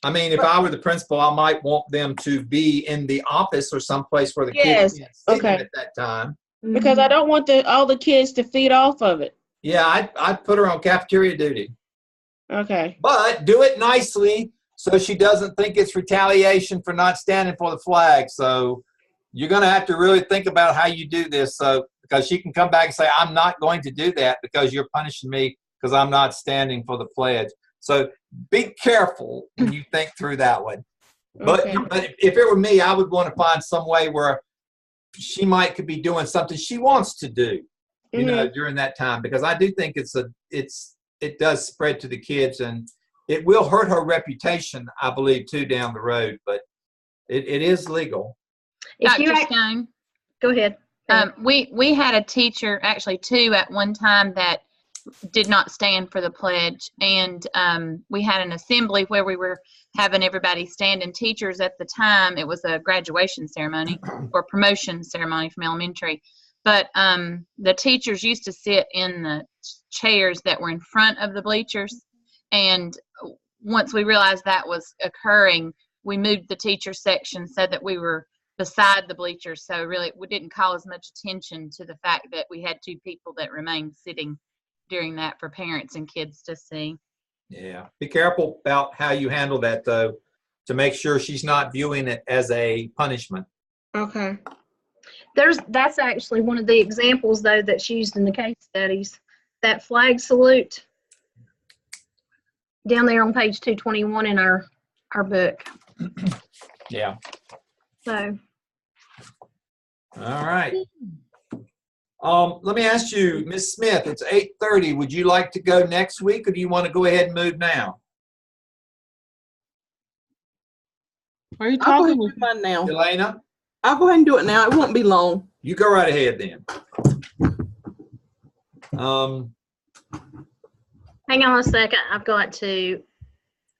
I mean, if I were the principal, I might want them to be in the office or someplace where the kids can't see them at that time. Because I don't want all the kids to feed off of it. Yeah, I'd put her on cafeteria duty. Okay. But do it nicely so she doesn't think it's retaliation for not standing for the flag. So you're going to have to really think about how you do this. So because she can come back and say, I'm not going to do that because you're punishing me because I'm not standing for the pledge. So be careful when you think through that one. But if it were me, I would want to find some way where she could be doing something she wants to do, you know, during that time, because I do think it does spread to the kids, and it will hurt her reputation, I believe, too, down the road. But it is legal. Dr. Stone, Go ahead. We had a teacher, actually two at one time, that did not stand for the pledge, and we had an assembly where we were having everybody stand, and teachers at the time, it was a graduation ceremony or promotion ceremony from elementary, but the teachers used to sit in the chairs that were in front of the bleachers, and once we realized that was occurring, we moved the teacher section so that we were beside the bleachers, so really we didn't call as much attention to the fact that we had two people that remained sitting during that for parents and kids to see. Yeah, be careful about how you handle that, though, to make sure she's not viewing it as a punishment. Okay. That's actually one of the examples, though, that's used in the case studies. That flag salute down there on page 221 in our book. Yeah. So. All right. Let me ask you, Ms. Smith, it's 8:30. Would you like to go next week, or do you want to go ahead and move now? Are you talking with mine now? Elena? I'll go ahead and do it now. It won't be long. You go right ahead then. Hang on a second. I've got to.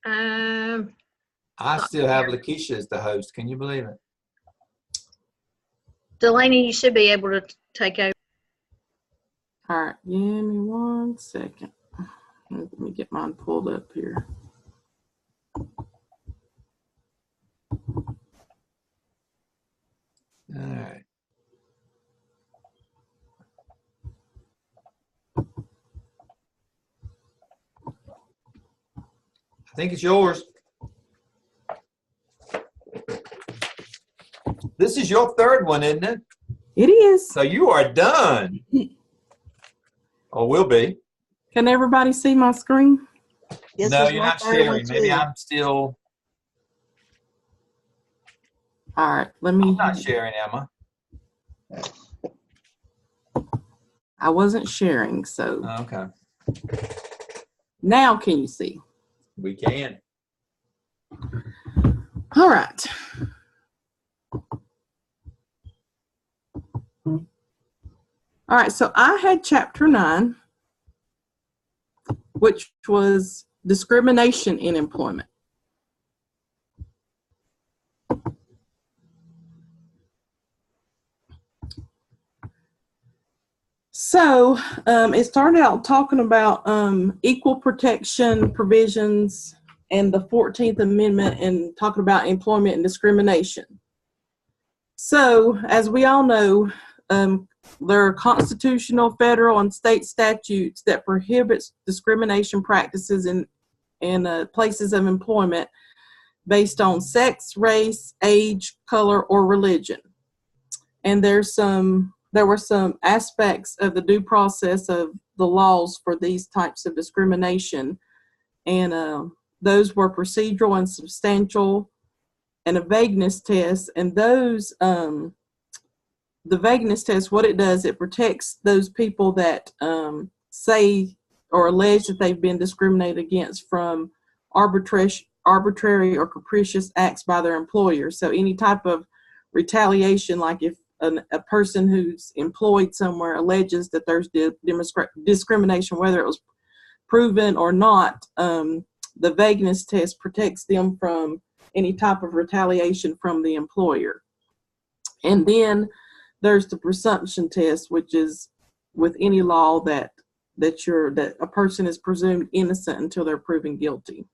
I still have Lakeisha as the host. Can you believe it? Delaney, you should be able to take over. All right, give me 1 second. Let me get mine pulled up here. All right. I think it's yours. This is your third one, isn't it? It is. So you are done. Or will be. Can everybody see my screen? This No, was you're my not third sharing. one, Maybe too. I'm still. All right, let me. I'm not sharing, Emma. I wasn't sharing, so. Okay. Now can you see? We can. All right. All right, so I had chapter 9, which was discrimination in employment. So it started out talking about equal protection provisions and the 14th Amendment and talking about employment and discrimination. So as we all know, there are constitutional, federal, and state statutes that prohibit discrimination practices in places of employment based on sex, race, age, color, or religion. And there were some aspects of the due process of the laws for these types of discrimination, and those were procedural and substantial, and a vagueness test. And those, the vagueness test, what it does, it protects those people that say or allege that they've been discriminated against from arbitrary or capricious acts by their employer. So any type of retaliation, like if a person who's employed somewhere alleges that there's discrimination, whether it was proven or not, the vagueness test protects them from any type of retaliation from the employer. And then there's the presumption test, which is with any law that a person is presumed innocent until they're proven guilty.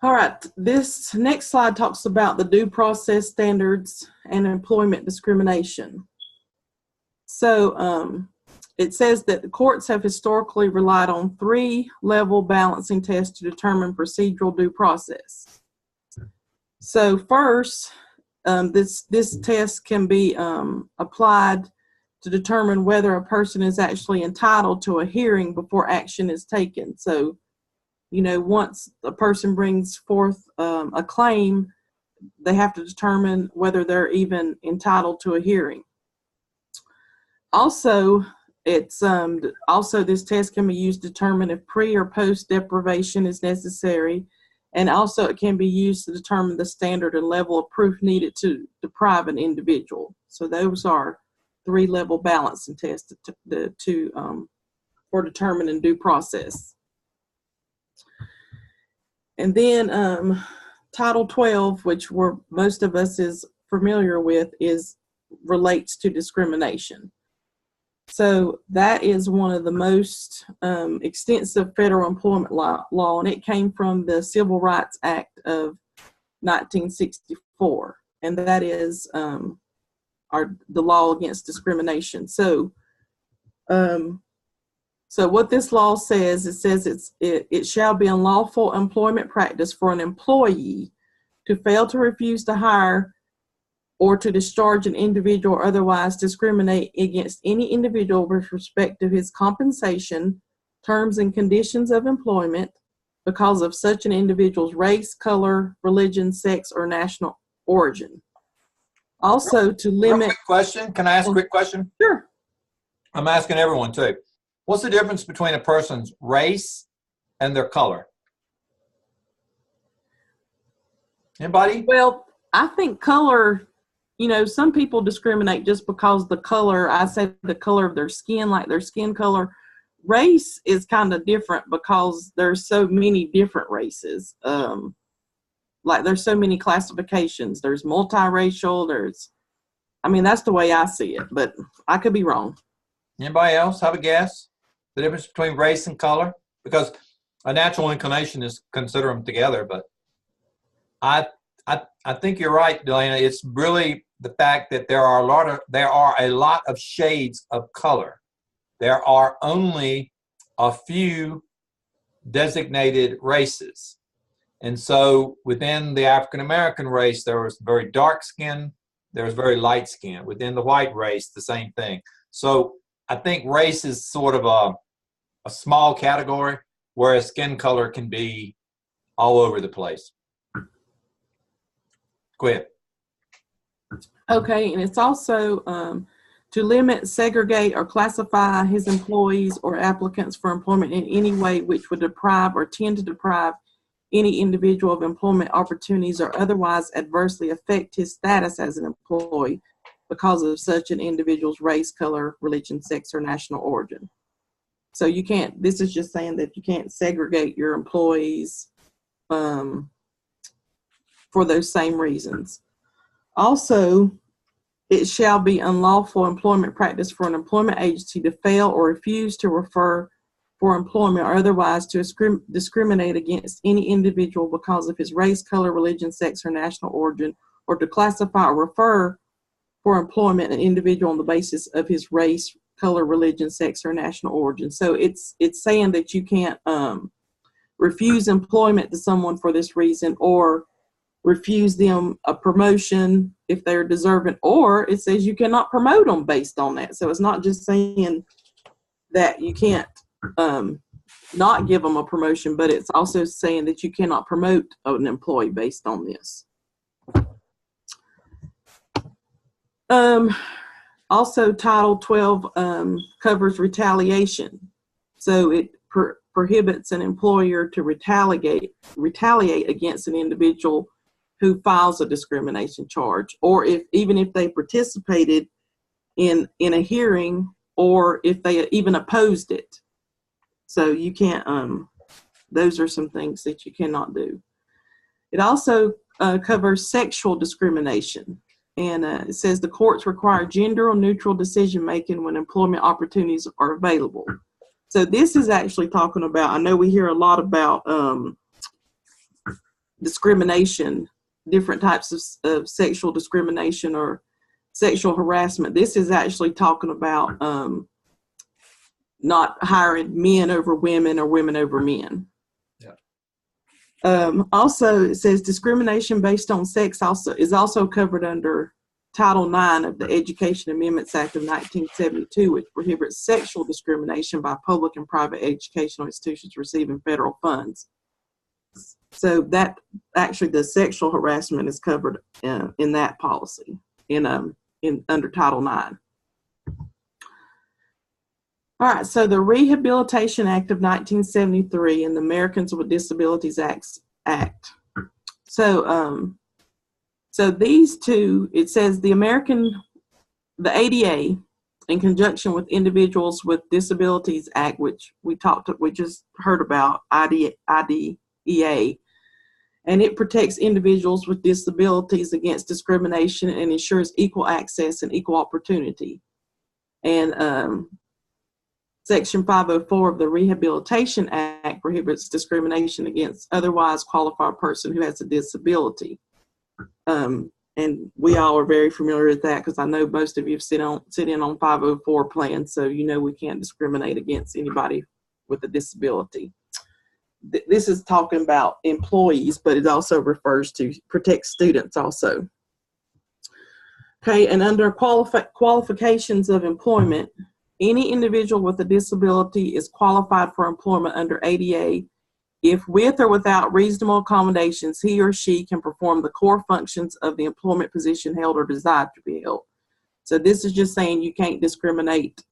All right, this next slide talks about the due process standards and employment discrimination. So it says that the courts have historically relied on 3-level balancing tests to determine procedural due process. So first, this test can be applied to determine whether a person is actually entitled to a hearing before action is taken. So, you know, once a person brings forth a claim, they have to determine whether they're even entitled to a hearing. Also, this test can be used to determine if pre or post deprivation is necessary, And also it can be used to determine the standard and level of proof needed to deprive an individual. So those are 3-level balancing tests for determining due process. And then Title 12, which most of us is familiar with, relates to discrimination. So that is one of the most extensive federal employment law, and it came from the Civil Rights Act of 1964, and that is the law against discrimination. So what this law says, it shall be unlawful employment practice for an employee to fail to refuse to hire or to discharge an individual or otherwise discriminate against any individual with respect to his compensation, terms and conditions of employment because of such an individual's race, color, religion, sex, or national origin. Also to limit— Quick question. Can I ask a quick question? Sure. I'm asking everyone too. What's the difference between a person's race and their color? Anybody? Well, I think color— some people discriminate just because the color, I say the color of their skin, like their skin color. Race is kind of different because there's so many different races. Like there's so many classifications. There's multiracial, that's the way I see it, but I could be wrong. Anybody else have a guess? The difference between race and color? Because a natural inclination is consider them together, but I think you're right, Delana. It's really the fact that there are a lot of shades of color. There are only a few designated races. And so within the African American race, there was very dark skin, there was very light skin. Within the white race, the same thing. So I think race is sort of a small category, whereas skin color can be all over the place. Go ahead. Okay, and it's also to limit, segregate, or classify his employees or applicants for employment in any way which would deprive or tend to deprive any individual of employment opportunities or otherwise adversely affect his status as an employee because of such an individual's race, color, religion, sex, or national origin. So you can't— this is just saying that you can't segregate your employees for those same reasons. Also, it shall be unlawful employment practice for an employment agency to fail or refuse to refer for employment or otherwise to discriminate against any individual because of his race, color, religion, sex, or national origin, or to classify or refer for employment an individual on the basis of his race, color, religion, sex, or national origin. So it's saying that you can't refuse employment to someone for this reason, or refuse them a promotion if they're deserving, or it says you cannot promote them based on that. So it's not just saying that you can't not give them a promotion, but it's also saying that you cannot promote an employee based on this. Also, Title 12 covers retaliation. So it prohibits an employer to retaliate against an individual who files a discrimination charge, or even if they participated in a hearing, or if they even opposed it. So you can't, those are some things that you cannot do. It also covers sexual discrimination. And it says the courts require gender neutral decision making when employment opportunities are available. So this is actually talking about— I know we hear a lot about discrimination, different types of sexual discrimination or sexual harassment. This is actually talking about not hiring men over women or women over men. Yeah. Also, it says discrimination based on sex is also covered under Title IX of the Education Amendments Act of 1972, which prohibits sexual discrimination by public and private educational institutions receiving federal funds. So that actually, the sexual harassment is covered in that policy under Title IX. All right, so the Rehabilitation Act of 1973 and the Americans with Disabilities Act Act. So, so these two, it says the ADA, in conjunction with Individuals with Disabilities Act, which we just heard about, IDEA, and it protects individuals with disabilities against discrimination and ensures equal access and equal opportunity. And Section 504 of the Rehabilitation Act prohibits discrimination against otherwise qualified person who has a disability. And we all are very familiar with that because I know most of you sit in on 504 plans, so you know we can't discriminate against anybody with a disability. This is talking about employees, but it also refers to protect students also. Okay, and under qualifications of employment, any individual with a disability is qualified for employment under ADA if with or without reasonable accommodations, he or she can perform the core functions of the employment position held or desired to be held. So this is just saying you can't discriminate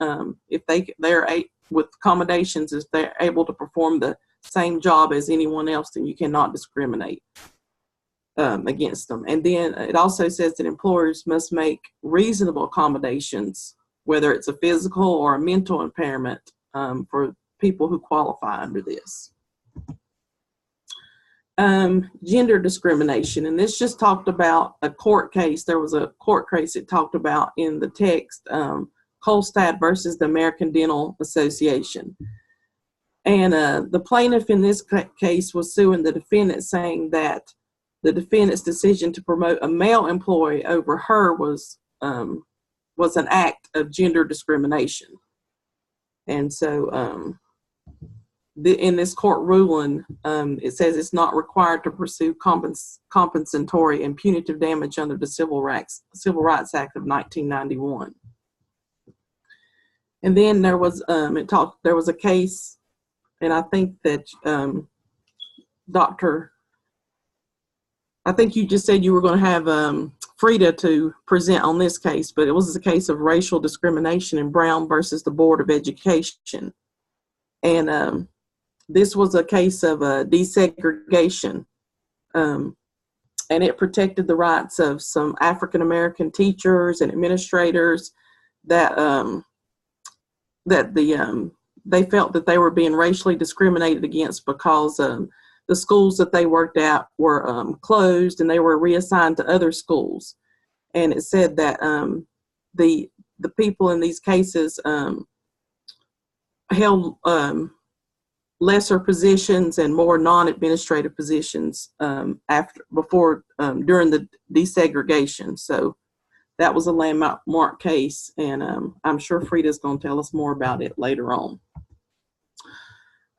if they're with accommodations, if they're able to perform the same job as anyone else, then you cannot discriminate against them. And then it also says that employers must make reasonable accommodations, whether it's a physical or a mental impairment, for people who qualify under this. Gender discrimination, and this just talked about a court case. There was a court case it talked about in the text, Kolstad versus the American Dental Association. And the plaintiff in this case was suing the defendant, saying that the defendant's decision to promote a male employee over her was an act of gender discrimination. And so in this court ruling, it says it's not required to pursue compensatory and punitive damage under the Civil Rights Act of 1991. And then there was there was a case, and I think that I think you just said you were going to have Frida to present on this case, but it was a case of racial discrimination in Brown versus the Board of Education. And this was a case of desegregation, and it protected the rights of some African American teachers and administrators that they felt that they were being racially discriminated against because the schools that they worked at were closed and they were reassigned to other schools. And it said that the people in these cases held lesser positions and more non-administrative positions during the desegregation. So that was a landmark case, and I'm sure Frida's going to tell us more about it later on.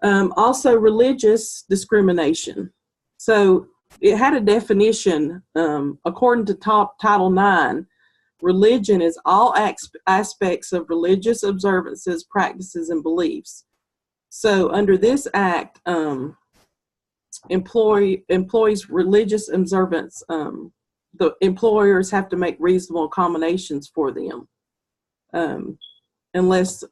Also, religious discrimination. So it had a definition, according to Title IX, religion is all aspects of religious observances, practices, and beliefs. So under this act, employees' religious observance, the employers have to make reasonable accommodations for them, unless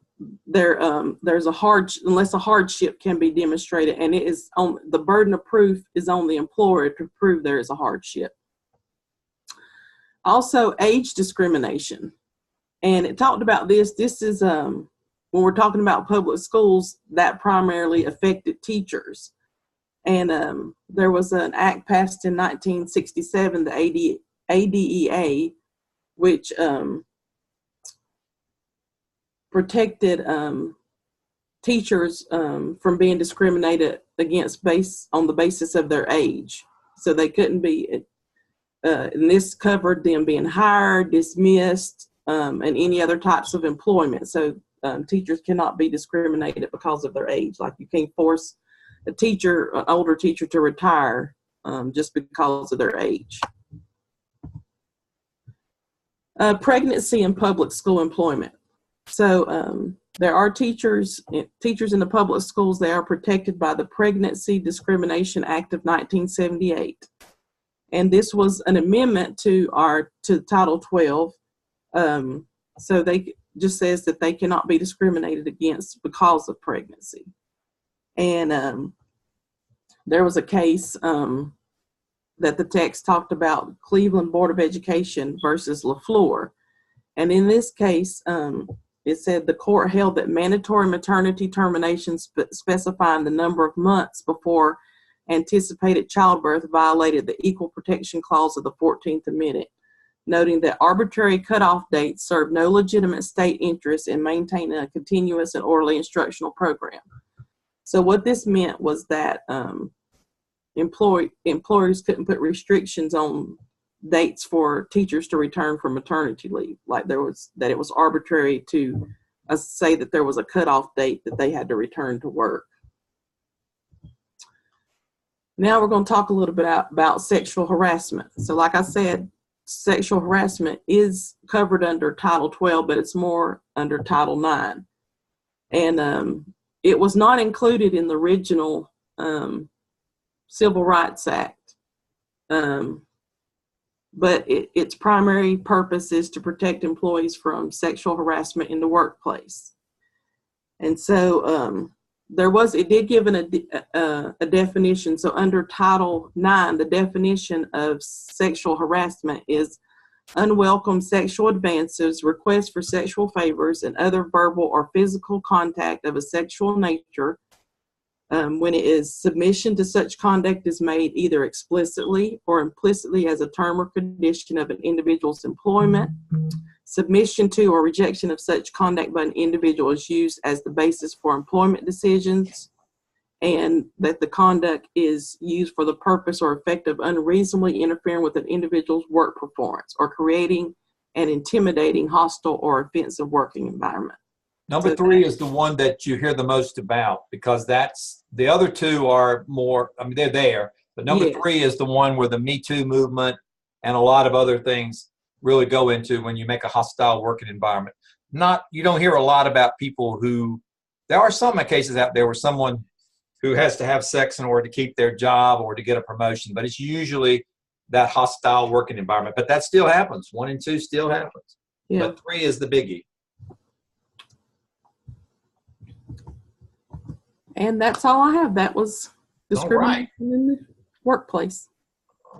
there's a hardship can be demonstrated, and it is on the burden of proof is on the employer to prove there is a hardship. Also, age discrimination, and it talked about this. This is when we're talking about public schools, that primarily affected teachers. And there was an act passed in 1967, the ADEA, which protected teachers from being discriminated against on the basis of their age. So they couldn't be, and this covered them being hired, dismissed, and any other types of employment. So teachers cannot be discriminated because of their age. Like you can't force an older teacher to retire just because of their age. Pregnancy in public school employment. So there are teachers in the public schools. They are protected by the Pregnancy Discrimination Act of 1978. And this was an amendment to Title 12. So they just says that they cannot be discriminated against because of pregnancy. And there was a case that the text talked about, Cleveland Board of Education versus LaFleur. And in this case, it said the court held that mandatory maternity terminations specifying the number of months before anticipated childbirth violated the Equal Protection Clause of the 14th Amendment, noting that arbitrary cutoff dates serve no legitimate state interest in maintaining a continuous and orderly instructional program. So what this meant was that employers couldn't put restrictions on dates for teachers to return from maternity leave, like it was arbitrary to say that there was a cutoff date that they had to return to work. Now we're going to talk a little bit about sexual harassment. So like I said, sexual harassment is covered under Title 12, but it's more under Title 9. And it was not included in the original Civil Rights Act. But its primary purpose is to protect employees from sexual harassment in the workplace. And so it did give a definition. So under Title 9, the definition of sexual harassment is unwelcome sexual advances, requests for sexual favors, and other verbal or physical contact of a sexual nature when it is submission to such conduct is made either explicitly or implicitly as a term or condition of an individual's employment. Submission to or rejection of such conduct by an individual is used as the basis for employment decisions, and that the conduct is used for the purpose or effect of unreasonably interfering with an individual's work performance or creating an intimidating, hostile, or offensive working environment. Number 3 is the one that you hear the most about, because that's the other two are more, I mean, they're there, but number 3 is the one where the Me Too movement and a lot of other things really go into when you make a hostile working environment. You don't hear a lot about people who, there are some cases out there where someone who has to have sex in order to keep their job or to get a promotion, but it's usually that hostile working environment. But that still happens. 1 and 2 still happens. Yeah. But 3 is the biggie. And that's all I have. That was discrimination in the workplace.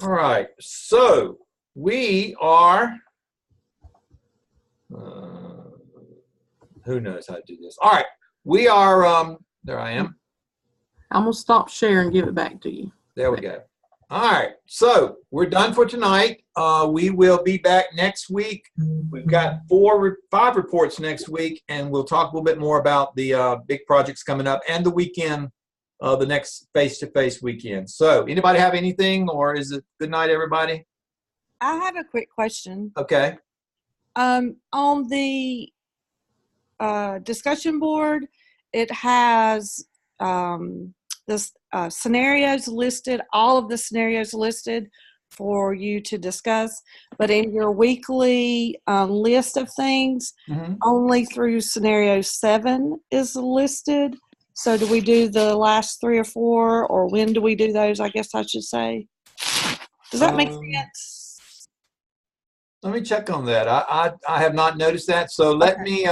All right. So we are, who knows how to do this? All right. We are, there I am. I'm going to stop sharing and give it back to you. There we go. All right. So we're done for tonight. We will be back next week. We've got 5 reports next week, and we'll talk a little bit more about the big projects coming up and the weekend, the next face-to-face weekend. So anybody have anything, or is it good night, everybody? I have a quick question. Okay. On the discussion board, it has this scenarios listed, all of the scenarios listed for you to discuss, but in your weekly list of things, only through scenario 7 is listed. So do we do the last 3 or 4, or when do we do those, I guess I should say? Does that make sense? Let me check on that. I have not noticed that. So let me,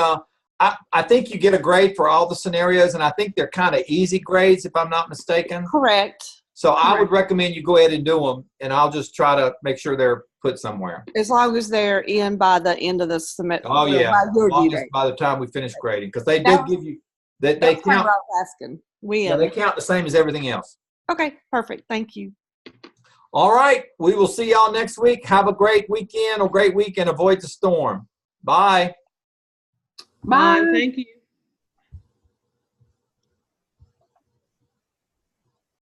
I think you get a grade for all the scenarios, and I think they're kind of easy grades, if I'm not mistaken. Correct. So I would recommend you go ahead and do them, and I'll just try to make sure they're put somewhere. As long as they're in by the end of the semester. Oh, yeah. By the time we finish grading, because they do give you, they count. What I was asking. They count the same as everything else. Okay, perfect. Thank you. All right. We will see y'all next week. Have a great weekend, avoid the storm. Bye. Bye. Thank you.